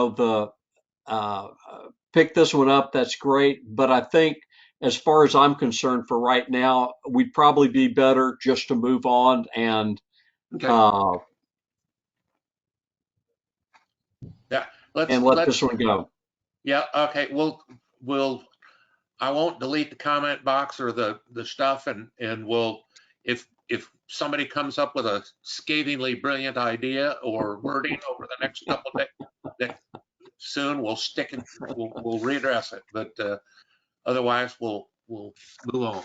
this one up, that's great. But I think, as far as I'm concerned, for right now, we'd probably be better just to move on and let this one go. Yeah. Okay. I won't delete the comment box or the stuff, and we'll, if somebody comes up with a scathingly brilliant idea or wording over the next couple of days, soon we'll stick it, we'll readdress it. But otherwise, we'll move on.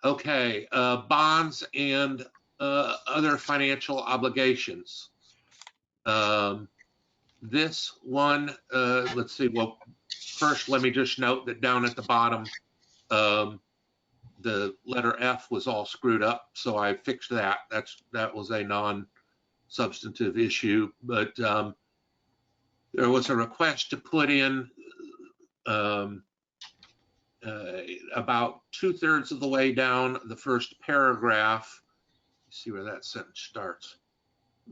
Okay. Bonds and other financial obligations. This one, let's see. Well, first, let me just note that down at the bottom, the letter F was all screwed up, so I fixed that. That was a non-substantive issue, but there was a request to put in about 2/3 of the way down the first paragraph. Let's see where that sentence starts.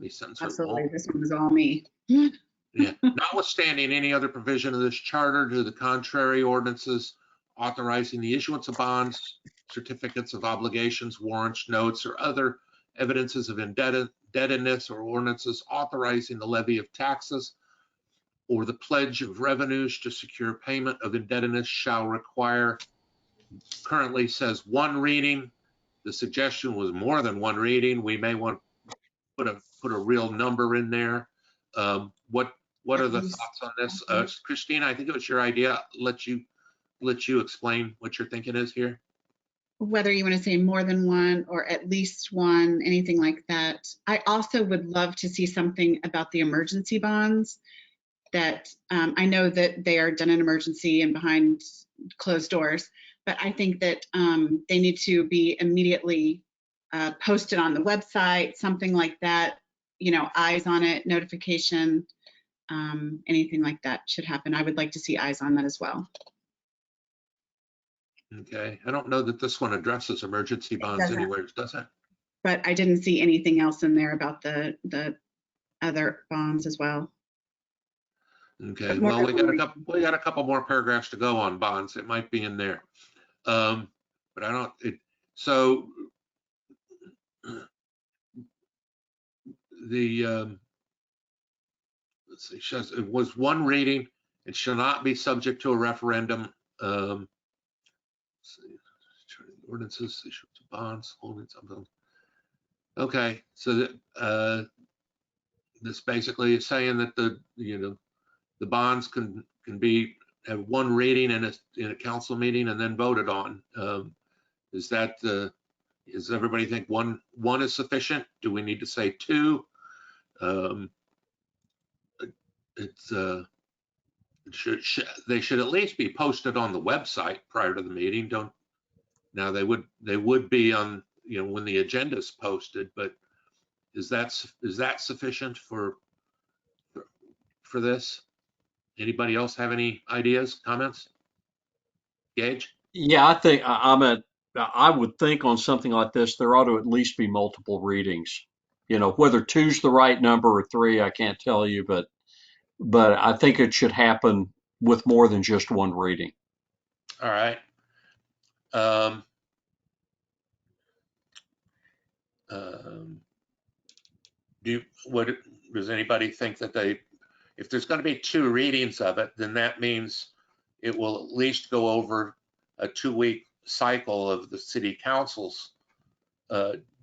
Absolutely, this one was all me. Yeah. Notwithstanding any other provision of this charter to the contrary, ordinances authorizing the issuance of bonds, certificates of obligations, warrants, notes, or other evidences of indebtedness or ordinances authorizing the levy of taxes or the pledge of revenues to secure payment of indebtedness shall require, currently says one reading. The suggestion was more than one reading. We may want to put a real number in there. What are the thoughts on this? Christina, I think it was your idea. Let you explain what your thinking is here. Whether you want to say more than one or at least one, anything like that. I also would love to see something about the emergency bonds that I know that they are done in emergency and behind closed doors, but I think that they need to be immediately posted on the website, something like that, you know, eyes on it, notification, anything like that should happen. I would like to see eyes on that as well. Okay, I don't know that this one addresses emergency bonds doesn't. anywhere, does it? But I didn't see anything else in there about the other bonds as well. Okay, well, we got a couple more paragraphs to go on bonds. It might be in there. But I don't, so the, let's see, it was one reading. It shall not be subject to a referendum. Let's see, ordinances, issuance of bonds, holding something. Okay, so that, this basically is saying that the bonds can be have one reading in a council meeting and then voted on. Is that does everybody think one is sufficient? Do we need to say two? They should at least be posted on the website prior to the meeting. Now they would be on, when the agenda is posted, but is that sufficient for this? Anybody else have any ideas, comments? Gage? Yeah, I think I would think on something like this, there ought to at least be multiple readings. Whether two's the right number or three, I can't tell you, but I think it should happen with more than just one reading. All right. Does anybody think that if there's going to be two readings of it, then that means it will at least go over a 2-week cycle of the city council's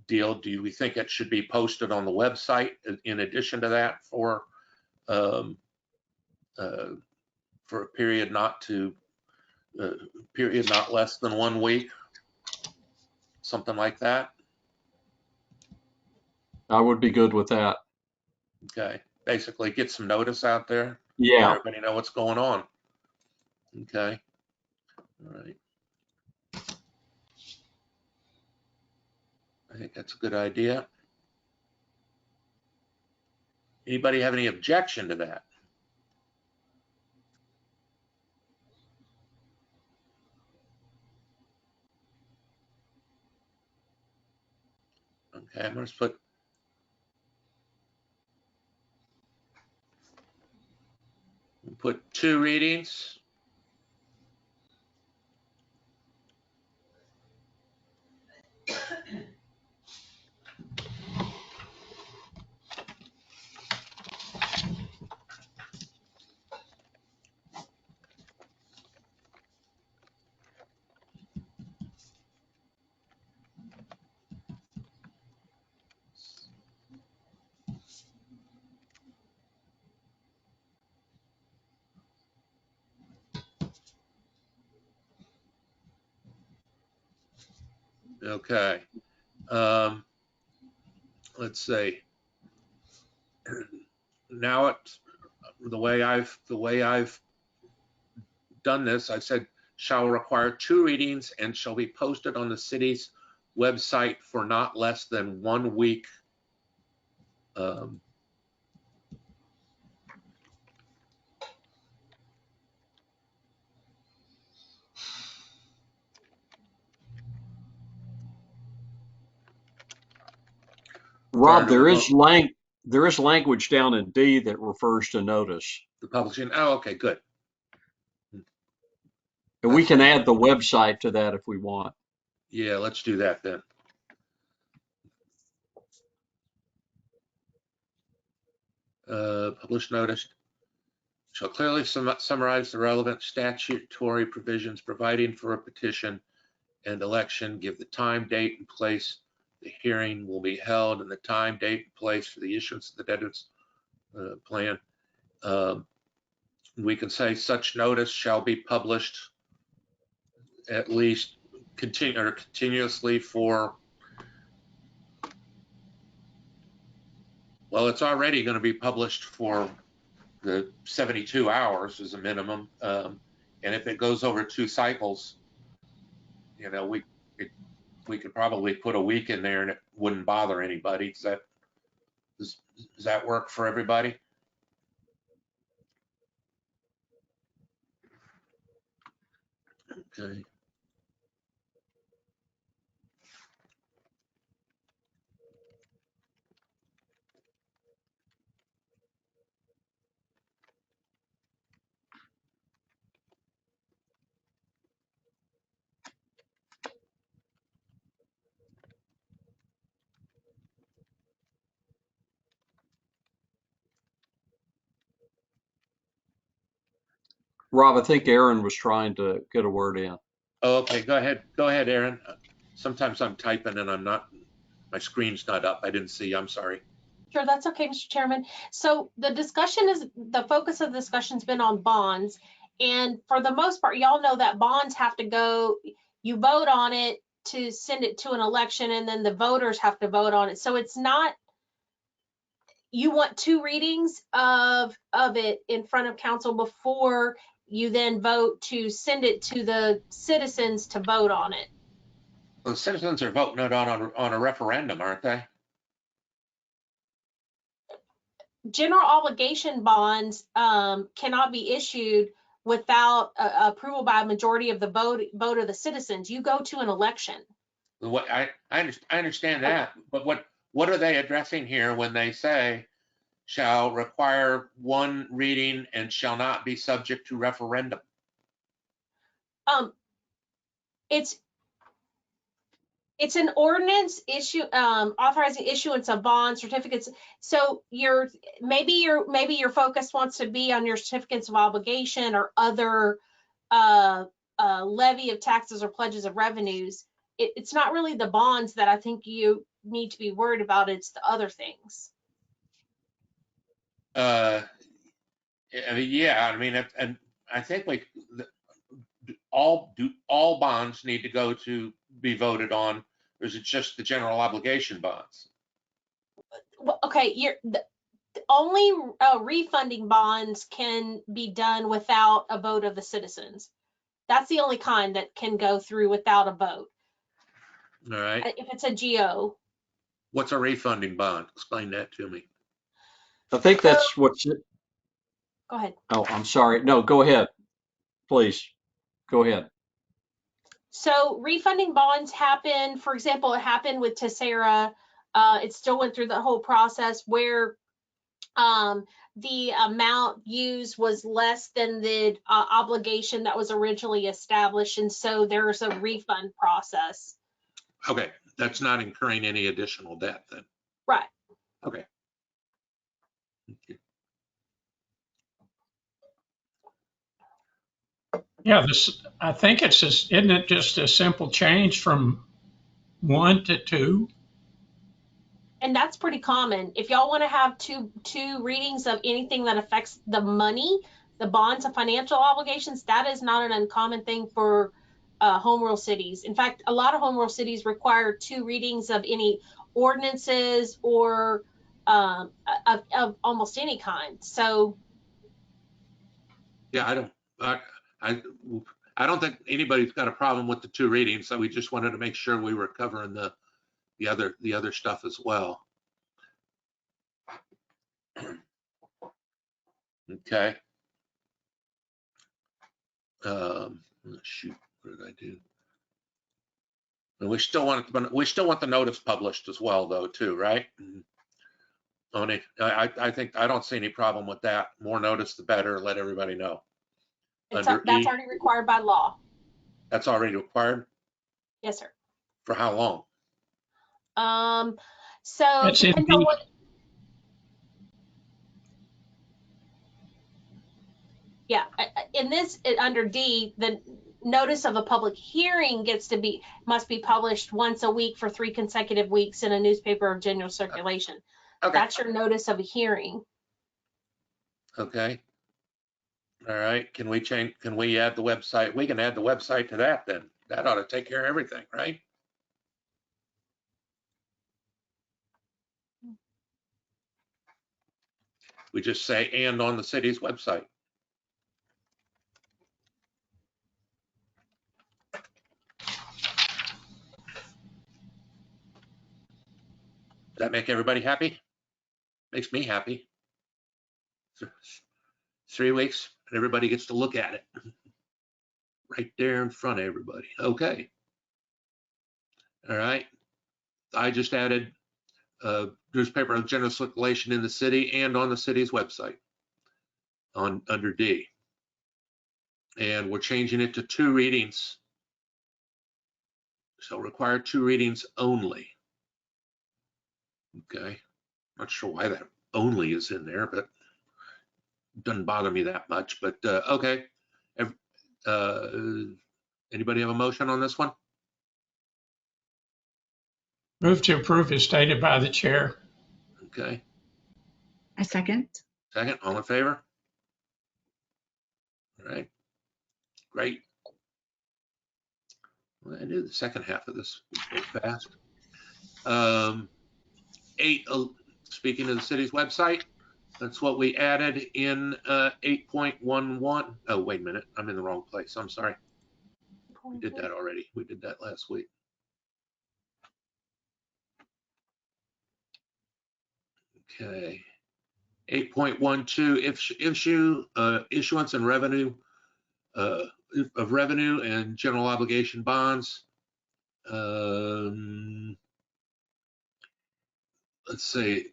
deal? Do we think it should be posted on the website in addition to that for a period not less than 1 week, something like that? I would be good with that. Okay, basically get some notice out there. Yeah. Let everybody know what's going on. Okay, all right. I think that's a good idea. Anybody have any objection to that? Okay, I'm going to put 2 readings. Okay. Let's see. Now the way I've done this, I said shall require 2 readings and shall be posted on the city's website for not less than 1 week. Rob, there is language down in D that refers to notice. The publishing. Oh, okay, good. And we can add the website to that if we want. Yeah, let's do that then. published notice shall clearly summarize the relevant statutory provisions providing for a petition and election, give the time, date, and place the hearing will be held, and the time, date, and place for the issuance of the debtors plan. We can say such notice shall be published at least continuously for, well, it's already going to be published for the 72 hours as a minimum. And if it goes over 2 cycles, you know, we could probably put a week in there and it wouldn't bother anybody. Does that work for everybody? Okay. Rob, I think Aaron was trying to get a word in. Oh, okay, go ahead, Aaron. Sometimes I'm typing and my screen's not up. I didn't see, I'm sorry. Sure, that's okay, Mr. Chairman. So the focus of the discussion's been on bonds. And for the most part, y'all know that bonds have to go, you vote on it to send it to an election, and then the voters have to vote on it. So it's not, you want 2 readings of it in front of council before you then vote to send it to the citizens to vote on it. Well, the citizens are voting it on a referendum, aren't they? General obligation bonds cannot be issued without approval by a majority of the vote of the citizens. You go to an election. What I understand that, but what are they addressing here when they say shall require 1 reading and shall not be subject to referendum? It's an ordinance issue authorizing issuance of bond certificates. So maybe your focus wants to be on your certificates of obligation or other levy of taxes or pledges of revenues. It's not really the bonds that I think you need to be worried about. It's the other things. Yeah, I mean, and I think all bonds need to go to be voted on, or is it just the general obligation bonds? Well, okay, only refunding bonds can be done without a vote of the citizens. That's the only kind that can go through without a vote. All right. If it's a GO. What's a refunding bond? Explain that to me. I think that's what's. Go ahead. Oh, I'm sorry. No, go ahead. Please, go ahead. So refunding bonds happen, for example, it happened with Tessera. It still went through the whole process where the amount used was less than the obligation that was originally established. And so there's a refund process. Okay, that's not incurring any additional debt then. Right. Okay. Thank you. Yeah, I think isn't it just a simple change from 1 to 2? And that's pretty common. If y'all want to have two readings of anything that affects the money, the bonds and financial obligations, that is not an uncommon thing for home rule cities. In fact, a lot of home rule cities require 2 readings of any ordinances or of almost any kind. So yeah, I don't think anybody's got a problem with the 2 readings, so we just wanted to make sure we were covering the other stuff as well. Okay. Shoot, what did I do? And we still want the notice published as well, though, too, right? I think I don't see any problem with that. More notice, the better. Let everybody know. that's already required by law. That's already required? Yes, sir. For how long? So That's depends on what. Yeah, in this, under D, the notice of a public hearing must be published once a week for 3 consecutive weeks in a newspaper of general circulation. Okay, That's your notice of a hearing. okay. All right, can we add the website? We can add the website to that then. That ought to take care of everything, right? We just say, and on the city's website. Does that make everybody happy? Makes me happy. 3 weeks and everybody gets to look at it. Right there in front of everybody. Okay. All right. I just added newspaper of general circulation in the city and on the city's website under D. And we're changing it to 2 readings. So require 2 readings only. Okay. Not sure why that only is in there, but doesn't bother me that much. But okay. Anybody have a motion on this one? Move to approve as stated by the chair. Okay. A second. Second, all in favor? All right. Great. Well, I knew the second half of this would go fast. 8, speaking of the city's website, that's what we added in 8.11. Oh, wait a minute. I'm in the wrong place. I'm sorry. We did that already. We did that last week. Okay. 8.12, issuance and revenue of revenue and general obligation bonds. Let's see.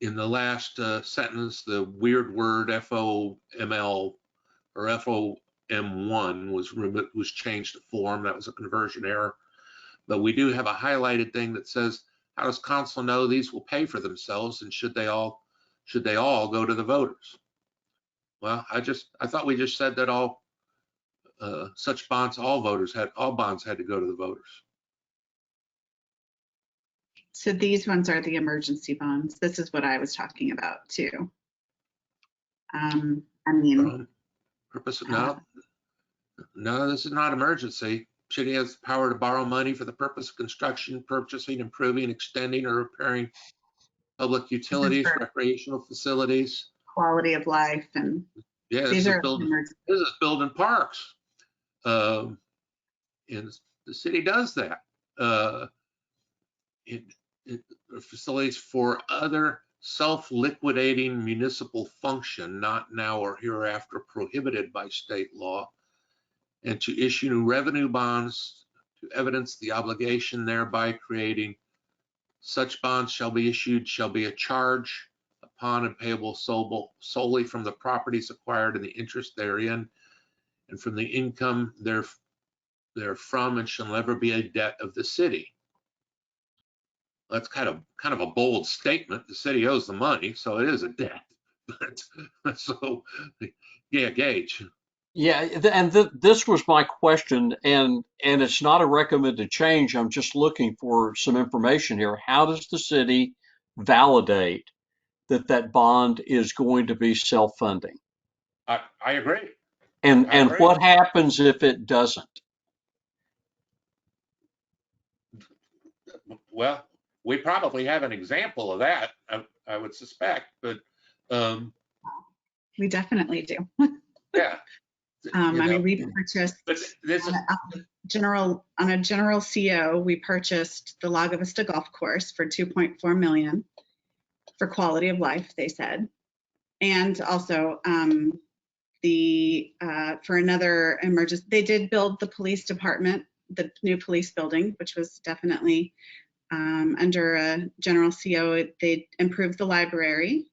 In the last sentence, the weird word FOML or FOM1 was changed to form. That was a conversion error. But we do have a highlighted thing that says, how does council know these will pay for themselves, and should they all go to the voters? Well, I thought we just said that all such bonds, all bonds had to go to the voters. So these ones are the emergency bonds. This is what I was talking about too. I mean, Purpose of no, this is not emergency. City has the power to borrow money for the purpose of construction, purchasing, improving, extending, or repairing public utilities, recreational facilities. Quality of life, and yeah, this is building parks. And the city does that. Facilities for other self-liquidating municipal function, not now or hereafter prohibited by state law, and to issue new revenue bonds to evidence the obligation thereby creating. Such bonds shall be issued, shall be a charge upon and payable solely from the properties acquired and the interest therein, and from the income therefrom, and shall never be a debt of the city. That's kind of a bold statement. The city owes the money, so it is a debt. But so, yeah, Gage. Yeah, and this was my question, and it's not a recommended change. I'm just looking for some information here. How does the city validate that bond is going to be self-funding? I agree. And what happens if it doesn't? Well, we probably have an example of that, I would suspect, but we definitely do. Yeah. I mean, we purchased but this is on a general CO. We purchased the Lago Vista Golf Course for $2.4 million for quality of life, they said, and also for another emergency. They did build the police department, the new police building, which was definitely under a general CO. They improved the library.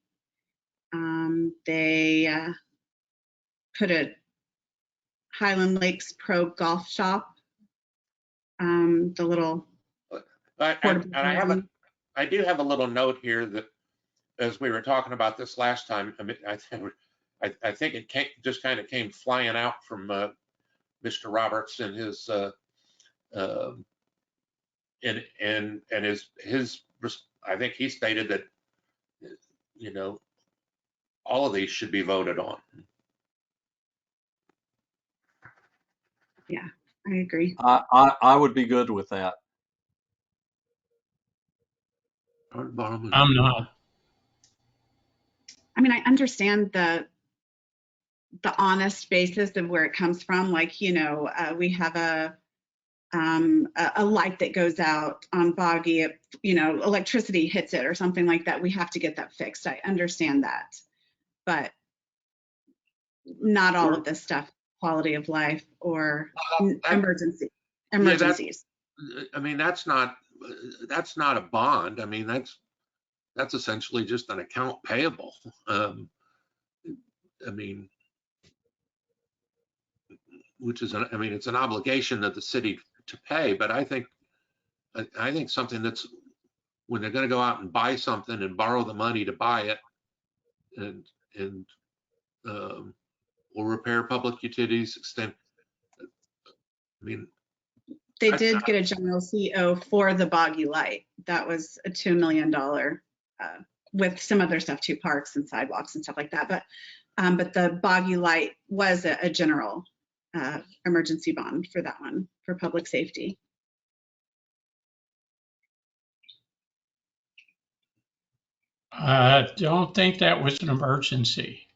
They put a Highland Lakes Pro Golf Shop, the little. I do have a little note here that as we were talking about this last time, I mean, I think it just kind of came flying out from Mr. Roberts and his and his I think he stated that, you know, all of these should be voted on. Yeah, I agree. I would be good with that. I'm not. I mean, I understand the honest basis of where it comes from. Like, you know, we have a light that goes out on Boggy, if, you know, electricity hits it or something like that. We have to get that fixed. I understand that, but not all of this stuff, quality of life or emergencies. I mean, that's not a bond. I mean, that's essentially just an account payable. I mean, which is, I mean, it's an obligation of the city to pay, but I think something that's, when they're going to go out and buy something and borrow the money to buy it, and or repair public utilities, extend. I mean, they did get a general CO for the Boggy light. That was a $2 million with some other stuff too, parks and sidewalks and stuff like that. But the Boggy light was a general emergency bond for that one, for public safety. I don't think that was an emergency.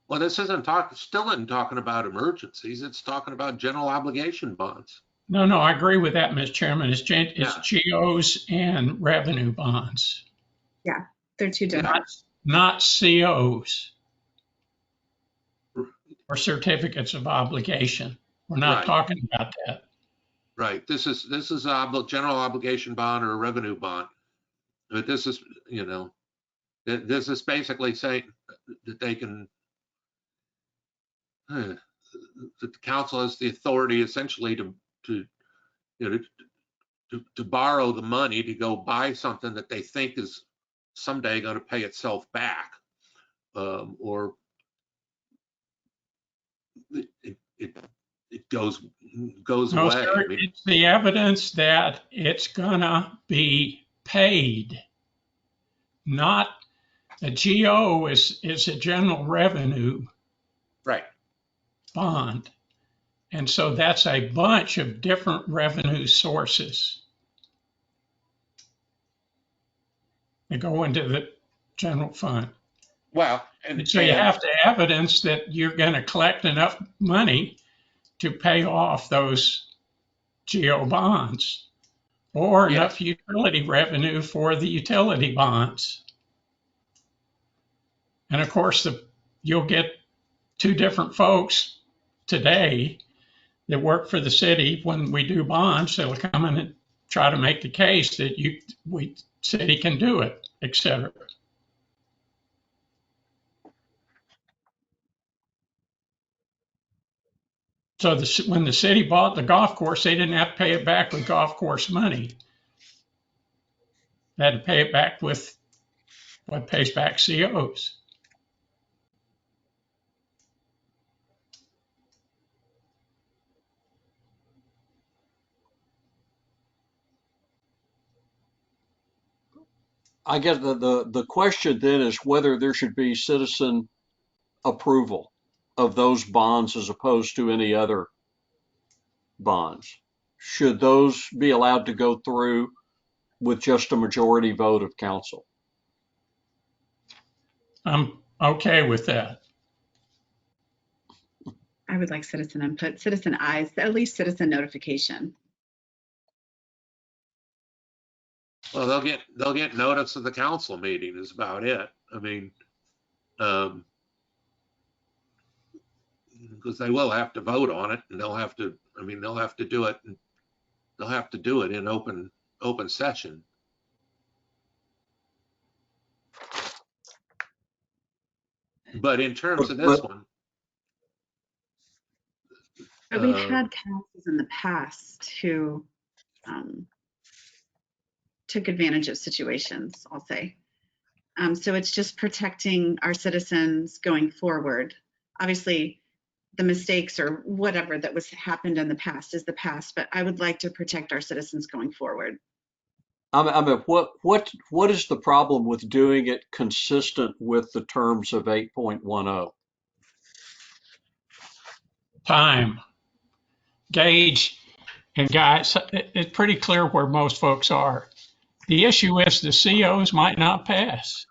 Well, this still isn't talking about emergencies. It's talking about general obligation bonds. No, I agree with that, Mr. Chairman. It's GOs and revenue bonds. Yeah, they're two different. Not COs or certificates of obligation. We're not talking about that. Right. This is a general obligation bond or a revenue bond. But this is, you know, this is basically saying that they can, that the council has the authority essentially to you know, to borrow the money to go buy something that they think is someday going to pay itself back, or it goes away. Sir, I mean, it's the evidence that it's gonna be paid, not a GO is a general revenue bond. And so that's a bunch of different revenue sources that go into the general fund. Well, and so you have to evidence that you're going to collect enough money to pay off those GO bonds or enough utility revenue for the utility bonds. And of course, you'll get two different folks today that work for the city. When we do bonds, they'll come in and try to make the case that city can do it, etc. So when the city bought the golf course, they didn't have to pay it back with golf course money. They had to pay it back with what pays back COs. I guess the question then is whether there should be citizen approval of those bonds as opposed to any other bonds. Should those be allowed to go through with just a majority vote of council? I'm okay with that. I would like citizen input, citizen eyes, at least citizen notification. well, they'll get notice of the council meeting is about it. I mean, because they will have to vote on it, and they'll have to do it, and they'll have to do it in open session. But in terms of this one, but we've had councils in the past who took advantage of situations, I'll say. So it's just protecting our citizens going forward. Obviously, the mistakes or whatever that was happened in the past is the past, but I would like to protect our citizens going forward. I mean, what is the problem with doing it consistent with the terms of 8.10? Time. Gage and guys, it's pretty clear where most folks are. The issue is the COs might not pass.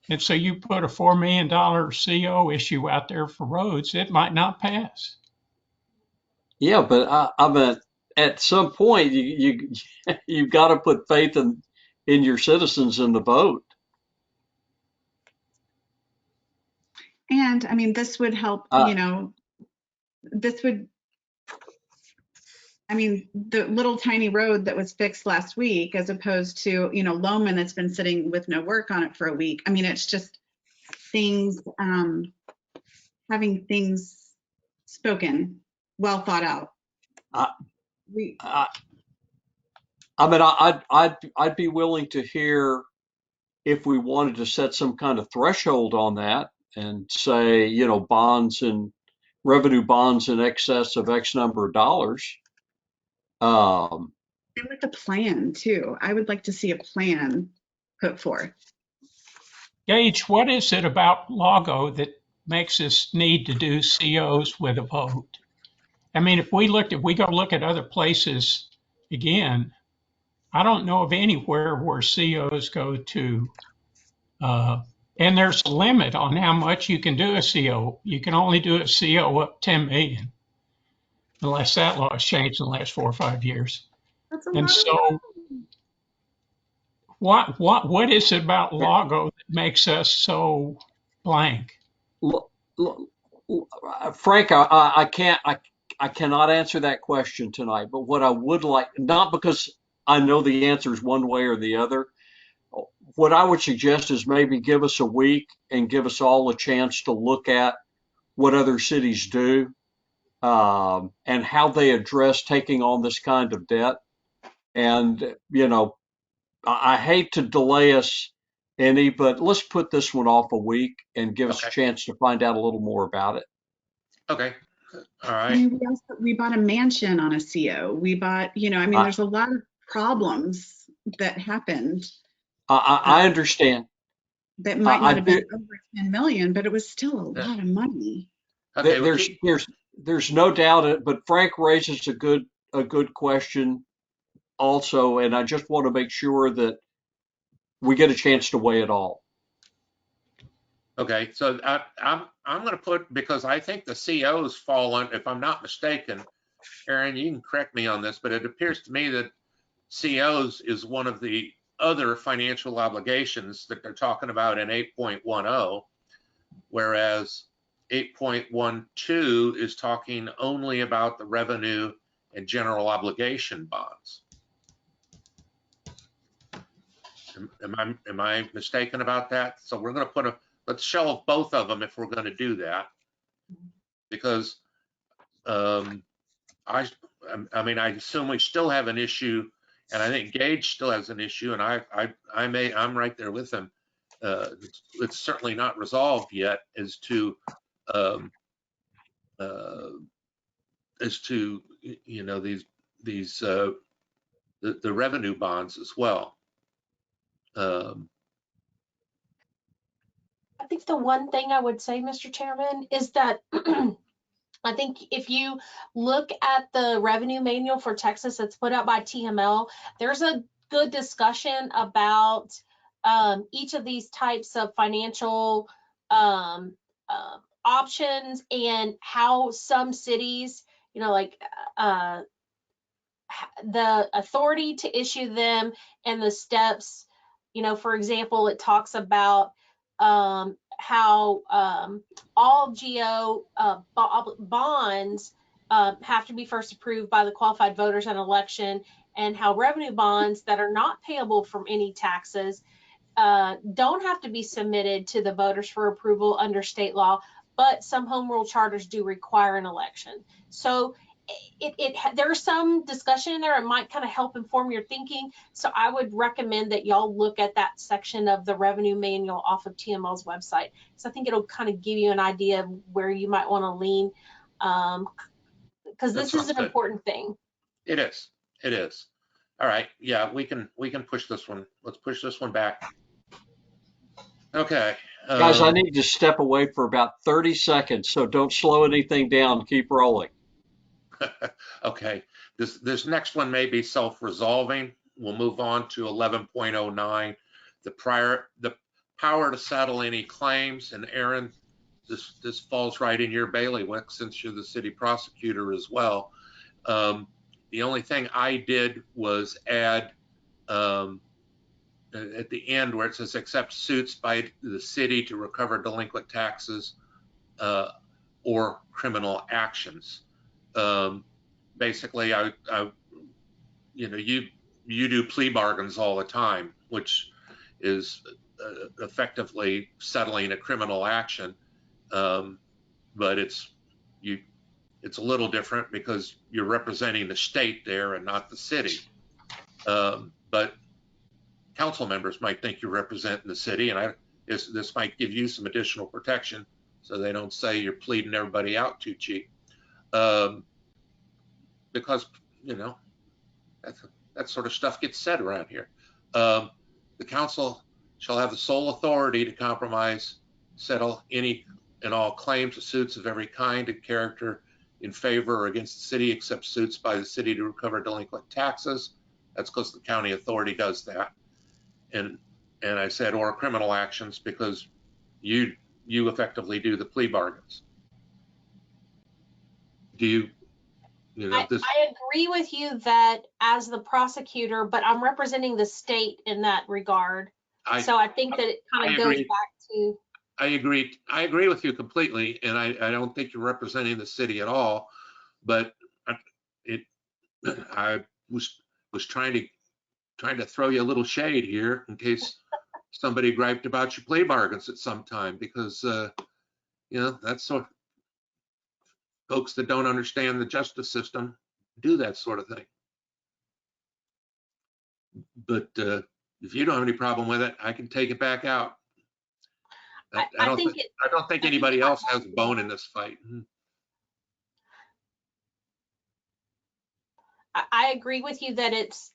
And so you put a $4 million CO issue out there for roads, it might not pass. Yeah, but I mean, at some point, you've got to put faith in your citizens in the vote. And I mean, this would help, this would, I mean, the little tiny road that was fixed last week, as opposed to, Loman that's been sitting with no work on it for a week. I mean, it's just things, having things spoken, well thought out. I mean, I'd be willing to hear if we wanted to set some kind of threshold on that and say, bonds and revenue bonds in excess of X number of dollars. And with the plan too, I would like to see a plan put forth. Gage, what is it about Lago that makes us need to do COs with a vote? I mean, if we go look at other places again, I don't know of anywhere where COs go to, and there's a limit on how much you can do a CO. You can only do a CO up 10 million, unless that law has changed in the last 4 or 5 years. That's a And lot so, what is it about Lago that makes us so blank? Frank, I cannot answer that question tonight, but what I would like, not because I know the answer is one way or the other, what I would suggest is maybe give us a week and give us all a chance to look at what other cities do, and how they address taking on this kind of debt. And, I hate to delay us any, but let's put this one off a week and give us a Okay. chance to find out a little more about it. Okay. All I right. mean, we bought a mansion on a CO. We bought, I mean, there's a lot of problems that happened I understand. that might not I have do. been over 10 million, but it was still a lot of money. Okay. Well, There's no doubt, but Frank raises a good question also, and I just want to make sure that we get a chance to weigh it all. okay. So I'm going to put, because I think the COs fall on, if I'm not mistaken, Aaron, you can correct me on this, but it appears to me that COs is one of the other financial obligations that they're talking about in 8.10, whereas 8.12 is talking only about the revenue and general obligation bonds. Am I mistaken about that? So we're going to let's shelve both of them if we're going to do that, because I mean, I assume we still have an issue, and I think Gage still has an issue, and I'm right there with him. It's certainly not resolved yet as to these the revenue bonds as well. I think the one thing I would say, Mr. Chairman, is that I think if you look at the revenue manual for Texas that's put out by TML, there's a good discussion about each of these types of financial options and how some cities, like the authority to issue them and the steps. For example, it talks about how all GO bonds have to be first approved by the qualified voters at election, and how revenue bonds that are not payable from any taxes don't have to be submitted to the voters for approval under state law, but some home rule charters do require an election. So there's some discussion in there. It might kind of help inform your thinking. So I would recommend that y'all look at that section of the revenue manual off of TML's website. So I think it'll kind of give you an idea of where you might want to lean, because this is an important thing. It is. It is. All right. Yeah, we can push this one. Let's push this one back. Okay. Guys, I need to step away for about 30 seconds, so don't slow anything down. Keep rolling. Okay. This next one may be self-resolving. We'll move on to 11.09. The power to settle any claims. And Aaron, this falls right in your bailiwick since you're the city prosecutor as well. The only thing I did was add at the end where it says accept suits by the city to recover delinquent taxes or criminal actions. Basically, you do plea bargains all the time, which is effectively settling a criminal action, but it's a little different because you're representing the state there and not the city. But council members might think you're representing the city, and this might give you some additional protection so they don't say you're pleading everybody out too cheap. Because, that sort of stuff gets said around here. The council shall have the sole authority to compromise, settle any and all claims or suits of every kind and character in favor or against the city, except suits by the city to recover delinquent taxes. That's because the county authority does that. And I said, or criminal actions, because you effectively do the plea bargains. Do I agree with you that as the prosecutor, but I'm representing the state in that regard. So I think that it kind of goes back to. I agree with you completely, and I don't think you're representing the city at all. But I was trying to throw you a little shade here in case somebody griped about your plea bargains at some time, because that's sort of folks that don't understand the justice system do that sort of thing. But if you don't have any problem with it, I can take it back out. I don't think anybody else has a bone in this fight. I agree with you that it's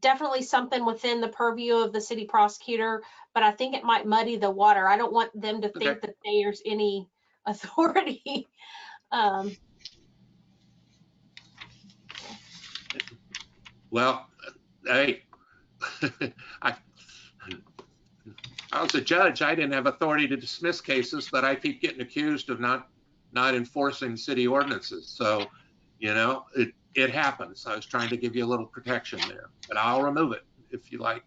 definitely something within the purview of the city prosecutor, but I think it might muddy the water. I don't want them to think that there's any authority. Well, hey, I was a judge. I didn't have authority to dismiss cases, but I keep getting accused of not enforcing city ordinances. So, it happens. I was trying to give you a little protection there, but I'll remove it if you like.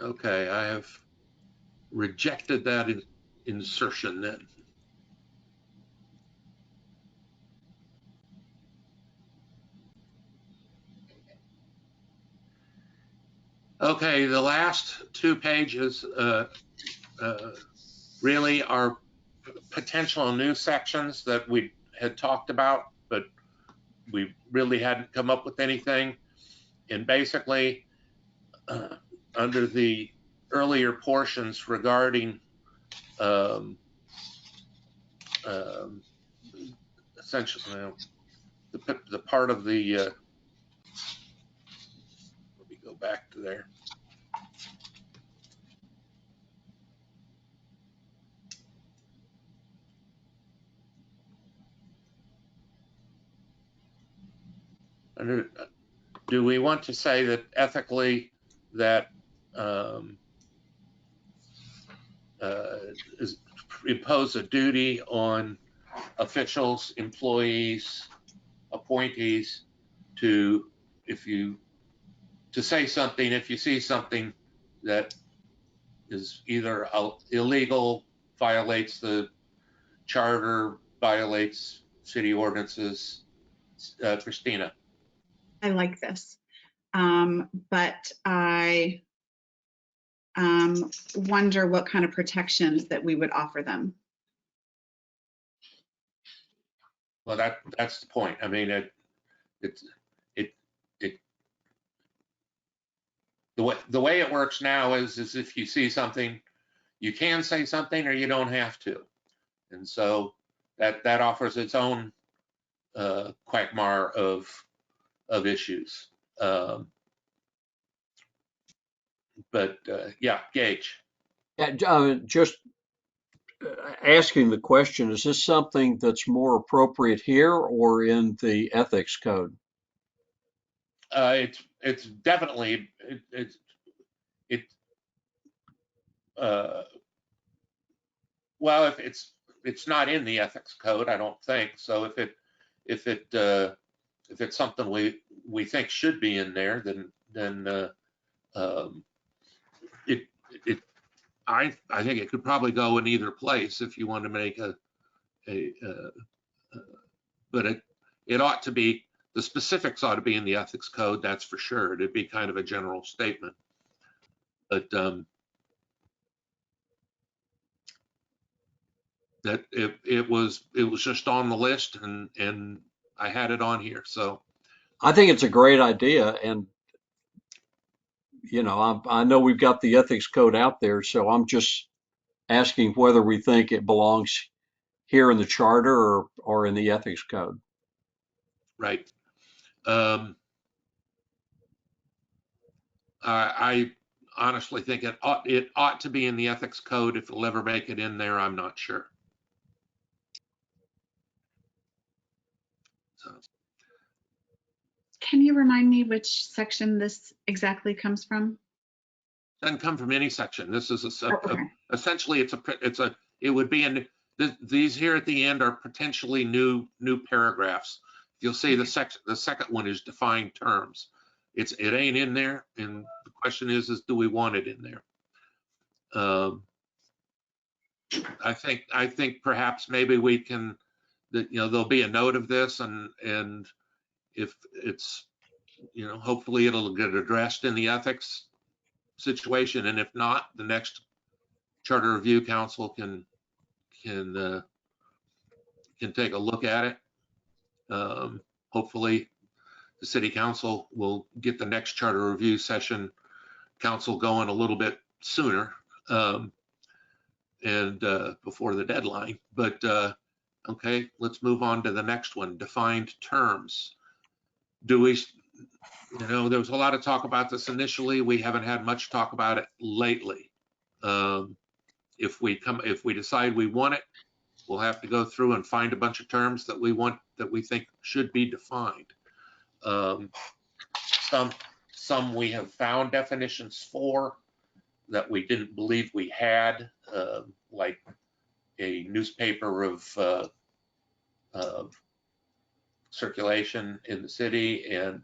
Okay, I have rejected that insertion then. Okay, the last 2 pages really are potential new sections that we had talked about, but we really hadn't come up with anything. And basically, under the earlier portions regarding essentially the part of the let me go back to there. Do we want to say that ethically that impose a duty on officials, employees, appointees to, to say something if you see something that is either illegal, violates the charter, violates city ordinances? Christina. I like this. But I wonder what kind of protections that we would offer them. Well, that's the point. I mean, the way it works now is if you see something, you can say something or you don't have to, and so that offers its own quagmire of issues. But yeah, Gage. Just asking the question, is this something that's more appropriate here or in the ethics code? It's definitely well, if it's not in the ethics code, I don't think so. If it's something we think should be in there, then I think it could probably go in either place if you want to make but it ought to be, the specifics ought to be in the ethics code, that's for sure. It'd be kind of a general statement. But that it was just on the list and I had it on here. So I think it's a great idea, and you know, I know we've got the ethics code out there, so I'm just asking whether we think it belongs here in the charter or in the ethics code. right. I honestly think it ought to be in the ethics code. If it'll ever make it in there, I'm not sure. So. Can you remind me which section this exactly comes from? Doesn't come from any section. This is Okay. Essentially it would be in these here at the end are potentially new paragraphs. You'll see the second one is defined terms. It ain't in there, and the question is do we want it in there? I think perhaps maybe we can, there'll be a note of this, and if it's, hopefully it'll get addressed in the ethics situation, and if not, the next Charter Review Council can take a look at it. Hopefully the City Council will get the next Charter Review session council going a little bit sooner and before the deadline. But okay, let's move on to the next one, defined terms. Do we, there was a lot of talk about this initially. We haven't had much talk about it lately. If we decide we want it, we'll have to go through and find a bunch of terms that we want, that we think should be defined. Some we have found definitions for that we didn't believe we had, like a newspaper of circulation in the city, and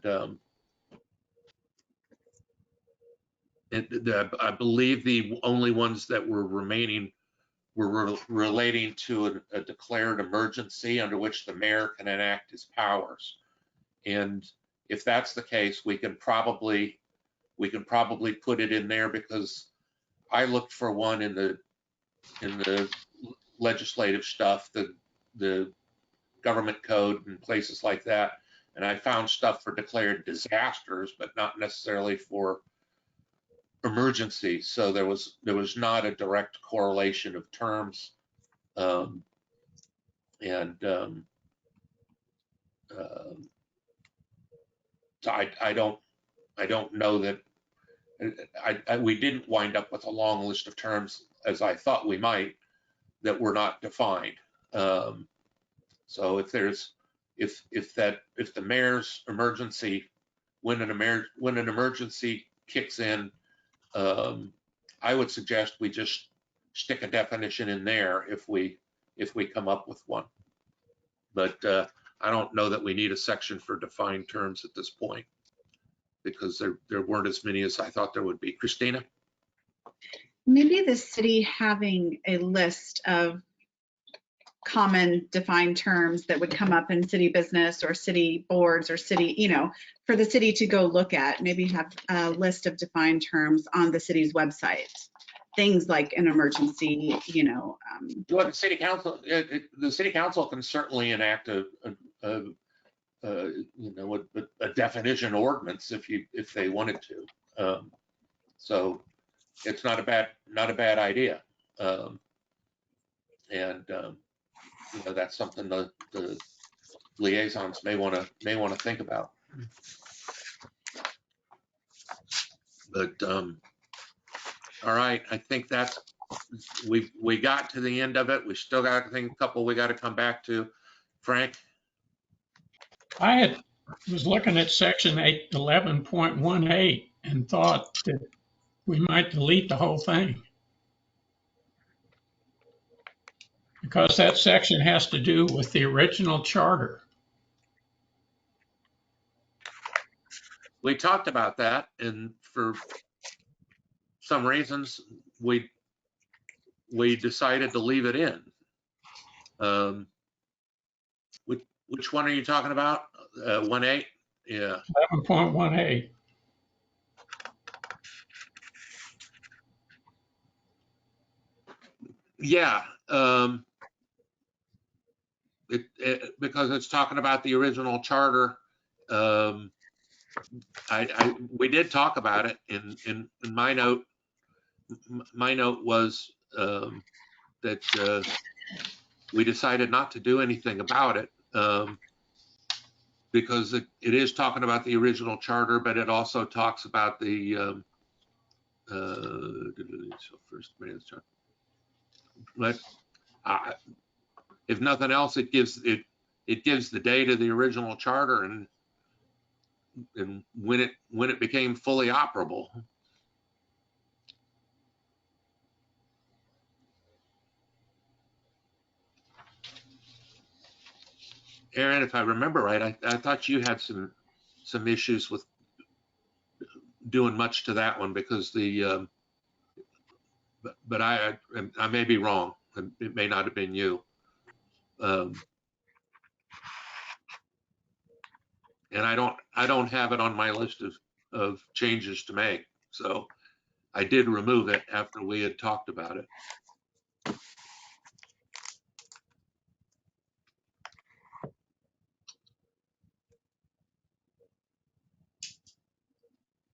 I believe the only ones that were remaining were relating to a declared emergency under which the mayor can enact his powers. And if that's the case, we can probably put it in there, because I looked for one in the legislative stuff, the government code and places like that, and I found stuff for declared disasters, but not necessarily for emergency, so there was not a direct correlation of terms. So I don't know that we didn't wind up with a long list of terms as I thought we might that were not defined. So if the mayor's emergency, when an emergency kicks in, I would suggest we just stick a definition in there if we come up with one. But I don't know that we need a section for defined terms at this point, because there weren't as many as I thought there would be. Christina? Maybe the city having a list of common defined terms that would come up in city business or city boards or city, you know, for the city to go look at, maybe have a list of defined terms on the city's website. Things like an emergency, you know. Well, the city council can certainly enact a definition ordinance if they wanted to. So it's not a bad idea. That's something the liaisons may want to think about. But all right, I think that's we got to the end of it. We still got a couple we got to come back to. Frank? I was looking at section 11.18 and thought that we might delete the whole thing, because that section has to do with the original charter. We talked about that, and for some reasons we decided to leave it in. Which one are you talking about? 1.8? Yeah. 11.18. Yeah. Because it's talking about the original charter. We did talk about it in my note. My note was that we decided not to do anything about it because it is talking about the original charter, but it also talks about the but if nothing else, it gives the date of the original charter and when it became fully operable. Aaron, if I remember right, I thought you had some issues with doing much to that one because but I may be wrong. It may not have been you. And I don't have it on my list of changes to make. So I did remove it after we had talked about it.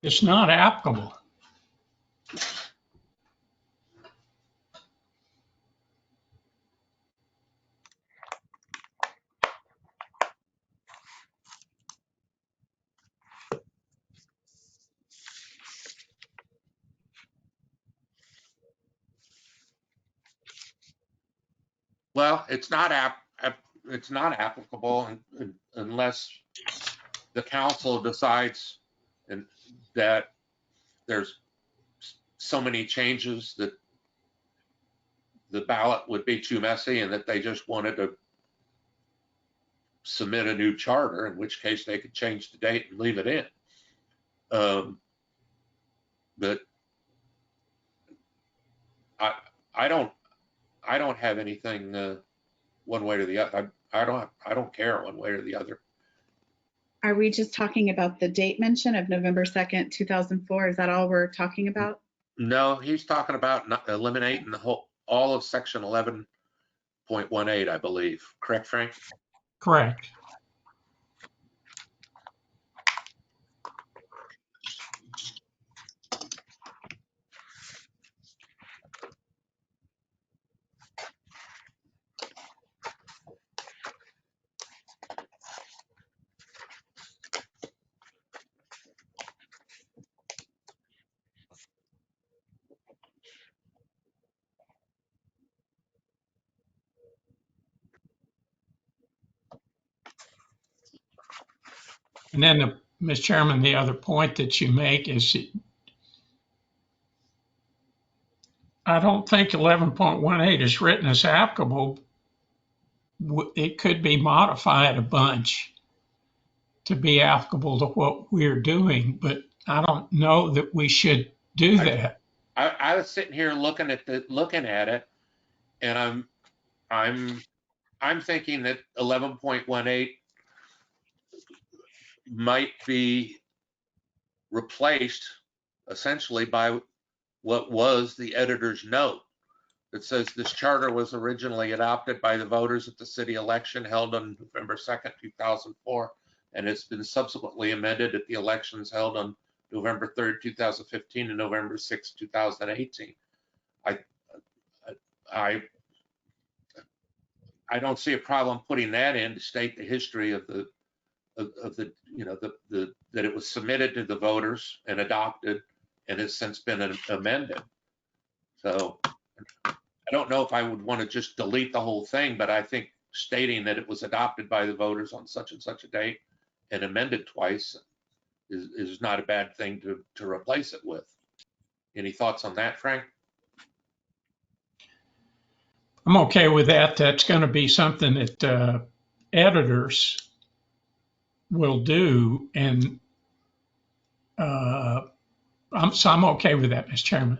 It's not applicable. Well, it's not applicable unless the council decides that there's so many changes that the ballot would be too messy and that they just wanted to submit a new charter, in which case they could change the date and leave it in. But I don't have anything one way or the other. I don't care one way or the other. Are we just talking about the date mention of November 2nd, 2004? Is that all we're talking about? No, he's talking about eliminating all of section 11.18, I believe. Correct, Frank? Correct. And then, Mr. Chairman, the other point that you make is I don't think 11.18 is written as applicable. It could be modified a bunch to be applicable to what we're doing, but I don't know that we should do that. I was sitting here looking at it, and I'm thinking that 11.18 might be replaced essentially by what was the editor's note that says this charter was originally adopted by the voters at the city election held on November 2nd, 2004, and it's been subsequently amended at the elections held on November 3rd, 2015 and November 6th, 2018. I don't see a problem putting that in to state the history of the that it was submitted to the voters and adopted and has since been amended. So I don't know if I would want to just delete the whole thing, but I think stating that it was adopted by the voters on such and such a date and amended twice is not a bad thing to replace it with. Any thoughts on that, Frank? I'm okay with that. That's going to be something that editors will do, and I'm okay with that, Mr. Chairman.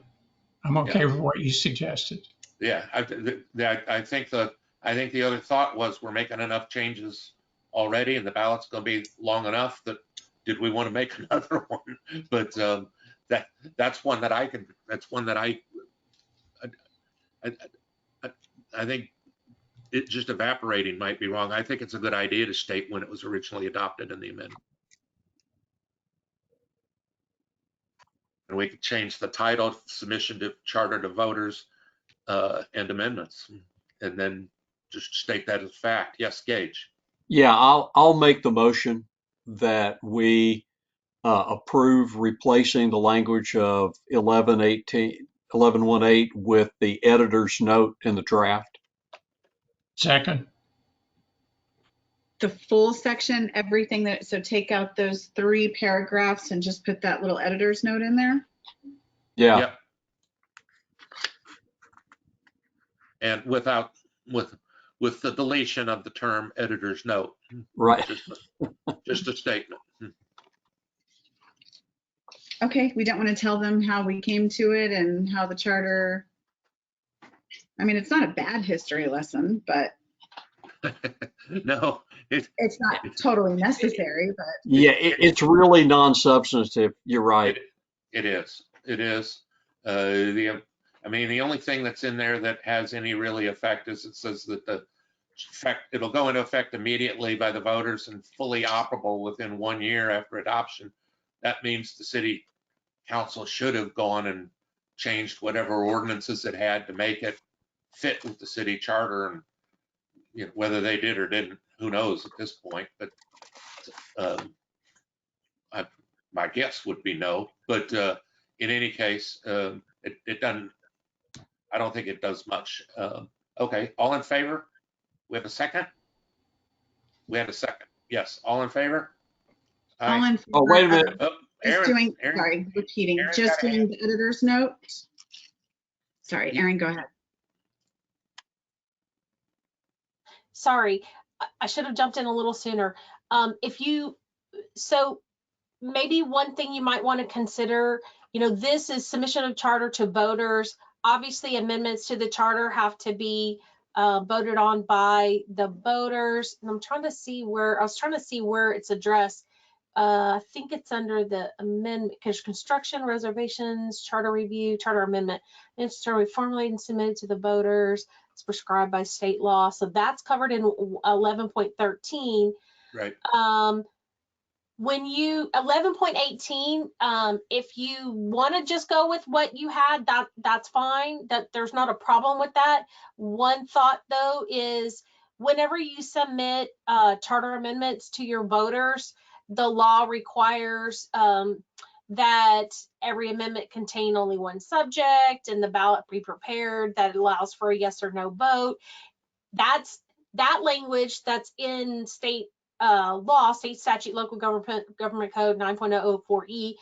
I'm okay with what you suggested. Yeah, I think the other thought was we're making enough changes already, and the ballot's going to be long enough that did we want to make another one? But that's one that I can. That's one that I think it just evaporating might be wrong. I think it's a good idea to state when it was originally adopted in the amendment. And we could change the title, submission to charter to voters and amendments, and then just state that as fact. Yes, Gage. Yeah, I'll make the motion that we approve replacing the language of 11.18 with the editor's note in the draft. Second. The full section, everything that, so take out those 3 paragraphs and just put that little editor's note in there? Yeah. Yep. And with the deletion of the term editor's note. Right. Just a statement. Okay, we don't want to tell them how we came to it and how the charter, I mean, it's not a bad history lesson, but No, it's not totally necessary, but. Yeah, it's really non-substantive. You're right. It is. I mean, the only thing that's in there that has any really effect is it says that it'll go into effect immediately by the voters and fully operable within 1 year after adoption. That means the city council should have gone and changed whatever ordinances it had to make it fit with the city charter, and whether they did or didn't, who knows at this point. But my guess would be no. But in any case, it doesn't. I don't think it does much. Okay, all in favor? We have a second? We have a second. Yes, all in favor? All in favor. Oh, wait a minute. Oh, Aaron, sorry, repeating, Aaron's just got a doing the editor's note. Sorry, Aaron, go ahead. Sorry, I should have jumped in a little sooner. So maybe one thing you might want to consider, this is submission of charter to voters. Obviously, amendments to the charter have to be voted on by the voters. And I was trying to see where it's addressed. I think it's under the amendment, because construction, reservations, charter review, charter amendment. It's formulated and submitted to the voters. It's prescribed by state law. So that's covered in 11.13. Right. When 11.18, if you want to just go with what you had, that's fine. That there's not a problem with that. One thought though is whenever you submit charter amendments to your voters, the law requires that every amendment contain only one subject and the ballot be prepared that allows for a yes or no vote. That language that's in state law, state statute, local government code 9.004E,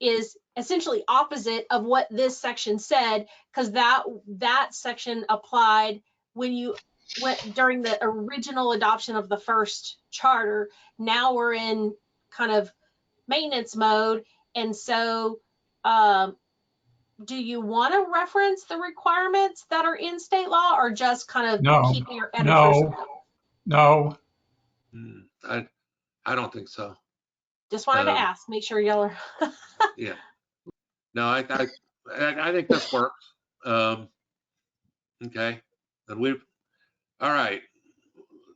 is essentially opposite of what this section said, because that section applied when you went during the original adoption of the first charter. Now we're in kind of maintenance mode, and so do you want to reference the requirements that are in state law, or just kind of No, keep your editors? no. I don't think so. Just wanted to ask, make sure y'all are. Yeah. No, I think this works. Okay. And all right.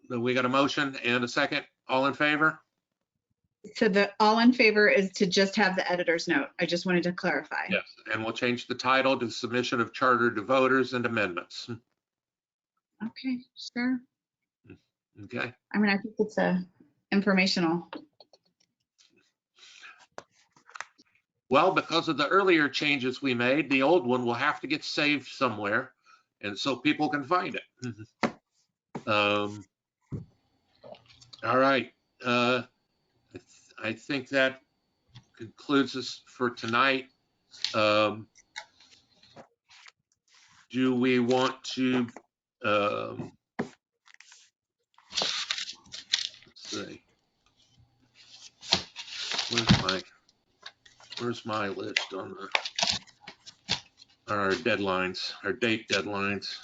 Then we got a motion and a second. All in favor? So the all in favor is to just have the editor's note. I just wanted to clarify. Yes. And we'll change the title to submission of charter to voters and amendments. Okay, sure. Okay. I mean, I think it's informational. Well, because of the earlier changes we made, the old one will have to get saved somewhere, and so people can find it. All right. I think that concludes us for tonight. Do we want to, let's see, where's my list on our deadlines, our date deadlines?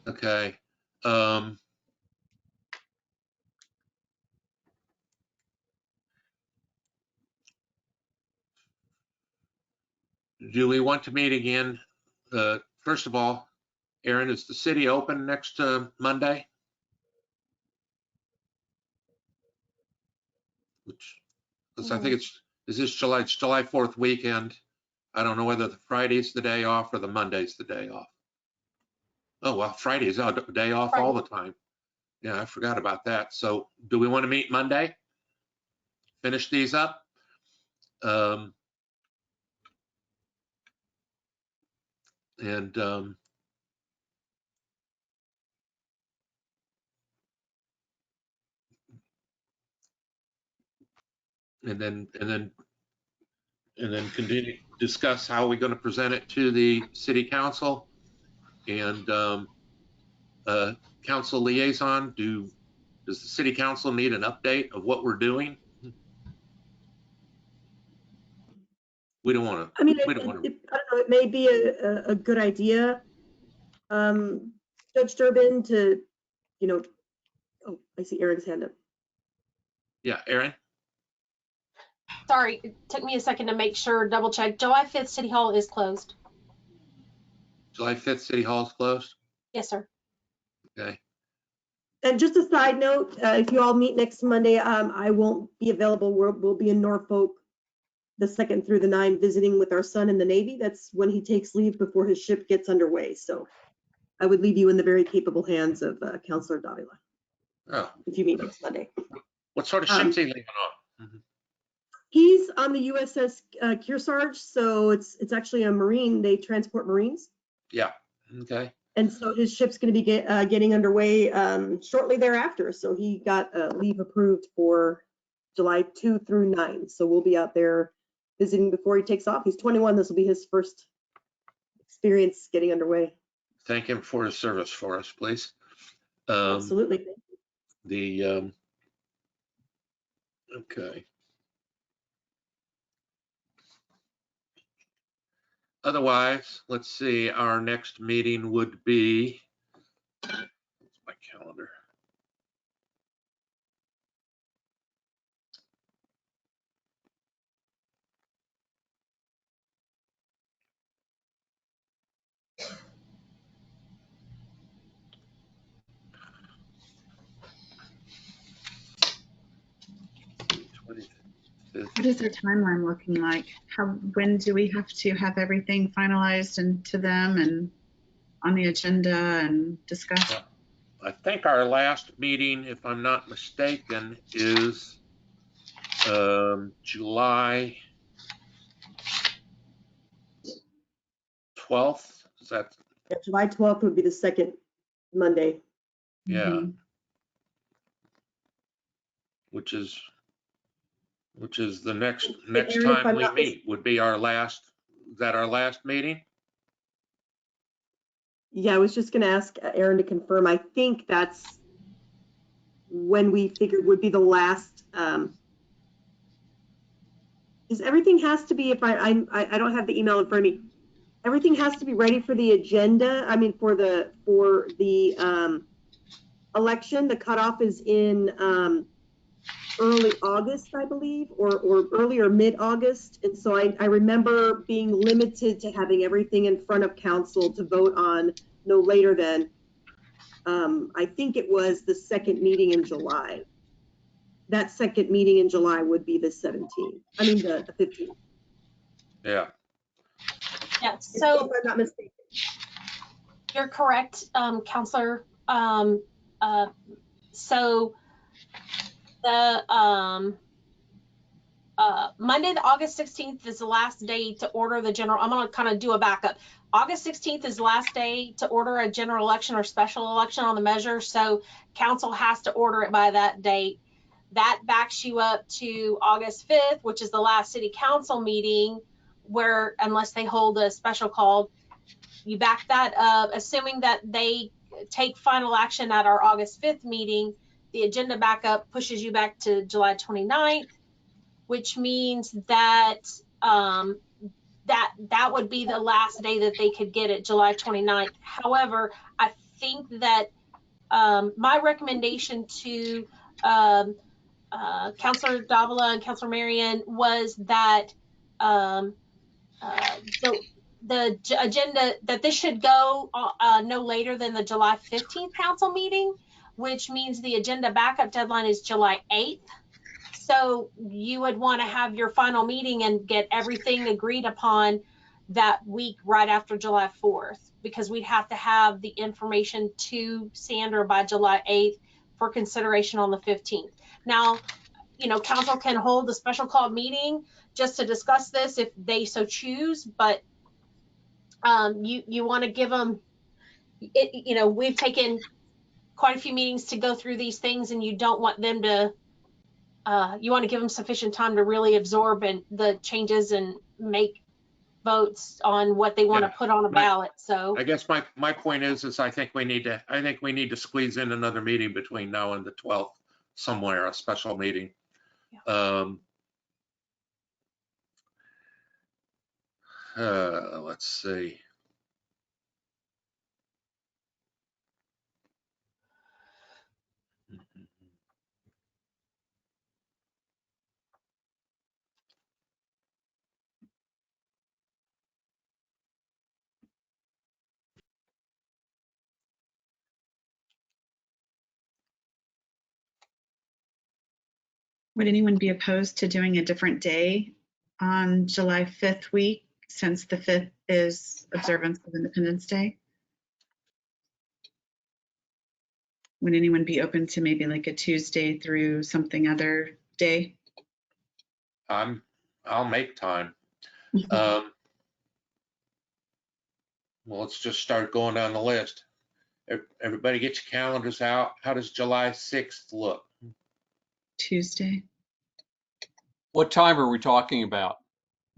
Okay. Do we want to meet again? First of all, Aaron, is the city open next Monday? Because I think is this July 4th weekend? I don't know whether the Friday's the day off or the Monday's the day off. Oh, well, Friday's a day off all the time. Yeah, I forgot about that. So do we want to meet Monday? Finish these up? And then continue to discuss how we're going to present it to the city council and council liaison. Does the city council need an update of what we're doing? We don't want to. I mean, I don't know, it may be a good idea, Judge Durbin, to, oh, I see Aaron's hand up. Yeah, Aaron? Sorry, it took me a second to make sure, double check. July 5th, City Hall is closed. July 5th, City Hall is closed? Yes, sir. Okay. And just a side note, if you all meet next Monday, I won't be available. We'll be in Norfolk the 2nd through the 9th visiting with our son in the Navy. That's when he takes leave before his ship gets underway. So I would leave you in the very capable hands of Councilor Davila. Oh. If you meet next Monday. What sort of ship's he leaving on? Mm-hmm. He's on the USS Kearsarge, so it's actually a Marine. They transport Marines. Yeah. Okay. And so his ship's going to be getting underway shortly thereafter. So he got leave approved for July 2 through 9. So we'll be out there visiting before he takes off. He's 21. This will be his first experience getting underway. Thank him for his service for us, please. Absolutely. Okay. Otherwise, let's see, our next meeting would be, what's my calendar? What is their timeline looking like? When do we have to have everything finalized and to them and on the agenda and discussed? Well, I think our last meeting, if I'm not mistaken, is July 12th. Is that, Yeah, July 12th would be the second Monday. yeah, Mhm. which is the next Aaron, if time I'm we not meet would be our last, is that our last meeting? Yeah, I was just going to ask Aaron to confirm. I think that's when we figured would be the last. Is everything has to be, if I don't have the email in front of me, everything has to be ready for the agenda. I mean, for the election. The cutoff is in early August, I believe, or earlier mid-August. And so I remember being limited to having everything in front of council to vote on no later than, I think it was the second meeting in July. That second meeting in July would be the 17th. I mean, the 15th. Yeah. Yeah, If so I'm not mistaken. you're correct, Counselor. So the Monday, the August 16th is the last day to order the general. I'm going to kind of do a backup. August 16th is the last day to order a general election or special election on the measure. So council has to order it by that date. That backs you up to August 5th, which is the last city council meeting, where unless they hold a special call, you back that up, assuming that they take final action at our August 5th meeting. The agenda backup pushes you back to July 29th, which means that that would be the last day that they could get it, July 29th. However, I think that my recommendation to Councilor Davila and Councilor Marion was that the agenda, that this should go no later than the July 15th council meeting, which means the agenda backup deadline is July 8th. So you would want to have your final meeting and get everything agreed upon that week right after July 4th, because we'd have to have the information to Sandra by July 8th for consideration on the 15th. Now, you know, council can hold a special called meeting just to discuss this if they so choose, but you want to give them, you know, we've taken quite a few meetings to go through these things, and you don't want them to, you want to give them sufficient time to really absorb and the changes and make votes on what they want to put on a ballot. So I guess my point is I think we need to squeeze in another meeting between now and the 12th somewhere, a special meeting. Let's see. Would anyone be opposed to doing a different day on July 5th week, since the 5th is observance of Independence Day? Would anyone be open to maybe like a Tuesday through something other day? I'll make time. Well, let's just start going down the list. Everybody get your calendars out. How does July 6th look? Tuesday. What time are we talking about?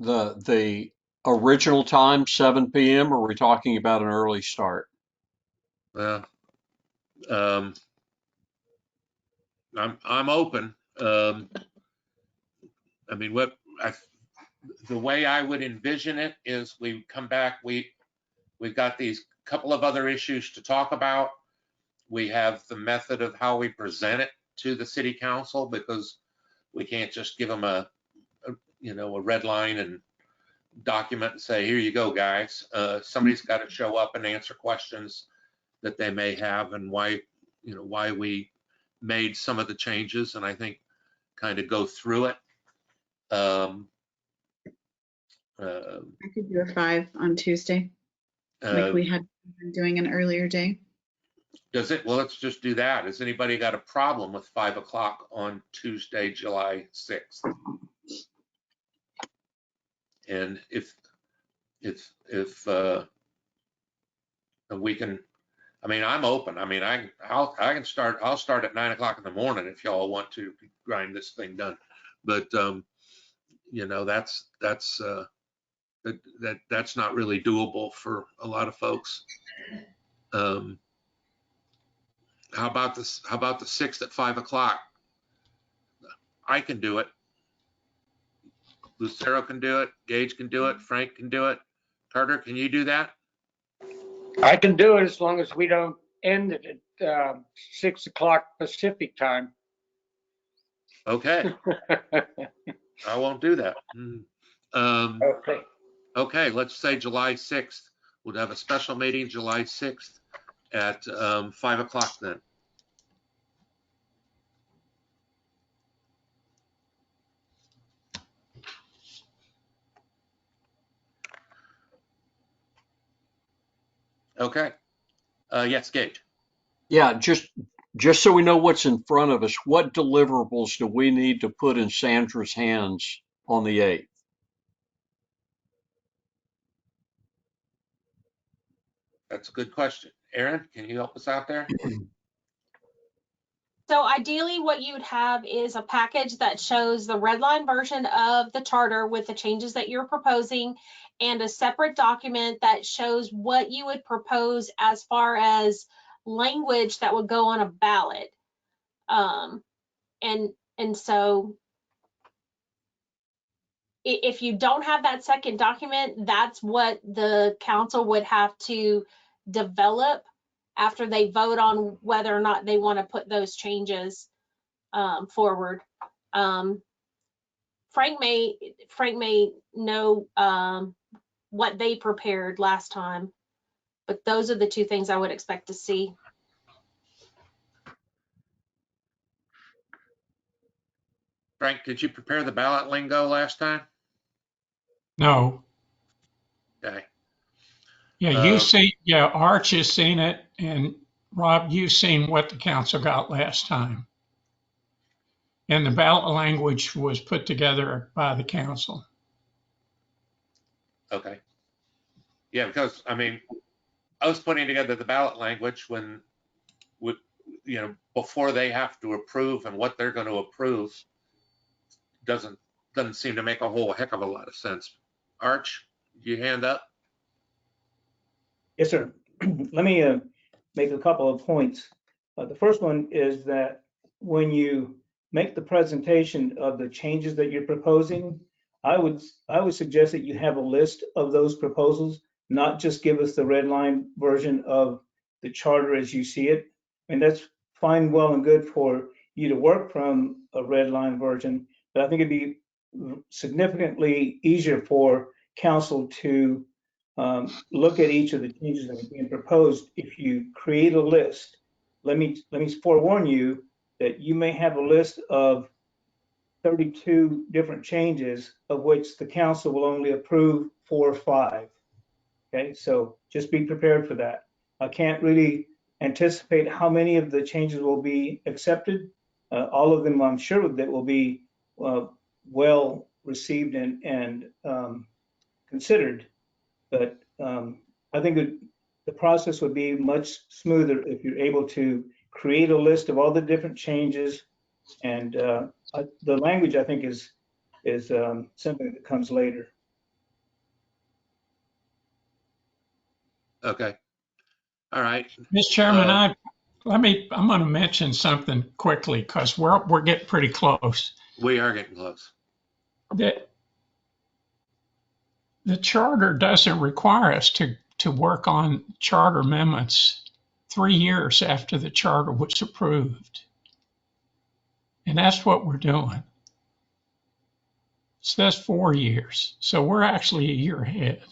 The original time, 7 p.m., or are we talking about an early start? Well, I'm open. I mean, the way I would envision it is we come back, we've got these couple of other issues to talk about. We have the method of how we present it to the city council, because we can't just give them a red line and document and say, here you go, guys. Somebody's got to show up and answer questions that they may have, and why we made some of the changes, and I think kind of go through it. Um, I could do a 5 on Tuesday, like we had been doing an earlier day. Does it? Well, let's just do that. Has anybody got a problem with 5 o'clock on Tuesday, July 6th? And if we can, I mean, I'm open. I mean, I'll start at 9 o'clock in the morning if y'all want to grind this thing done. But you know, that's not really doable for a lot of folks. How about this? How about the 6th at 5 o'clock? I can do it. Lucero can do it. Gage can do it. Frank can do it. Carter, can you do that? I can do it as long as we don't end it at 6 o'clock Pacific time. Okay. I won't do that. Okay. Okay, let's say July 6th. We'll have a special meeting July 6th at 5 o'clock then. Okay. Yes, Gage. Yeah, just so we know what's in front of us, what deliverables do we need to put in Sandra's hands on the 8th? That's a good question. Aaron, can you help us out there? So ideally, what you would have is a package that shows the red line version of the charter with the changes that you're proposing, and a separate document that shows what you would propose as far as language that would go on a ballot. And so if you don't have that second document, that's what the council would have to develop after they vote on whether or not they want to put those changes forward. Frank may know what they prepared last time, but those are the two things I would expect to see. Frank, did you prepare the ballot lingo last time? No. Okay. Yeah, Arch has seen it, and Rob, you've seen what the council got last time. And the ballot language was put together by the council. Okay. Yeah, because I mean, I was putting together the ballot language when, you know, before they have to approve, and what they're going to approve doesn't seem to make a whole heck of a lot of sense. Arch, you hand up? Yes, sir. Let me make a couple of points. The first one is that when you make the presentation of the changes that you're proposing, I would suggest that you have a list of those proposals, not just give us the red line version of the charter as you see it. And that's fine, well and good for you to work from a red line version, but I think it'd be significantly easier for council to look at each of the changes that are being proposed. If you create a list, let me forewarn you that you may have a list of 32 different changes, of which the council will only approve 4 or 5. Okay, so just be prepared for that. I can't really anticipate how many of the changes will be accepted. All of them, I'm sure, that will be well received and considered. But I think the process would be much smoother if you're able to create a list of all the different changes. And the language, I think, is something that comes later. Okay. All right. Mr. Chairman, I'm going to mention something quickly because we're getting pretty close. We are getting close. The charter doesn't require us to work on charter amendments 3 years after the charter was approved. And that's what we're doing. It says 4 years. So we're actually a year ahead.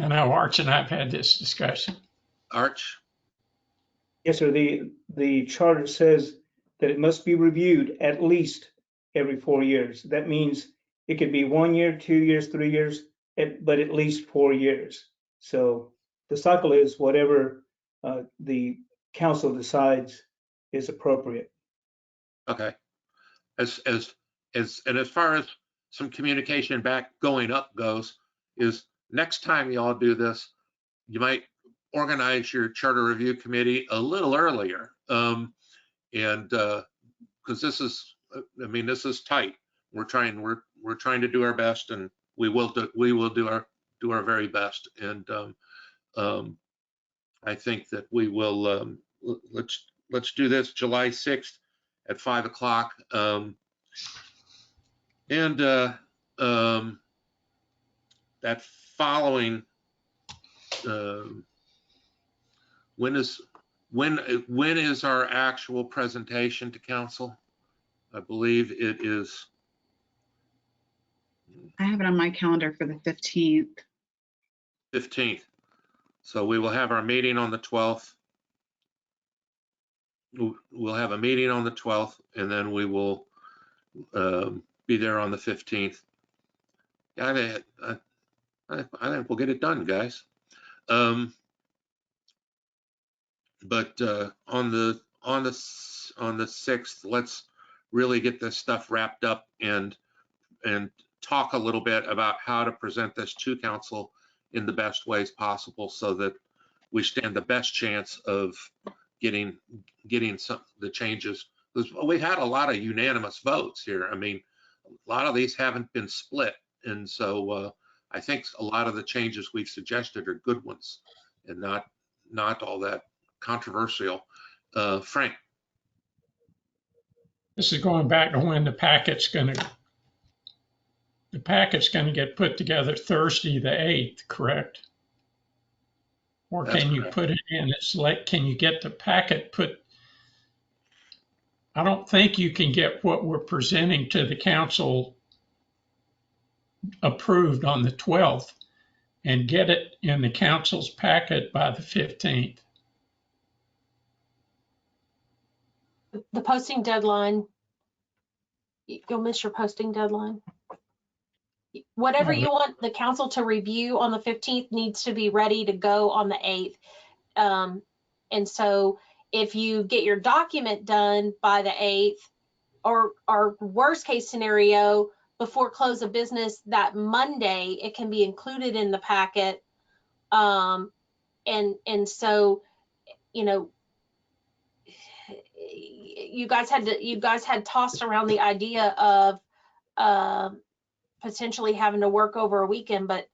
I know Arch and I've had this discussion. Arch? Yes, sir. The charter says that it must be reviewed at least every 4 years. That means it could be 1 year, 2 years, 3 years, but at least 4 years. So the cycle is whatever the council decides is appropriate. Okay. And as far as some communication back going up goes, is next time y'all do this, you might organize your charter review committee a little earlier. And because this is, I mean, this is tight. We're trying to do our best, and we will do our very best. And I think that we will, let's do this July 6th at 5 o'clock. That following, when is our actual presentation to council? I believe it is. I have it on my calendar for the 15th. 15th. So we will have our meeting on the 12th. We'll have a meeting on the 12th, and then we will be there on the 15th. Yeah, I think we'll get it done, guys. But on the 6th, let's really get this stuff wrapped up and talk a little bit about how to present this to council in the best ways possible, so that we stand the best chance of getting the changes. Because we've had a lot of unanimous votes here. I mean, a lot of these haven't been split, and so I think a lot of the changes we've suggested are good ones and not all that controversial. Frank. This is going back to when the packet's going to get put together Thursday the 8th, correct? Or That's can you correct. put it in? It's like, can you get the packet put? I don't think you can get what we're presenting to the council approved on the 12th and get it in the council's packet by the 15th. The posting deadline, you'll miss your posting deadline. Whatever you want the council to review on the 15th needs to be ready to go on the 8th. And so if you get your document done by the 8th, or worst case scenario, before close of business that Monday, it can be included in the packet. And so, you know, you guys had tossed around the idea of potentially having to work over a weekend, but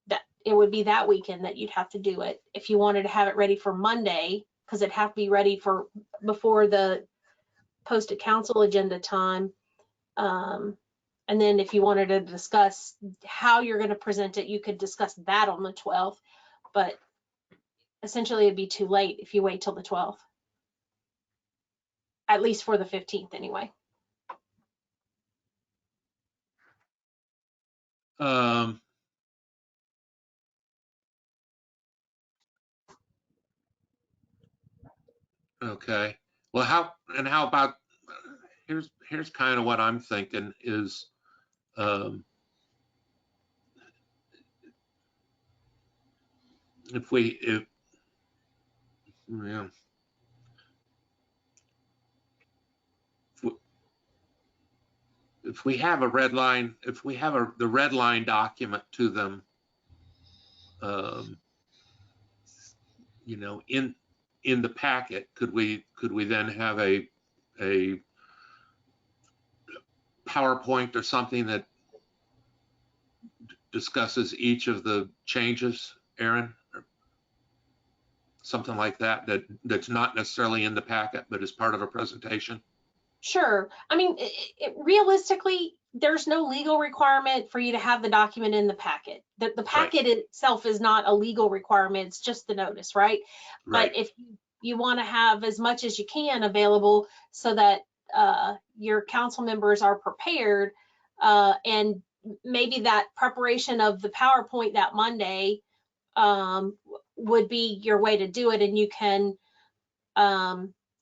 that it would be that weekend that you'd have to do it if you wanted to have it ready for Monday, because it'd have to be ready for before the posted council agenda time. And then if you wanted to discuss how you're going to present it, you could discuss that on the 12th, but essentially it'd be too late if you wait till the 12th, at least for the 15th anyway. Okay. Well, how about, here's kind of what I'm thinking is, if we have a red line, if we have the red line document to them, you know, in the packet, could we then have a PowerPoint or something that discusses each of the changes, Aaron? Or something like that's not necessarily in the packet, but is part of a presentation? Sure. I mean, realistically, there's no legal requirement for you to have the document in the packet. The packet Right. itself is not a legal requirement. It's just the notice, right? Right. But if you want to have as much as you can available so that your council members are prepared, and maybe that preparation of the PowerPoint that Monday would be your way to do it, and you can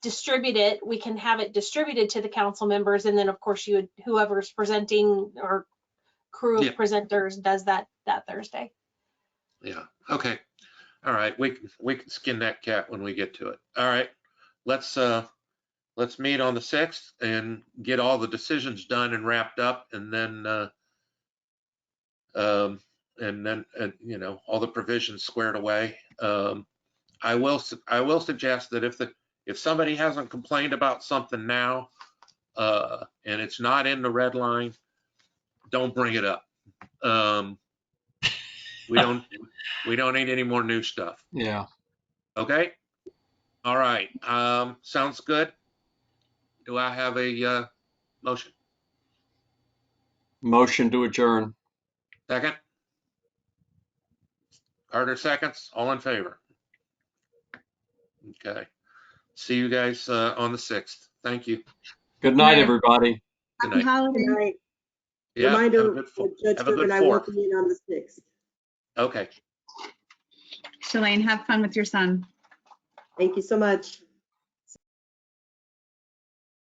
distribute it, we can have it distributed to the council members, and then of course you would, whoever's presenting or crew of Yeah. presenters does that Thursday. Yeah, okay. All right, we can skin that cat when we get to it. All right, let's meet on the 6th and get all the decisions done and wrapped up, and then you know, all the provisions squared away. I will suggest that if somebody hasn't complained about something now, and it's not in the red line, don't bring it up. We don't need any more new stuff. Yeah. Okay. All right. Sounds good. Do I have a motion? Motion to adjourn. Second? Carter seconds. All in favor? Okay. See you guys on the 6th. Thank you. Good night, Night. everybody. Good Happy night. holiday. Good night. Yeah. Have a Reminder, good Judge have a Cook good and I 4th. welcome you in on the 6th. Okay. Shalane, have fun with your son. Thank you so much.